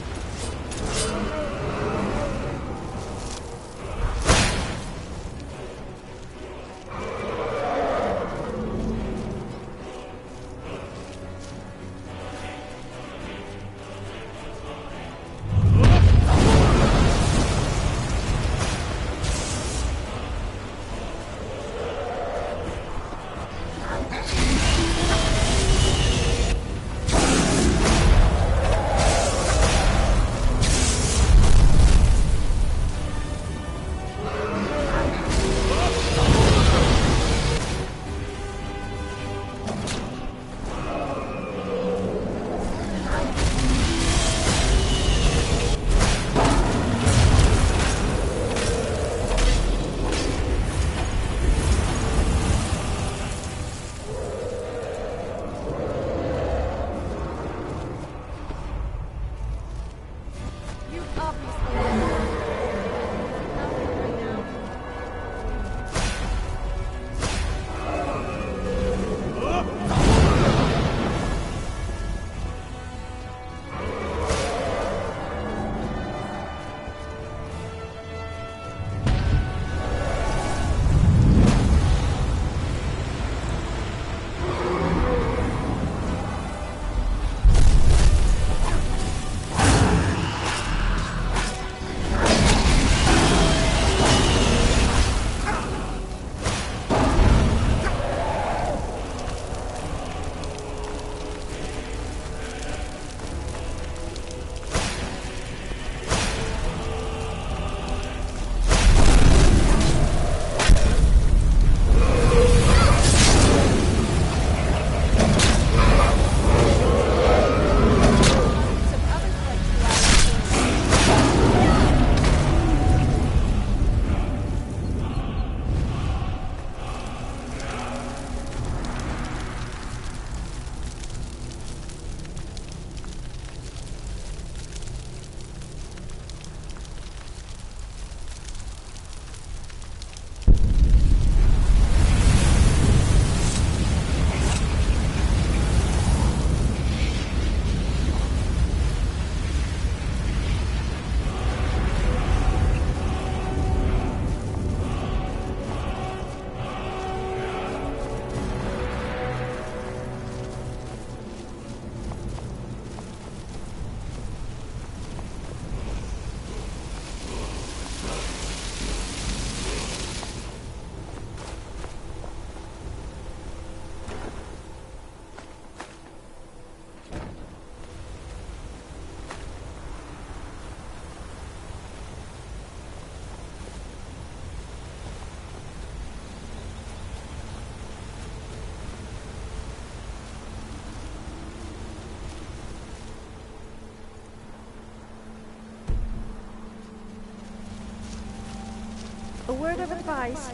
A word of advice.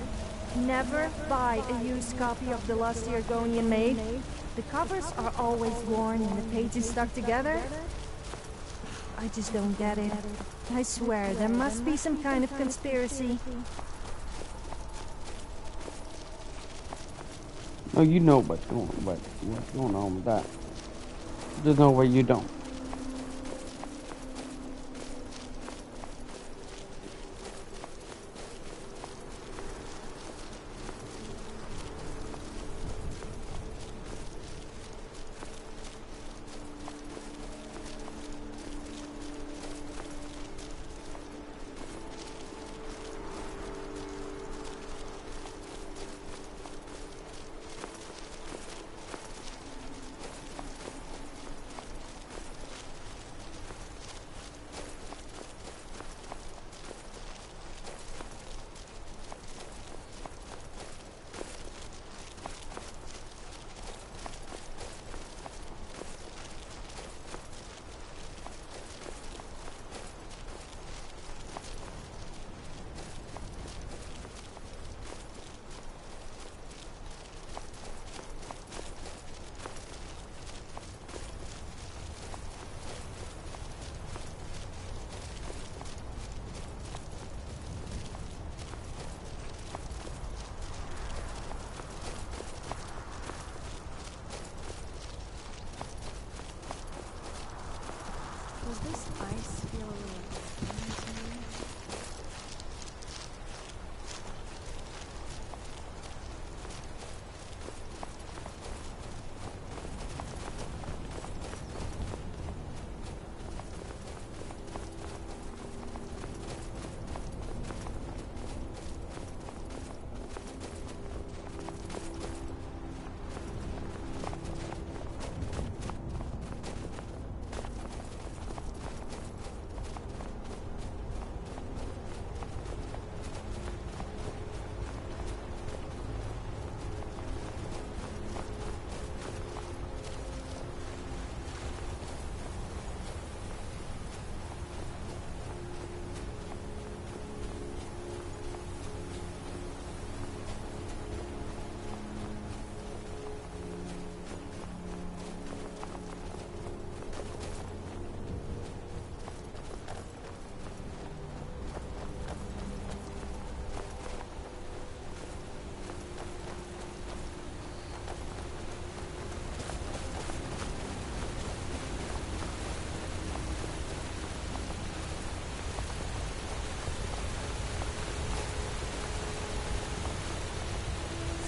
Never buy a used copy of the Lost Argonian Maid. The covers are always worn and the pages stuck together. I just don't get it. I swear, there must be some kind of conspiracy. Oh, you know what's going on with that. There's no way you don't.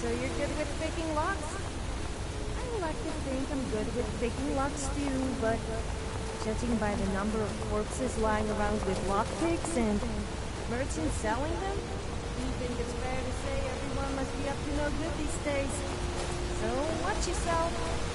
So you're good with picking locks? I like to think I'm good with picking locks too, but judging by the number of corpses lying around with lockpicks and merchants selling them, I think it's fair to say everyone must be up to no good these days. So watch yourself.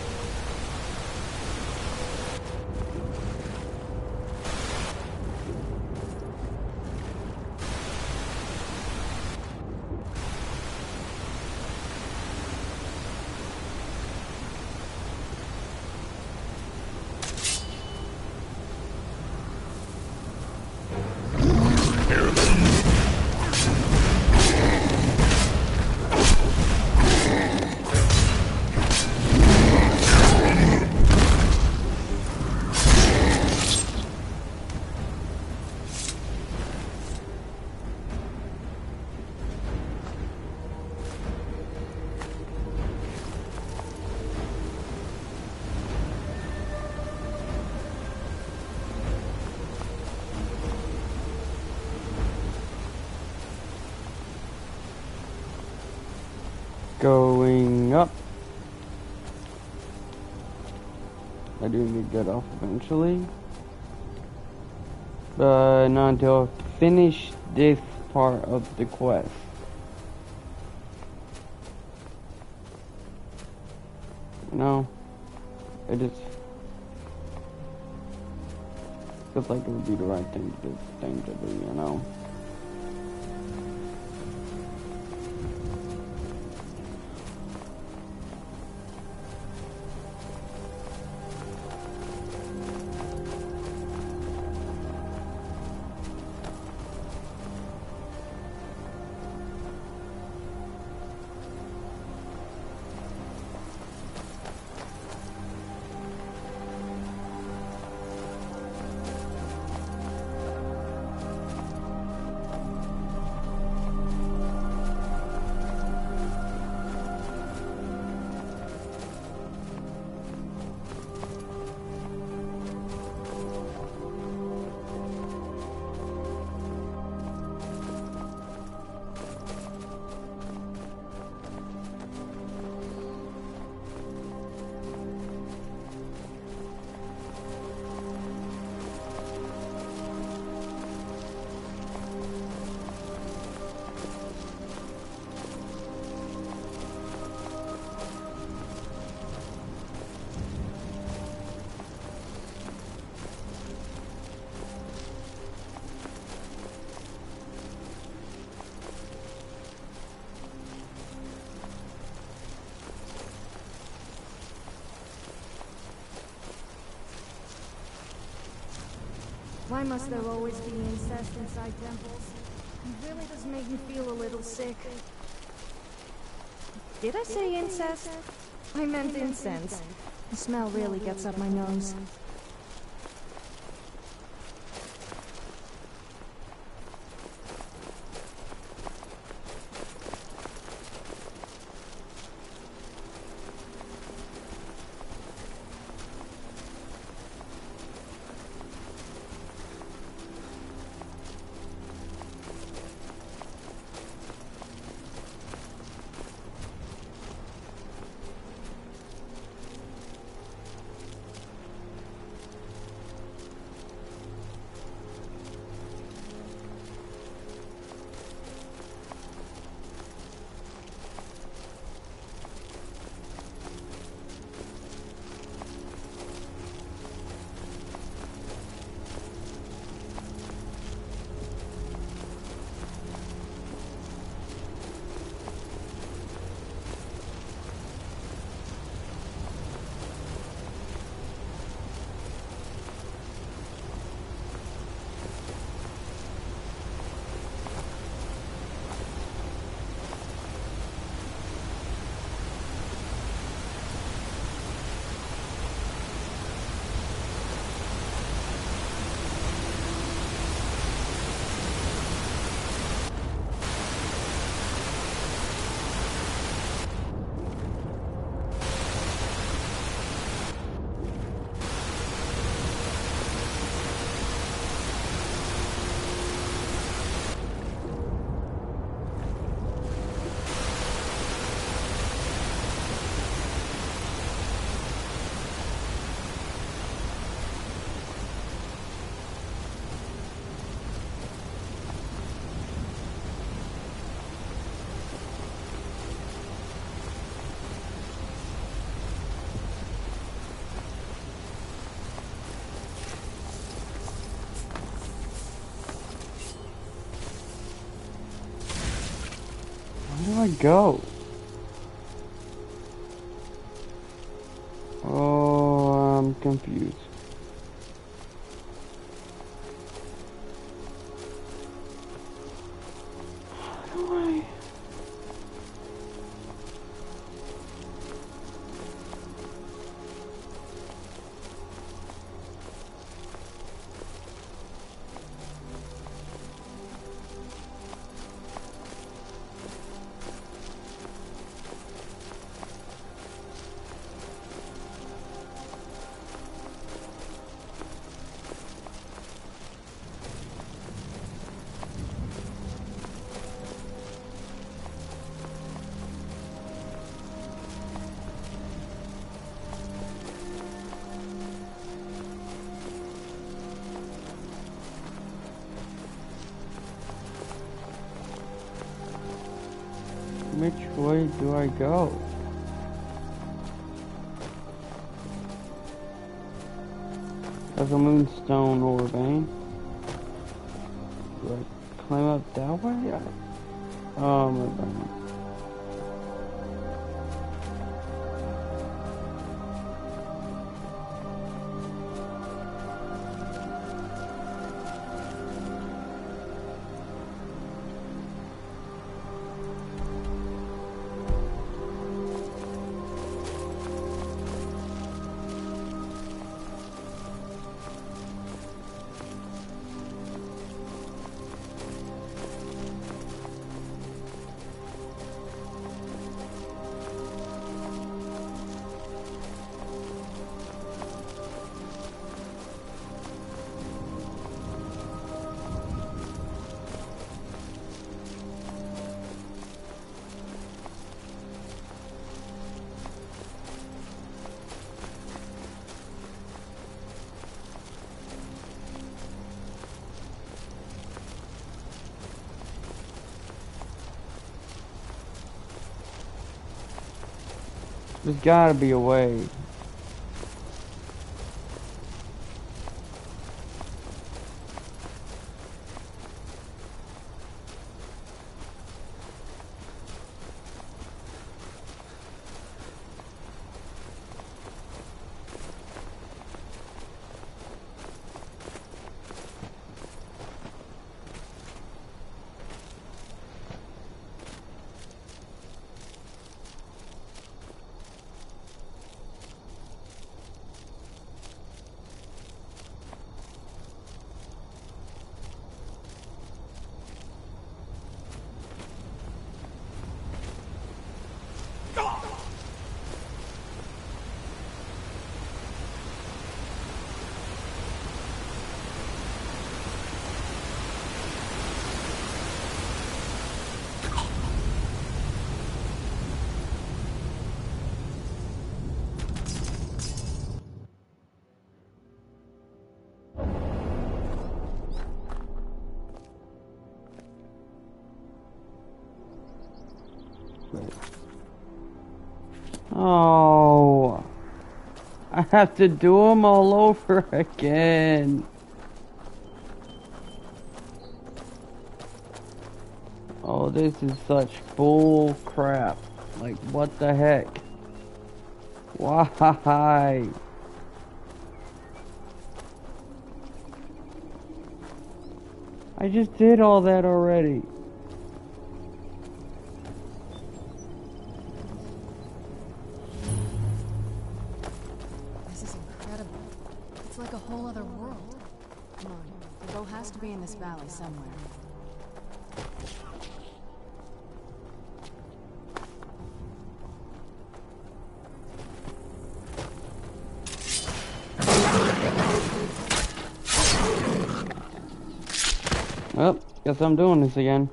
Going up. I do need to get off eventually. But not until I finish this part of the quest. No. It just feels like it would be the right thing to do, you know. Why must there always be incest inside temples? It really does make me feel a little sick. Did I say incest? I meant incense. The smell really gets up my nose. Where do I go? Oh, I'm confused. How do I... Which way do I go? There's a moonstone ore vein. Do I climb up that way? Oh my god. There's gotta be a way. Oh, I have to do them all over again. Oh, this is such bull crap. Like, what the heck? Why? I just did all that already. This is incredible. It's like a whole other world. Come on, the bow has to be in this valley somewhere. Well, guess I'm doing this again.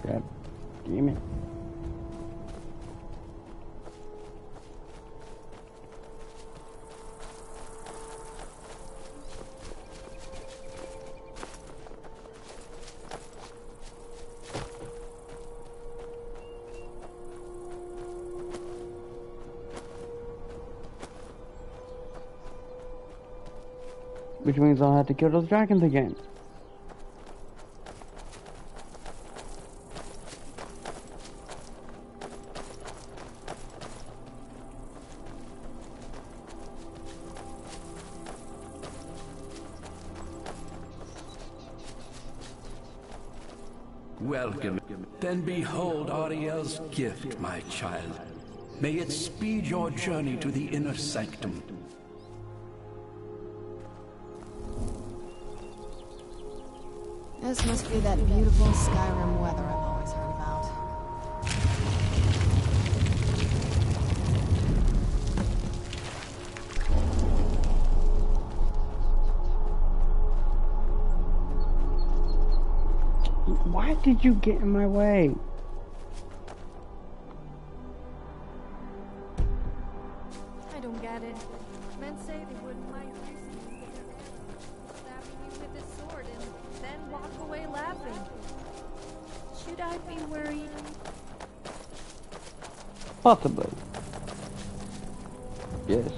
God damn it. Which means I'll have to kill those dragons again. Welcome. Then behold Ariel's gift, my child. May it speed your journey to the inner sanctum. This must be that beautiful Skyrim weather I've always heard about. Why did you get in my way? I don't get it. Men say they wouldn't mind facing you, stabbing you with a sword, and then walk away laughing. Should I be worried? Possibly. Yes.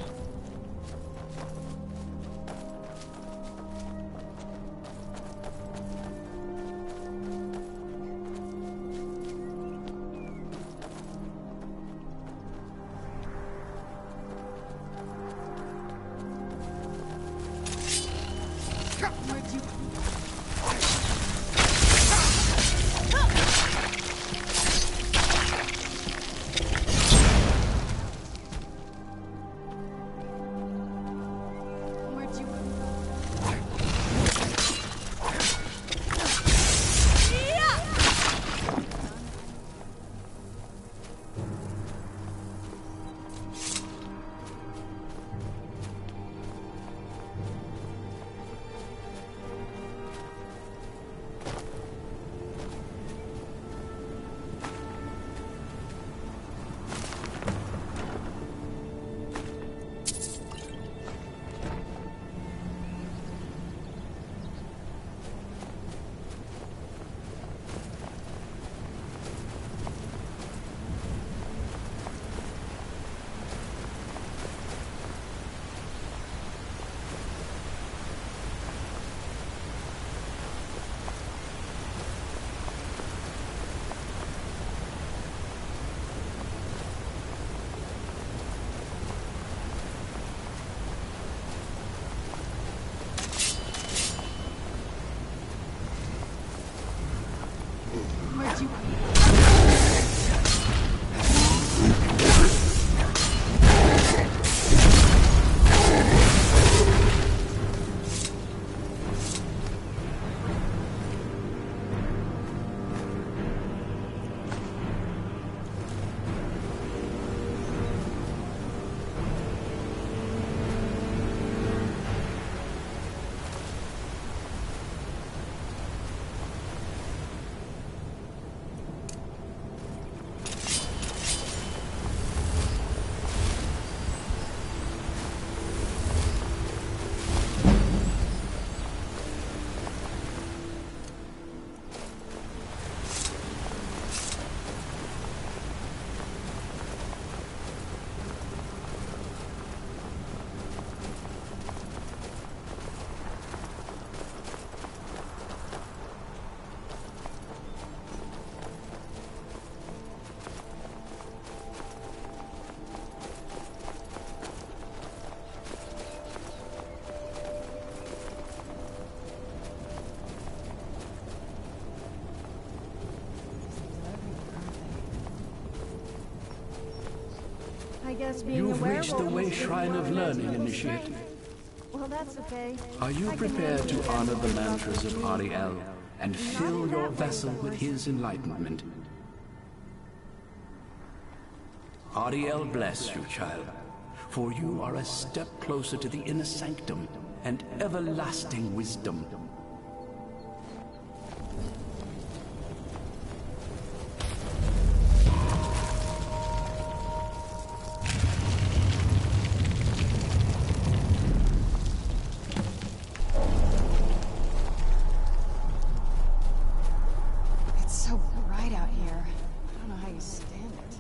I guess being You've a werewolf reached the Way must be Shrine more of or less Learning, people's Initiate. strength. Well, that's okay. Are you I can prepared handle to it. honor the mantras of Ariel and Not fill in your that way, vessel of with course. his enlightenment? Ariel bless you, child, for you are a step closer to the inner sanctum and everlasting wisdom. It's so bright out here. I don't know how you stand it.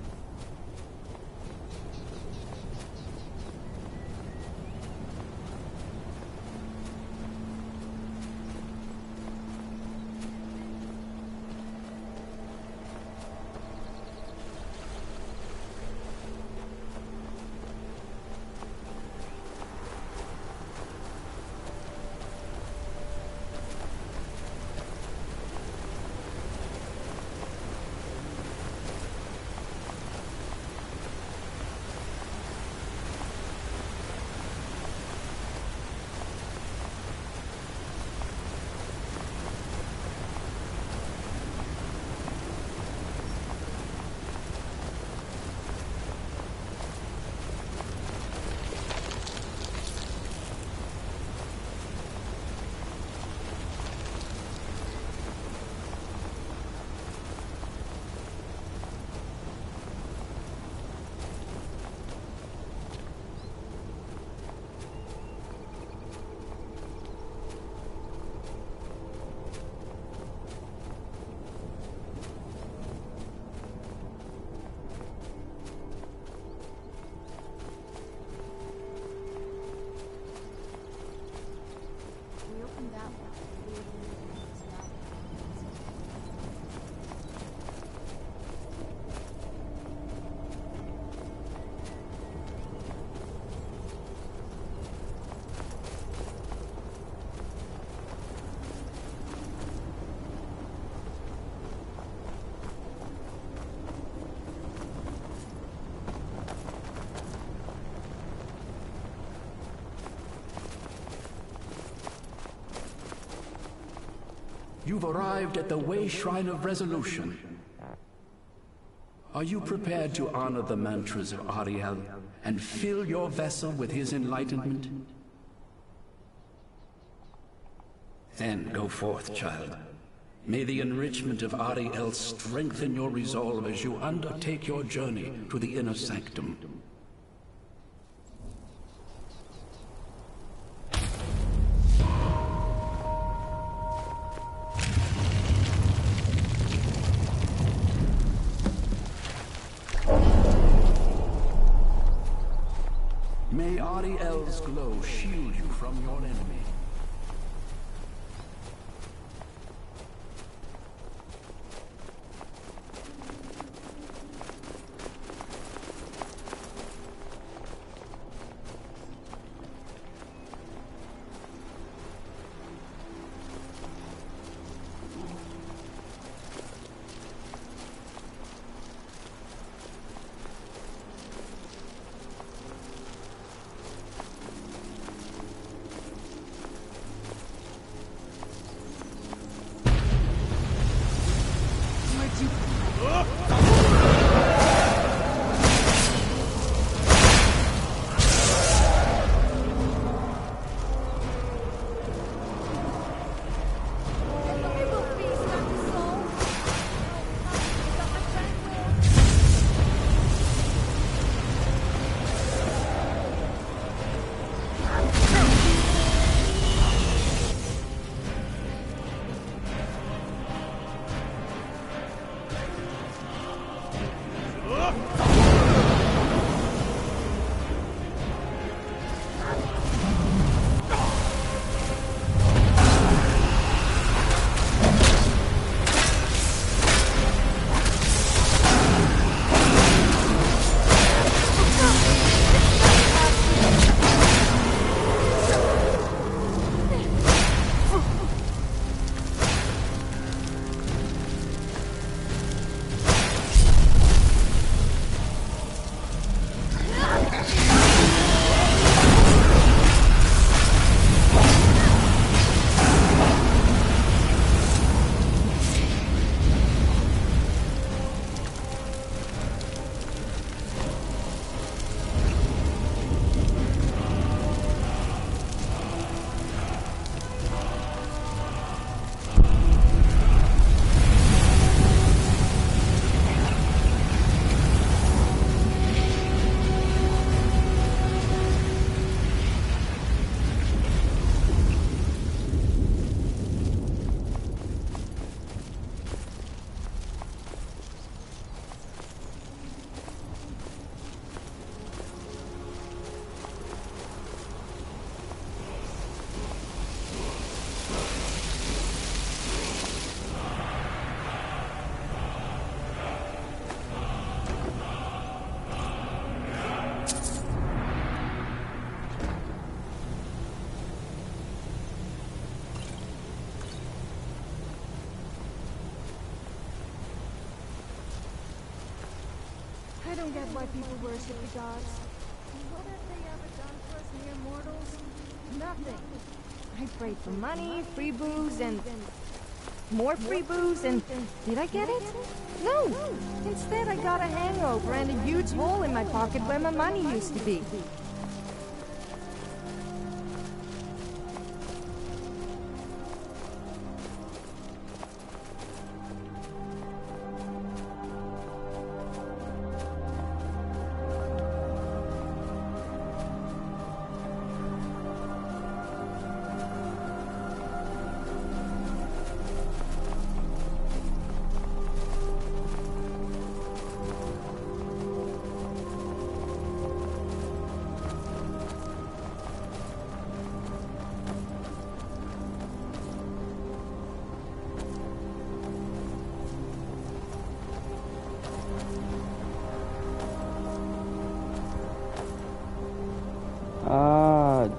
you've arrived at the Way Shrine of Resolution. Are you prepared to honor the mantras of Ariel and fill your vessel with his enlightenment? Then go forth, child. May the enrichment of Ariel strengthen your resolve as you undertake your journey to the inner sanctum. May Ariel's glow shield you from your enemy. I don't get why people worship the gods. What have they ever done for us mere mortals? Nothing. I prayed for money, free booze, and more free booze, and did I get it? No! Instead, I got a hangover and a huge hole in my pocket where my money used to be.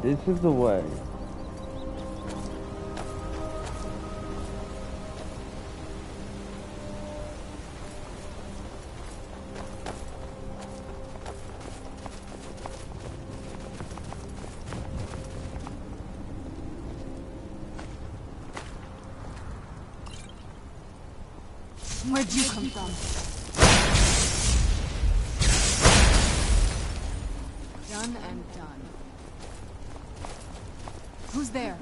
This is the way. Where'd you come from? Done and done. Who's there?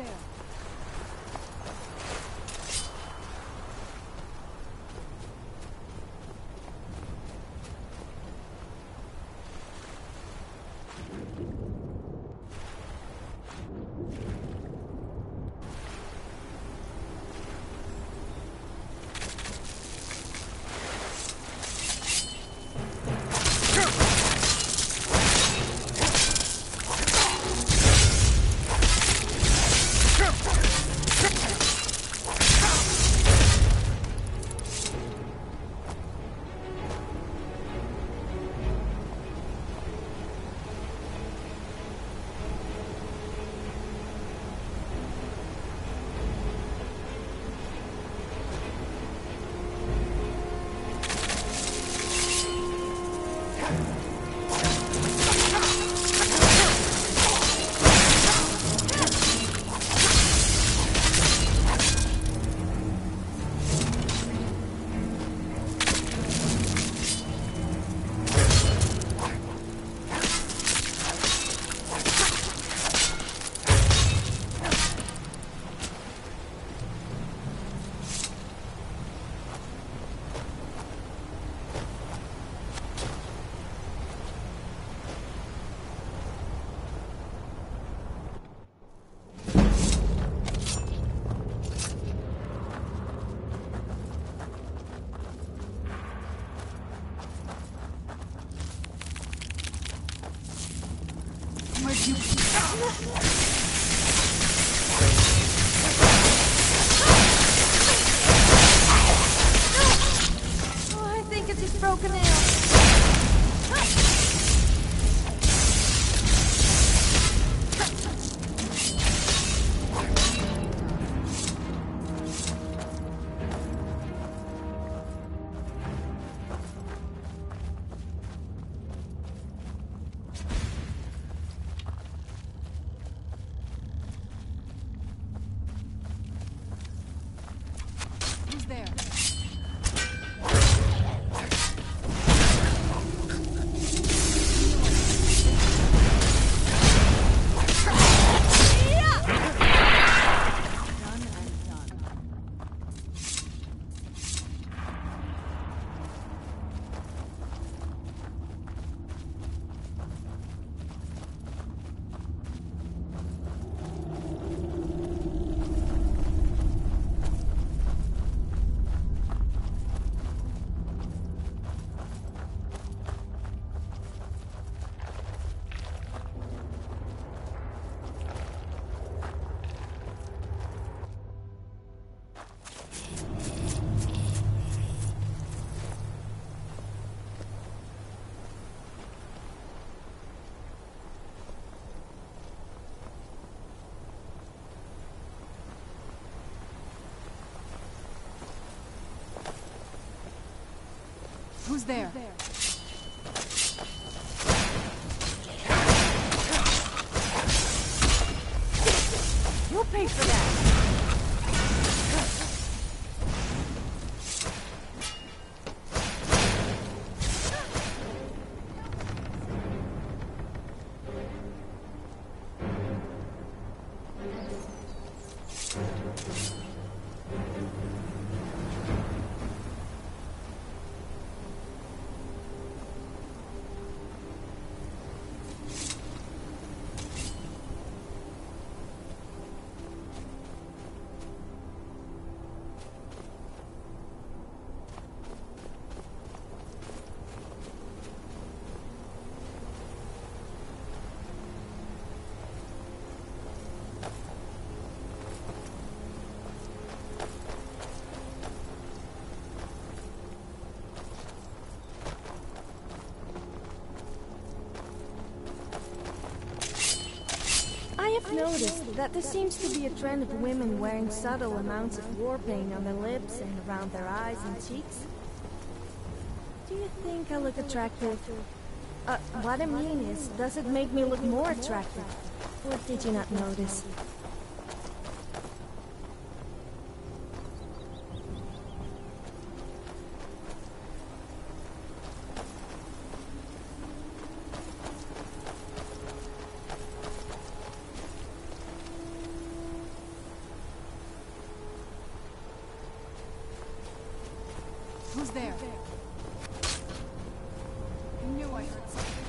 Where'd you... Oh, I think it's just broken nail. Who's there? Who's there? You'll pay for that. I've noticed that there seems to be a trend of women wearing subtle amounts of war paint on their lips and around their eyes and cheeks. Do you think I look attractive? What I mean is, does it make me look more attractive? Or did you not notice? Who's there? I knew I heard something.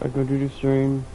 I go do the stream.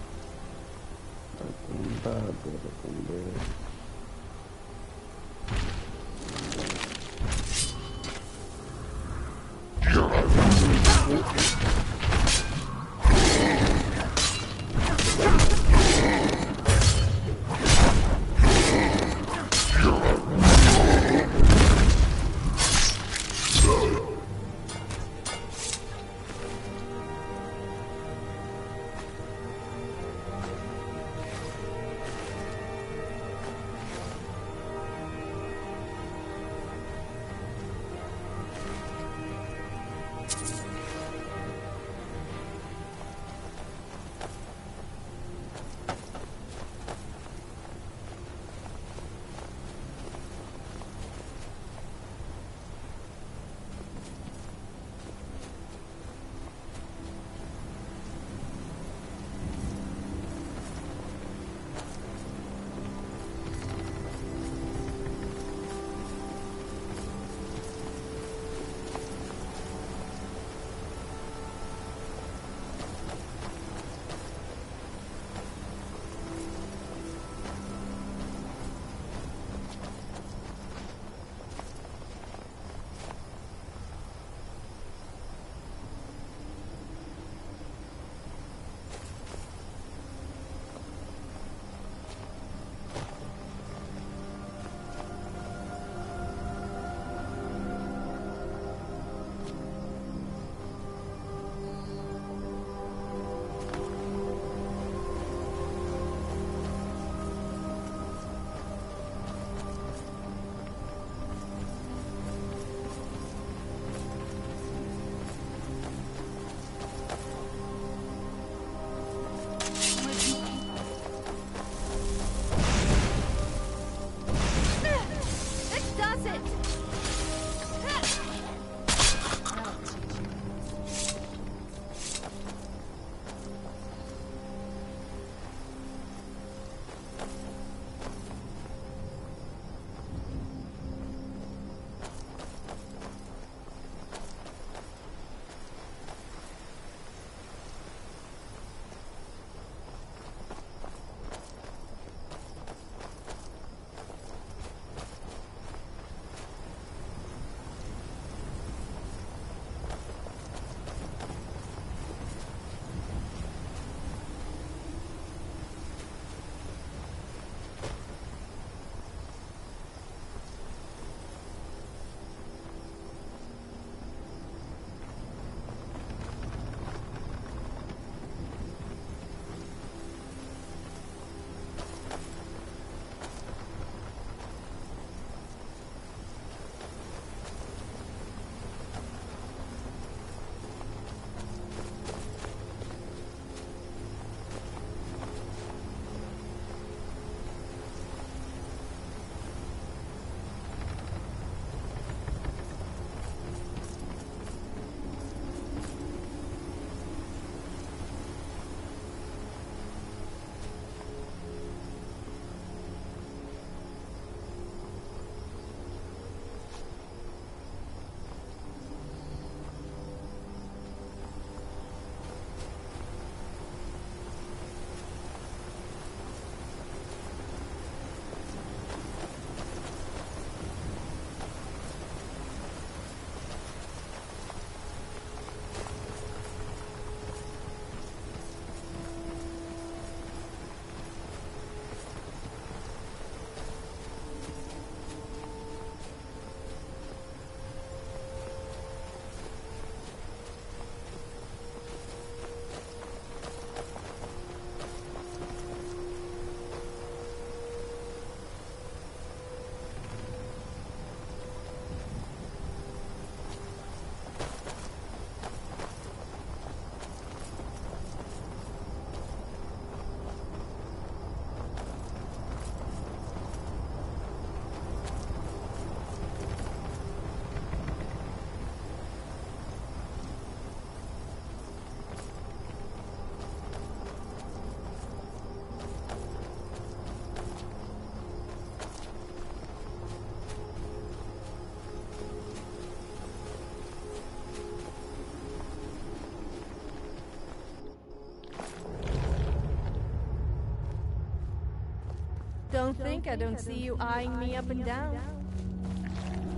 Don't think I don't see you eyeing me up and down.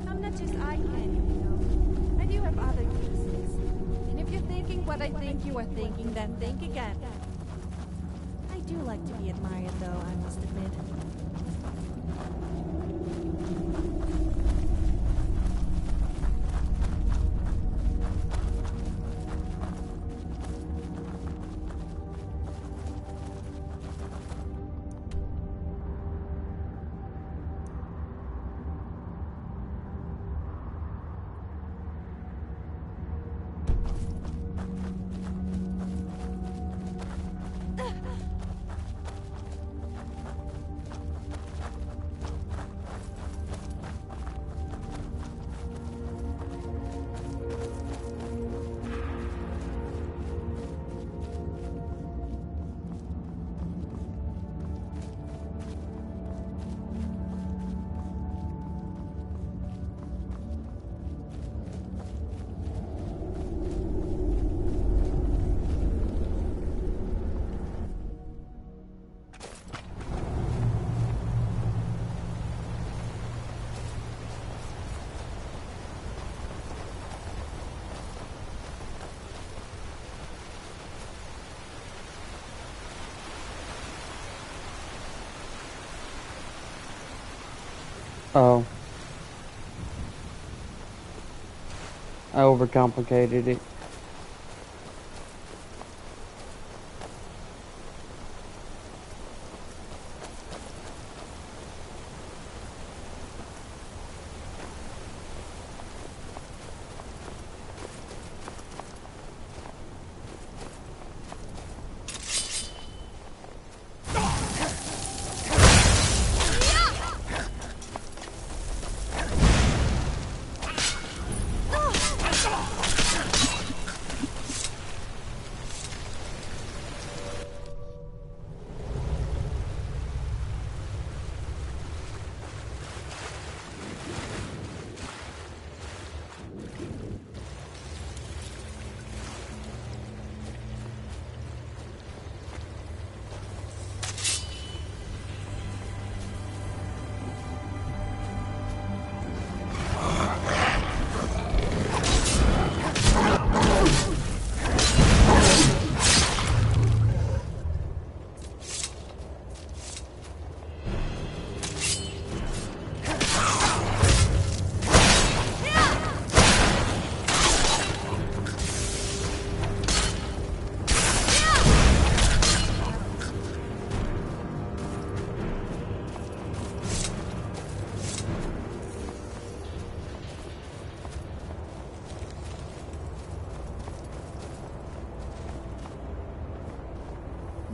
I'm not just eye candy, you know. I do have other uses. And if you're thinking what I think you are thinking, then think again. I do like to be admired, though, I must admit. Oh. I overcomplicated it.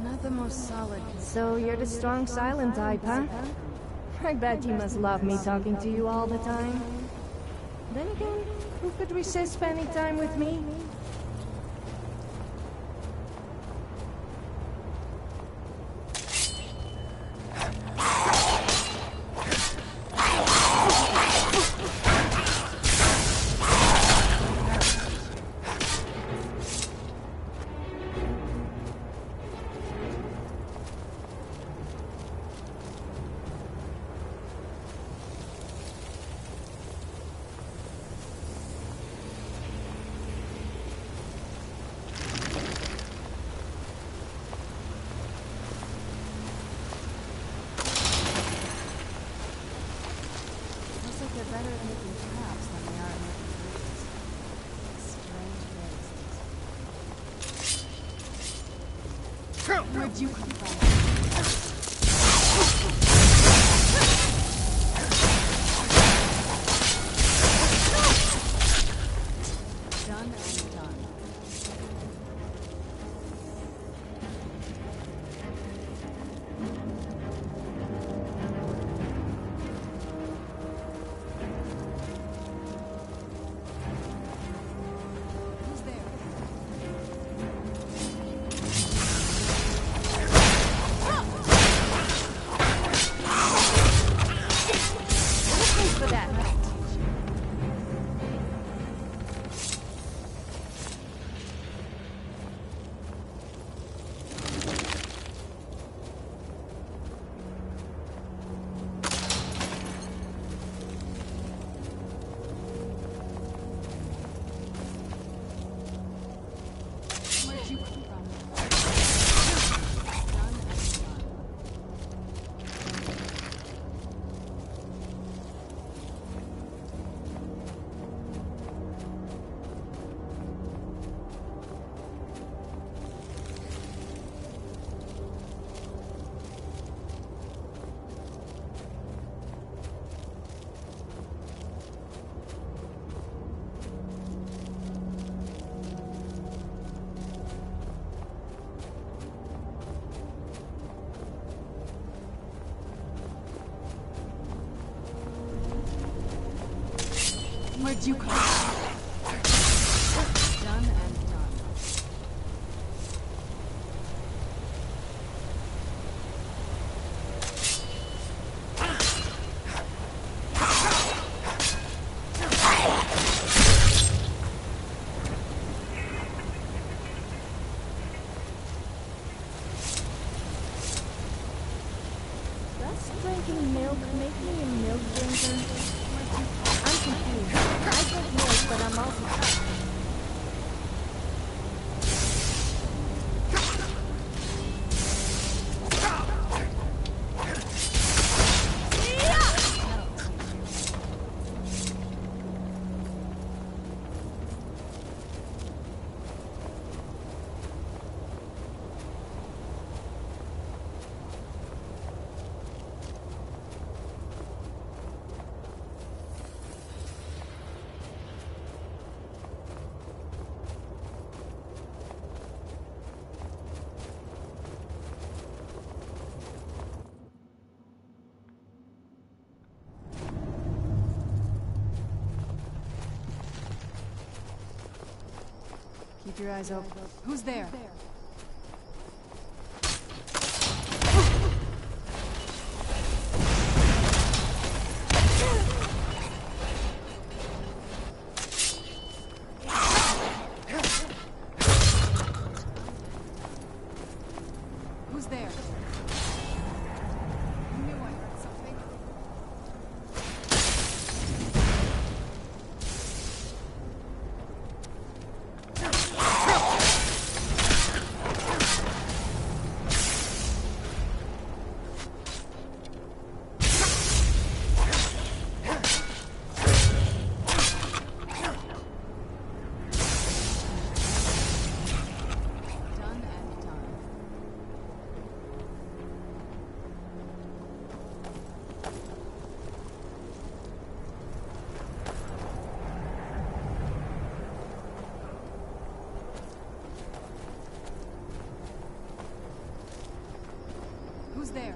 Not the most solid. So you're the strong silent type, huh? I bet you must love me talking to you all the time. Then again, who could resist spending time with me? Where'd you come from? Done and done. Who's there? Where'd you come from? Done and done. Does drinking milk make me a milk drinker? I'm confused. I drink milk, but I'm also tough. Keep your eyes open. Who's there? Who's there? I knew I heard something. Who's there?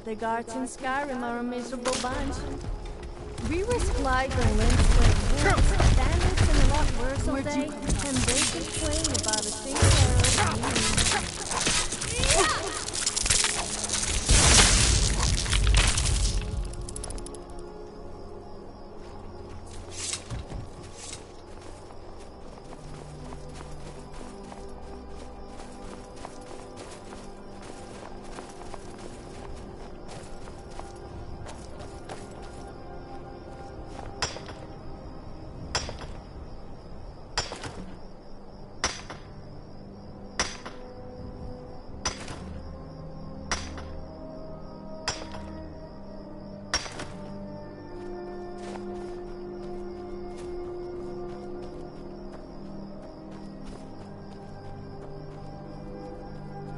The guards in Skyrim are a miserable bunch. We risk lives and limbs for wolves, bandits, and a lot worse all day, and they complain about a thing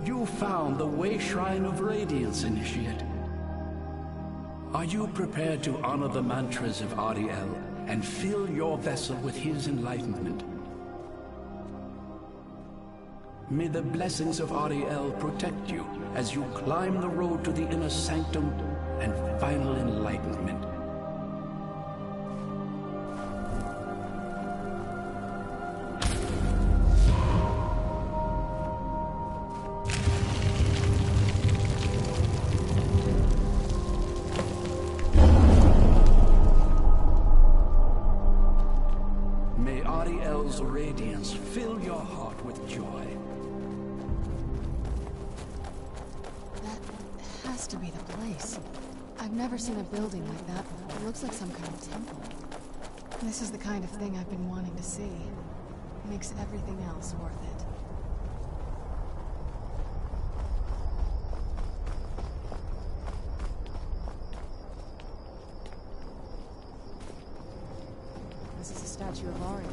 You found the Way Shrine of Radiance, Initiate. Are you prepared to honor the mantras of Ariel and fill your vessel with his enlightenment? May the blessings of Ariel protect you as you climb the road to the inner sanctum and final enlightenment. Ariel's radiance fill your heart with joy. That has to be the place. I've never seen a building like that before. It looks like some kind of temple. This is the kind of thing I've been wanting to see. It makes everything else worth it. This is a statue of Ariel,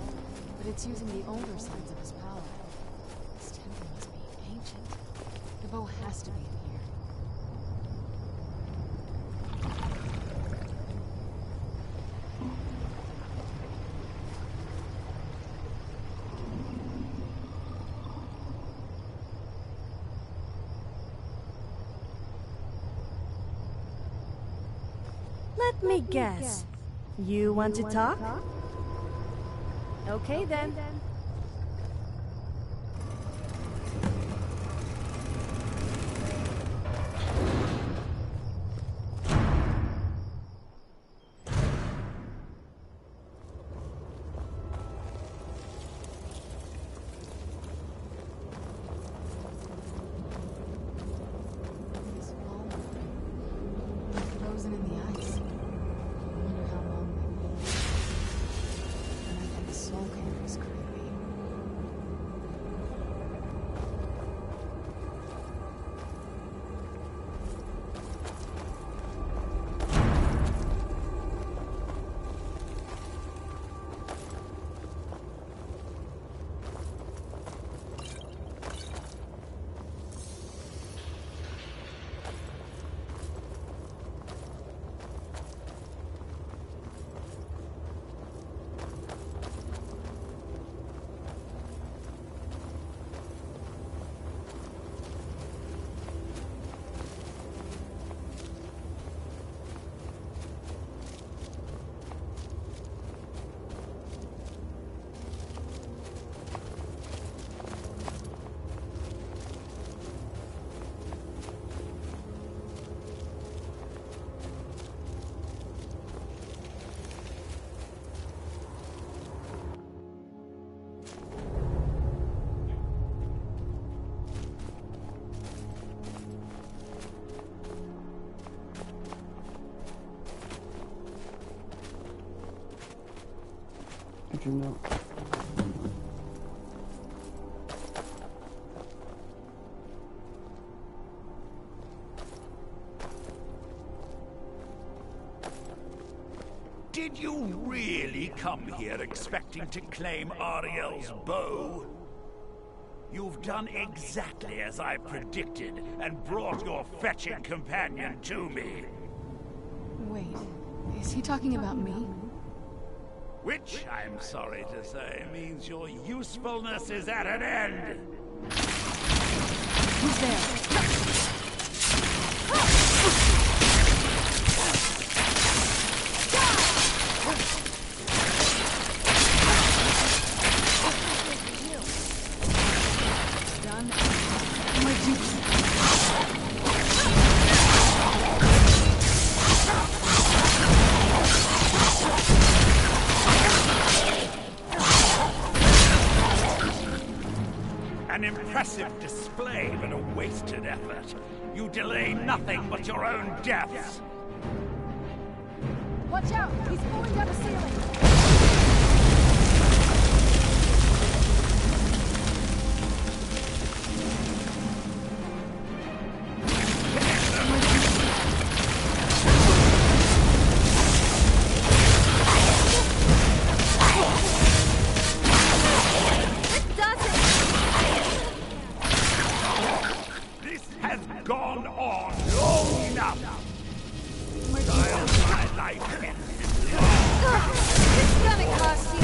but it's using the older signs of his power. This temple must be ancient. The bow has to be in here. Let me guess. You want to talk? Okay then. Frozen in the ice. I wonder how long they've been. And I think the soul carrier's creepy. Did you know? Did you really come here expecting to claim Ariel's bow? You've done exactly as I predicted and brought your fetching companion to me. Wait, is he talking about me? Which, I'm sorry to say, means your usefulness is at an end. Who's there? An impressive display, but a wasted effort. You delay nothing but your own deaths. Watch out! He's falling down the ceiling! Gone on long enough. My life ends. It's gonna cost you.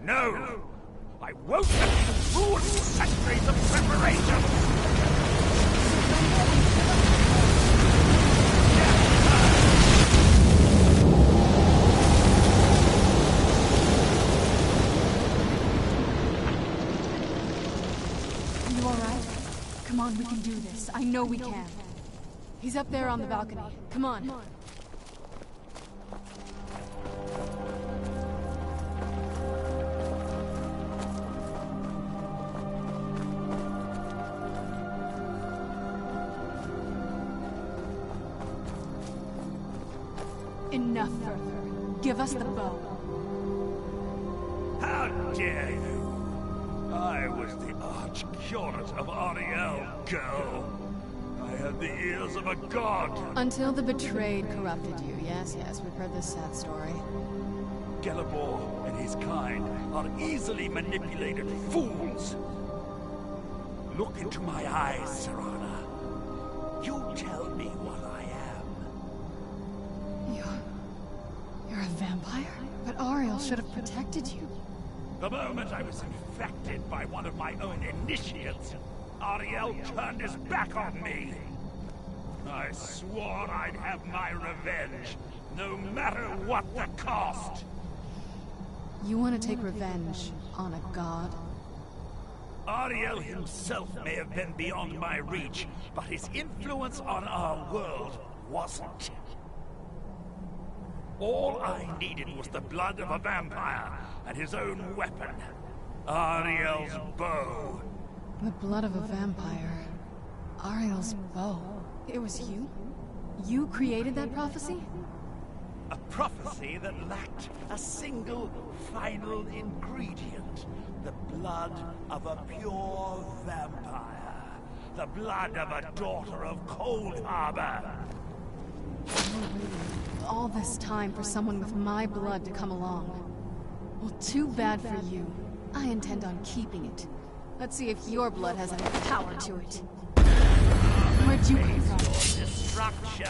No, I won't let you ruin centuries of preparation. Come on, we can do this. I know we can. He's up there on the balcony. Come on. Enough, Werther. Give us the bow. How dare you! I was the arch-curate of Ariel, girl. I had the ears of a god. Until the betrayed corrupted you. Yes, we've heard this sad story. Gelibor and his kind are easily manipulated fools. Look into my eyes, Serana. You tell me what I am. You're a vampire? But Ariel should have protected you. The moment I was infected by one of my own initiates, Ariel turned his back on me. I swore I'd have my revenge, no matter what the cost. You want to take revenge on a god? Ariel himself may have been beyond my reach, but his influence on our world wasn't. All I needed was the blood of a vampire and his own weapon, Ariel's bow. The blood of a vampire. Ariel's bow. It was you? You created that prophecy? A prophecy that lacked a single final ingredient. The blood of a pure vampire. The blood of a daughter of Cold Harbor. All this time for someone with my blood to come along. Well, too bad for you. I intend on keeping it. Let's see if your blood has any power to it. Where'd you come from? Destruction.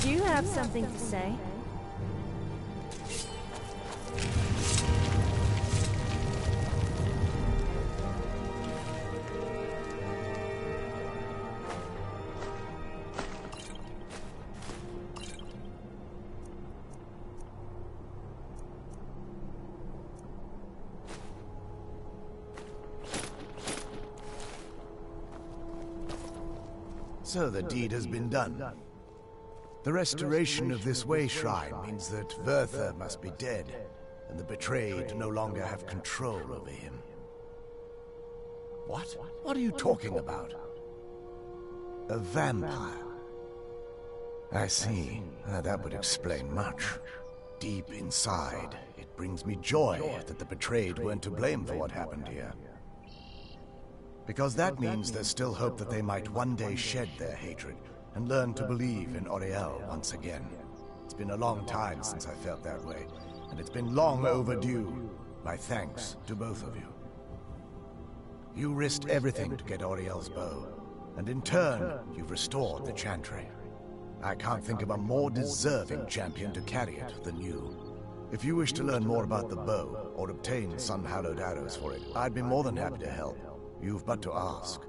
Do you have something to say? So the deed has been done. The restoration of this way shrine means that Werther must be dead, and the betrayed no longer have control over him. What? What are you talking about? A vampire. I see. That would explain much. Deep inside, it brings me joy that the betrayed weren't to blame for what happened here. Because that means there's still hope that they might one day shed their hatred and learn to believe in Ariel once again. It's been a long time since I felt that way, and it's been long overdue. My thanks to both of you. You risked everything to get Ariel's bow, and in turn, you've restored the Chantry. I can't think of a more deserving champion to carry it than you. If you wish to learn more about the bow, or obtain sun-hallowed arrows for it, I'd be more than happy to help. You've but to ask.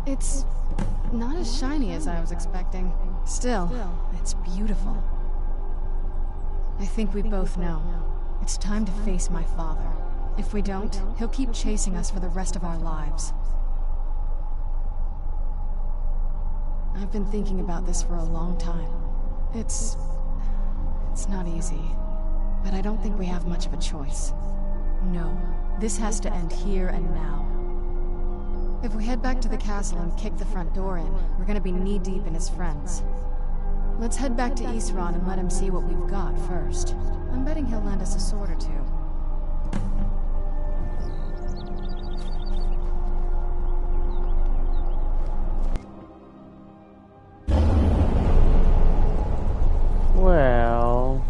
It's not as shiny as I was expecting. Still, it's beautiful. I think we both know. It's time to face my father. If we don't, he'll keep chasing us for the rest of our lives. I've been thinking about this for a long time. It's not easy, but I don't think we have much of a choice. No, this has to end here and now. If we head back to the castle and kick the front door in, we're gonna be knee-deep in his friends. Let's head back to Isran and let him see what we've got first. I'm betting he'll lend us a sword or two. Well...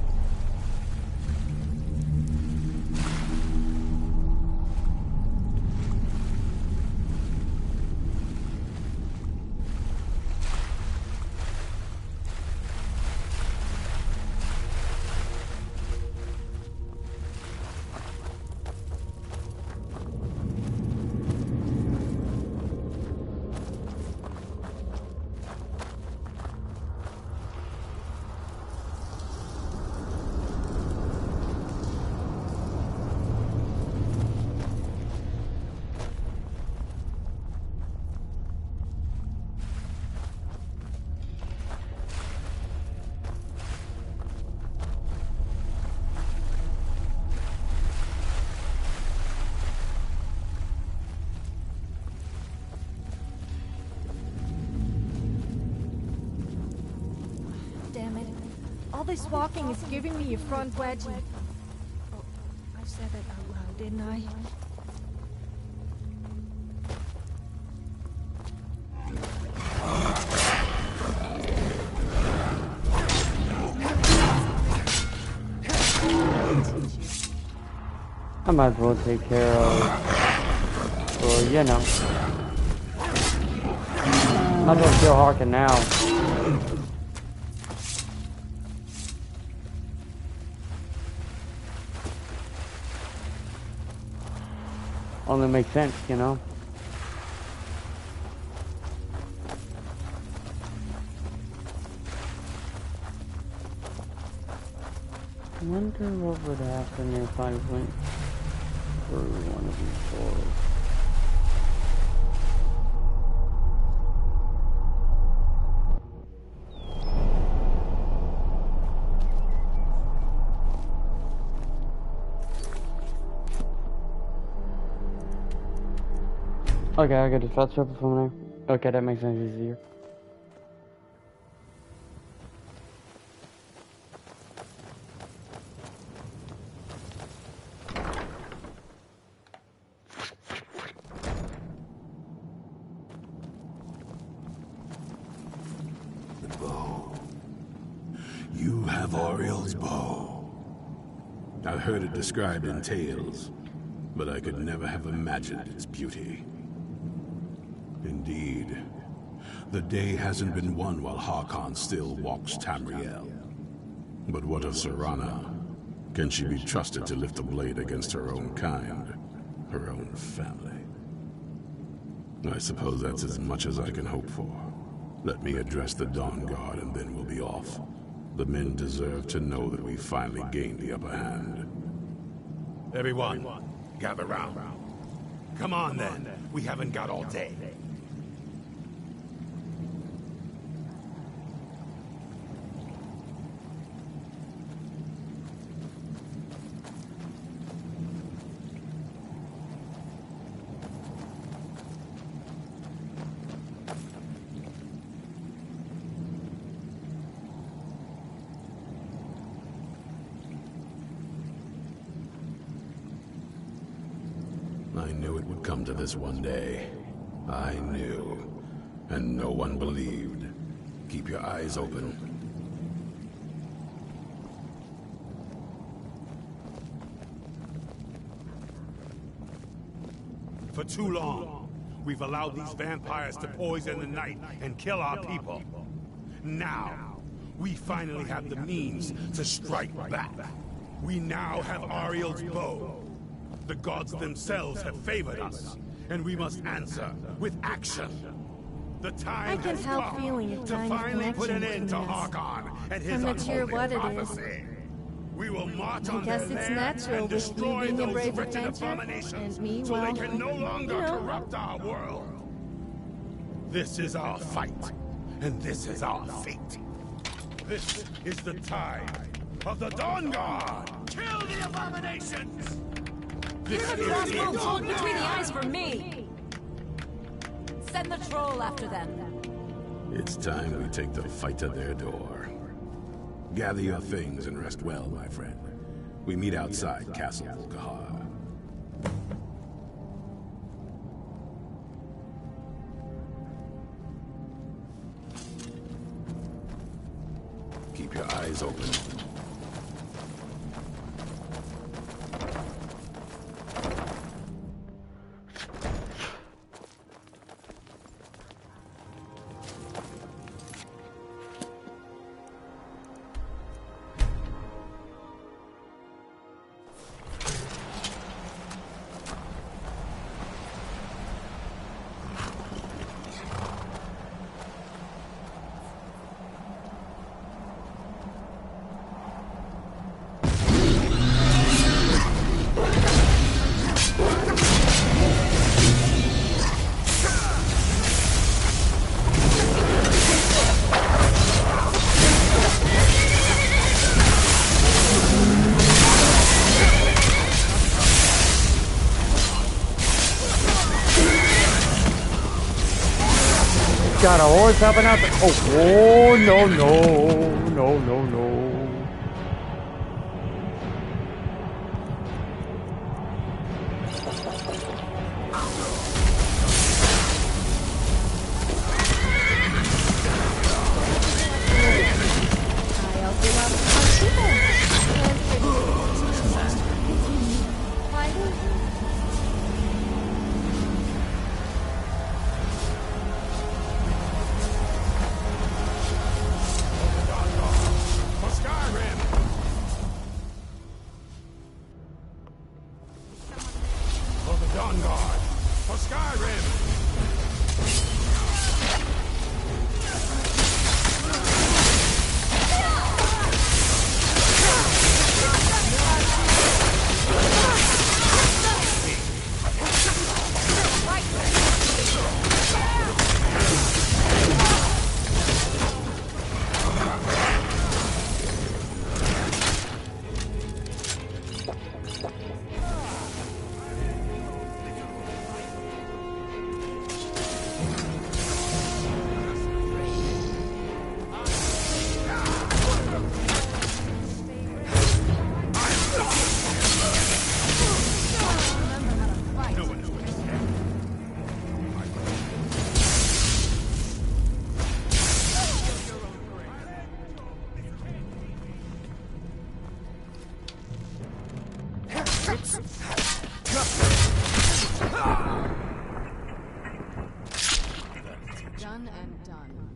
All this walking is giving me a front wedgie. Oh, I said that out loud, didn't I? I might as well take care of, well, you know. I don't feel harken now. Only makes sense, you know. I wonder what would happen if I went through one of these doors. Okay, I got a fast travel from there. Okay, that makes sense easier. The bow. You have Oriel's bow. I've heard it described in tales, but I could never have imagined its beauty. Indeed, the day hasn't been won while Harkon still walks Tamriel. But what of Serana? Can she be trusted to lift a blade against her own kind, her own family? I suppose that's as much as I can hope for. Let me address the Dawn Guard and then we'll be off. The men deserve to know that we finally gained the upper hand. Everyone, gather round. Come on then, we haven't got all day. I knew it would come to this one day. I knew. And no one believed. Keep your eyes open. For too long, we've allowed these vampires to poison the night and kill our people. Now, we finally have the means to strike back. We now have Ariel's bow. The gods themselves have favored us, and we must answer with action. The time I can't has help come feeling a to tiny finally put an connection end to between us. Harkon and his I'm not sure unholy what it prophecy. is. We will march I on guess their it's lair natural and with you destroy being a those brave wretched adventurer, abominations, and me, so well, they can no longer you know. corrupt our world. This is our fight, and this is our fate. This is the time of the Dawn Guard. Kill the abominations! You have lost the hold between the eyes for me! Send the troll after them. It's time we take the fight to their door. Gather your things and rest well, my friend. We meet outside Castle Volkihar. Keep your eyes open. Got a horse helping out. Oh, no, no, no, no, no. done and done.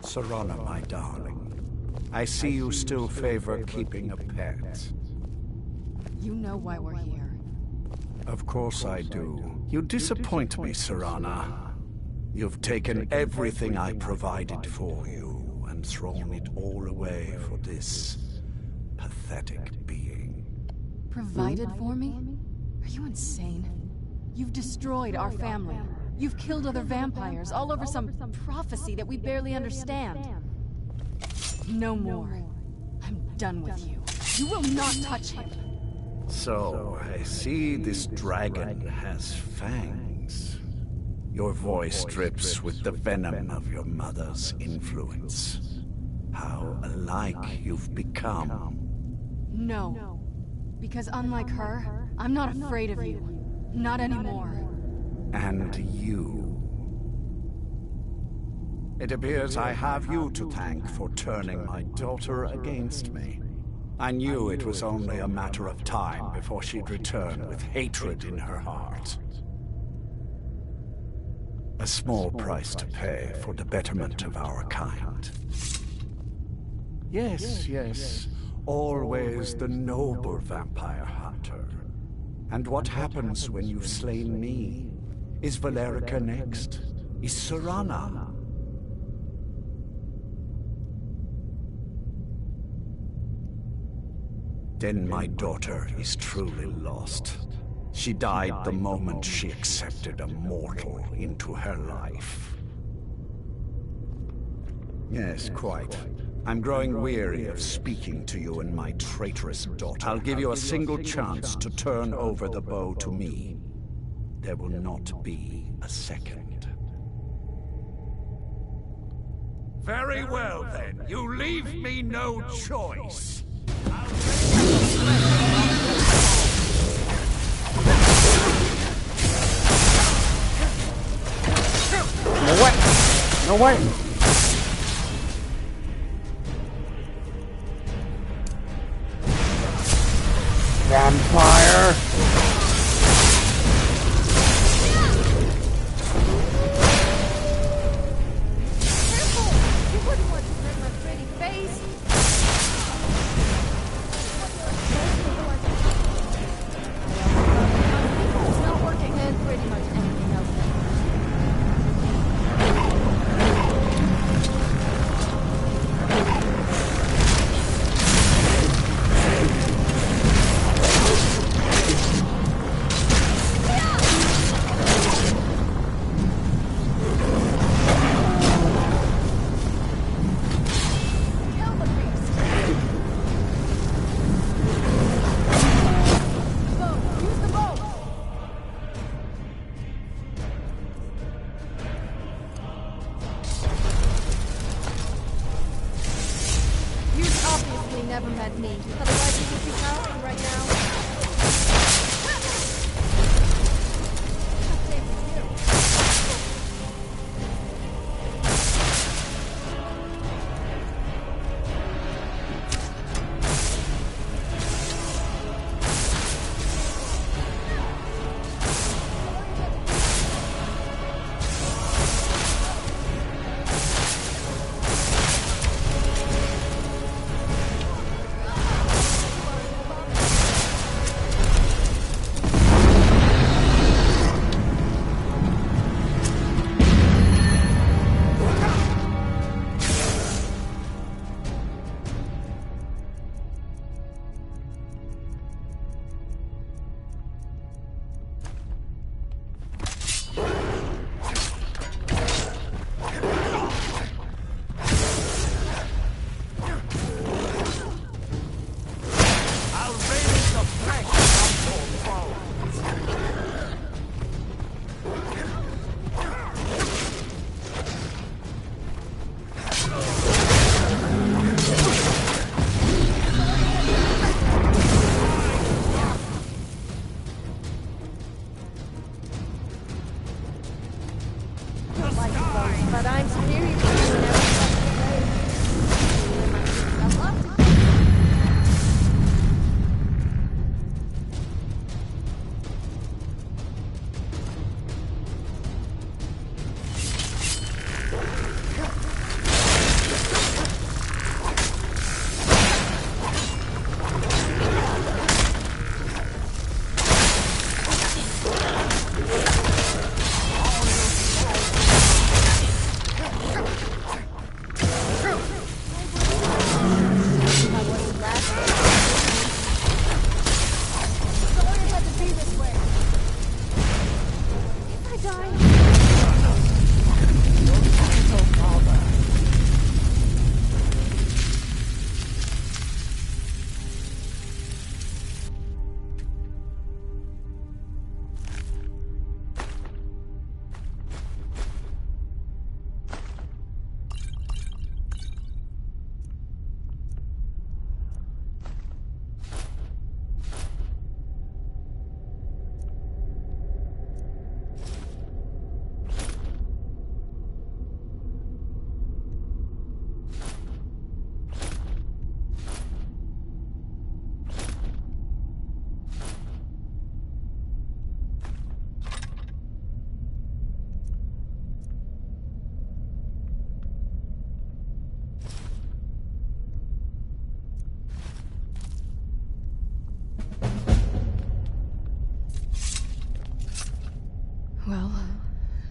Serana, my darling. I see you still favor keeping a pet. You know why we're here. Of course I do. You disappoint me, Serana. You've taken everything I provided for you and thrown it all away for this pathetic being. Provided for me? Are you insane? You've destroyed our family. You've killed other vampires, all over some prophecy that we barely understand. No more. I'm done with you. You will not touch him. So, I see this dragon has fangs. Your voice drips with the venom of your mother's influence. How alike you've become. No. Because unlike her, I'm not afraid of you. Not anymore. And you. It appears I have you to thank for turning my daughter against me. I knew it was only a matter of time before she'd return with hatred in her heart. A small price to pay for the betterment of our kind. Yes. Always the noble vampire hunter. And what happens when you've slain me? Is Valerica next? Is Serana? Then my daughter is truly lost. She died the moment she accepted a mortal into her life. Yes, quite. I'm growing weary of speaking to you and my traitorous daughter. I'll give you a single chance to turn over the bow to me. There will not be a second. Very well, then. You leave me no choice. No way! No way! Vampire!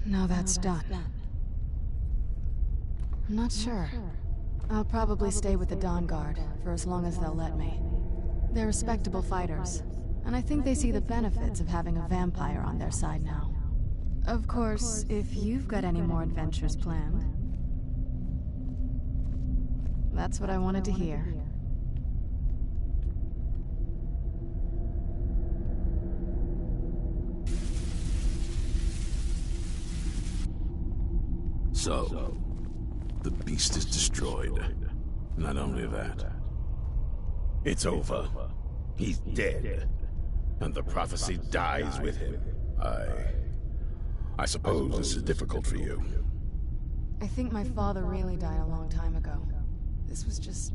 Now that's done. I'm not sure. I'll probably stay with the Dawn Guard for as long as they'll let me. They're respectable fighters, and I think they see the benefits of having a vampire on their side now. Of course, if you've got any more adventures planned. That's what I wanted to hear. So, the beast is destroyed. Not only that, it's over. He's dead. And the prophecy dies with him. I suppose this is difficult for you. I think my father really died a long time ago. This was just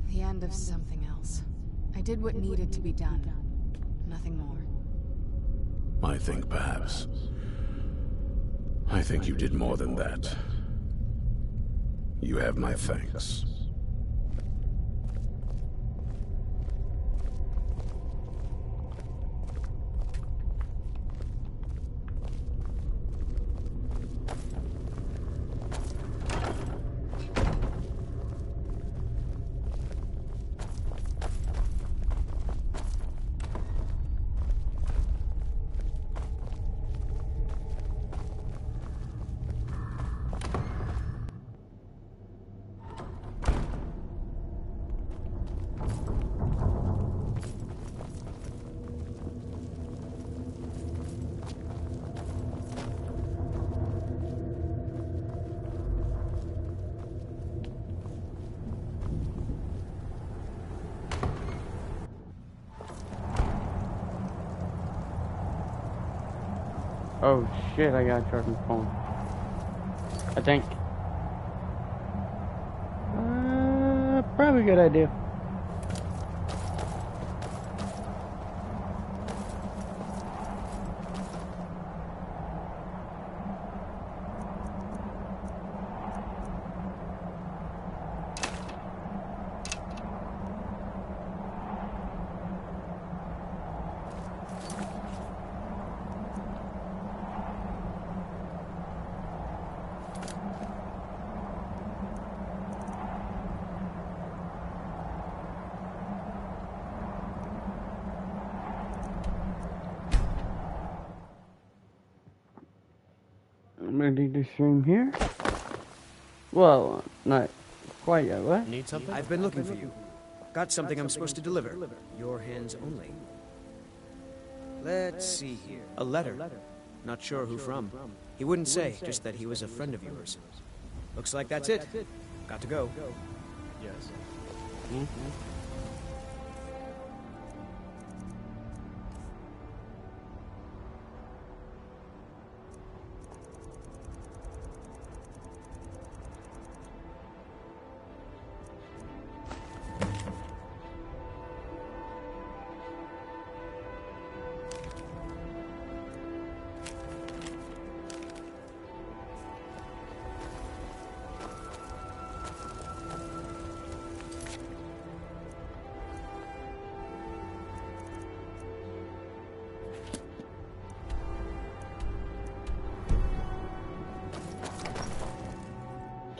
the end of something else. I did what needed to be done. Nothing more. I think perhaps. I think you did more than that. You have my thanks. Oh shit, I gotta charge my phone. I think. Probably a good idea. I'm ready to stream here. Well, not quite yet, what? Need something? I've been looking for you. Got something I'm supposed to deliver. Your hands only. Let's see here. A letter. Not sure who from. He wouldn't say, just that he was a friend of yours. Looks like that's it. Got to go. Yes.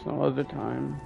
Some other time.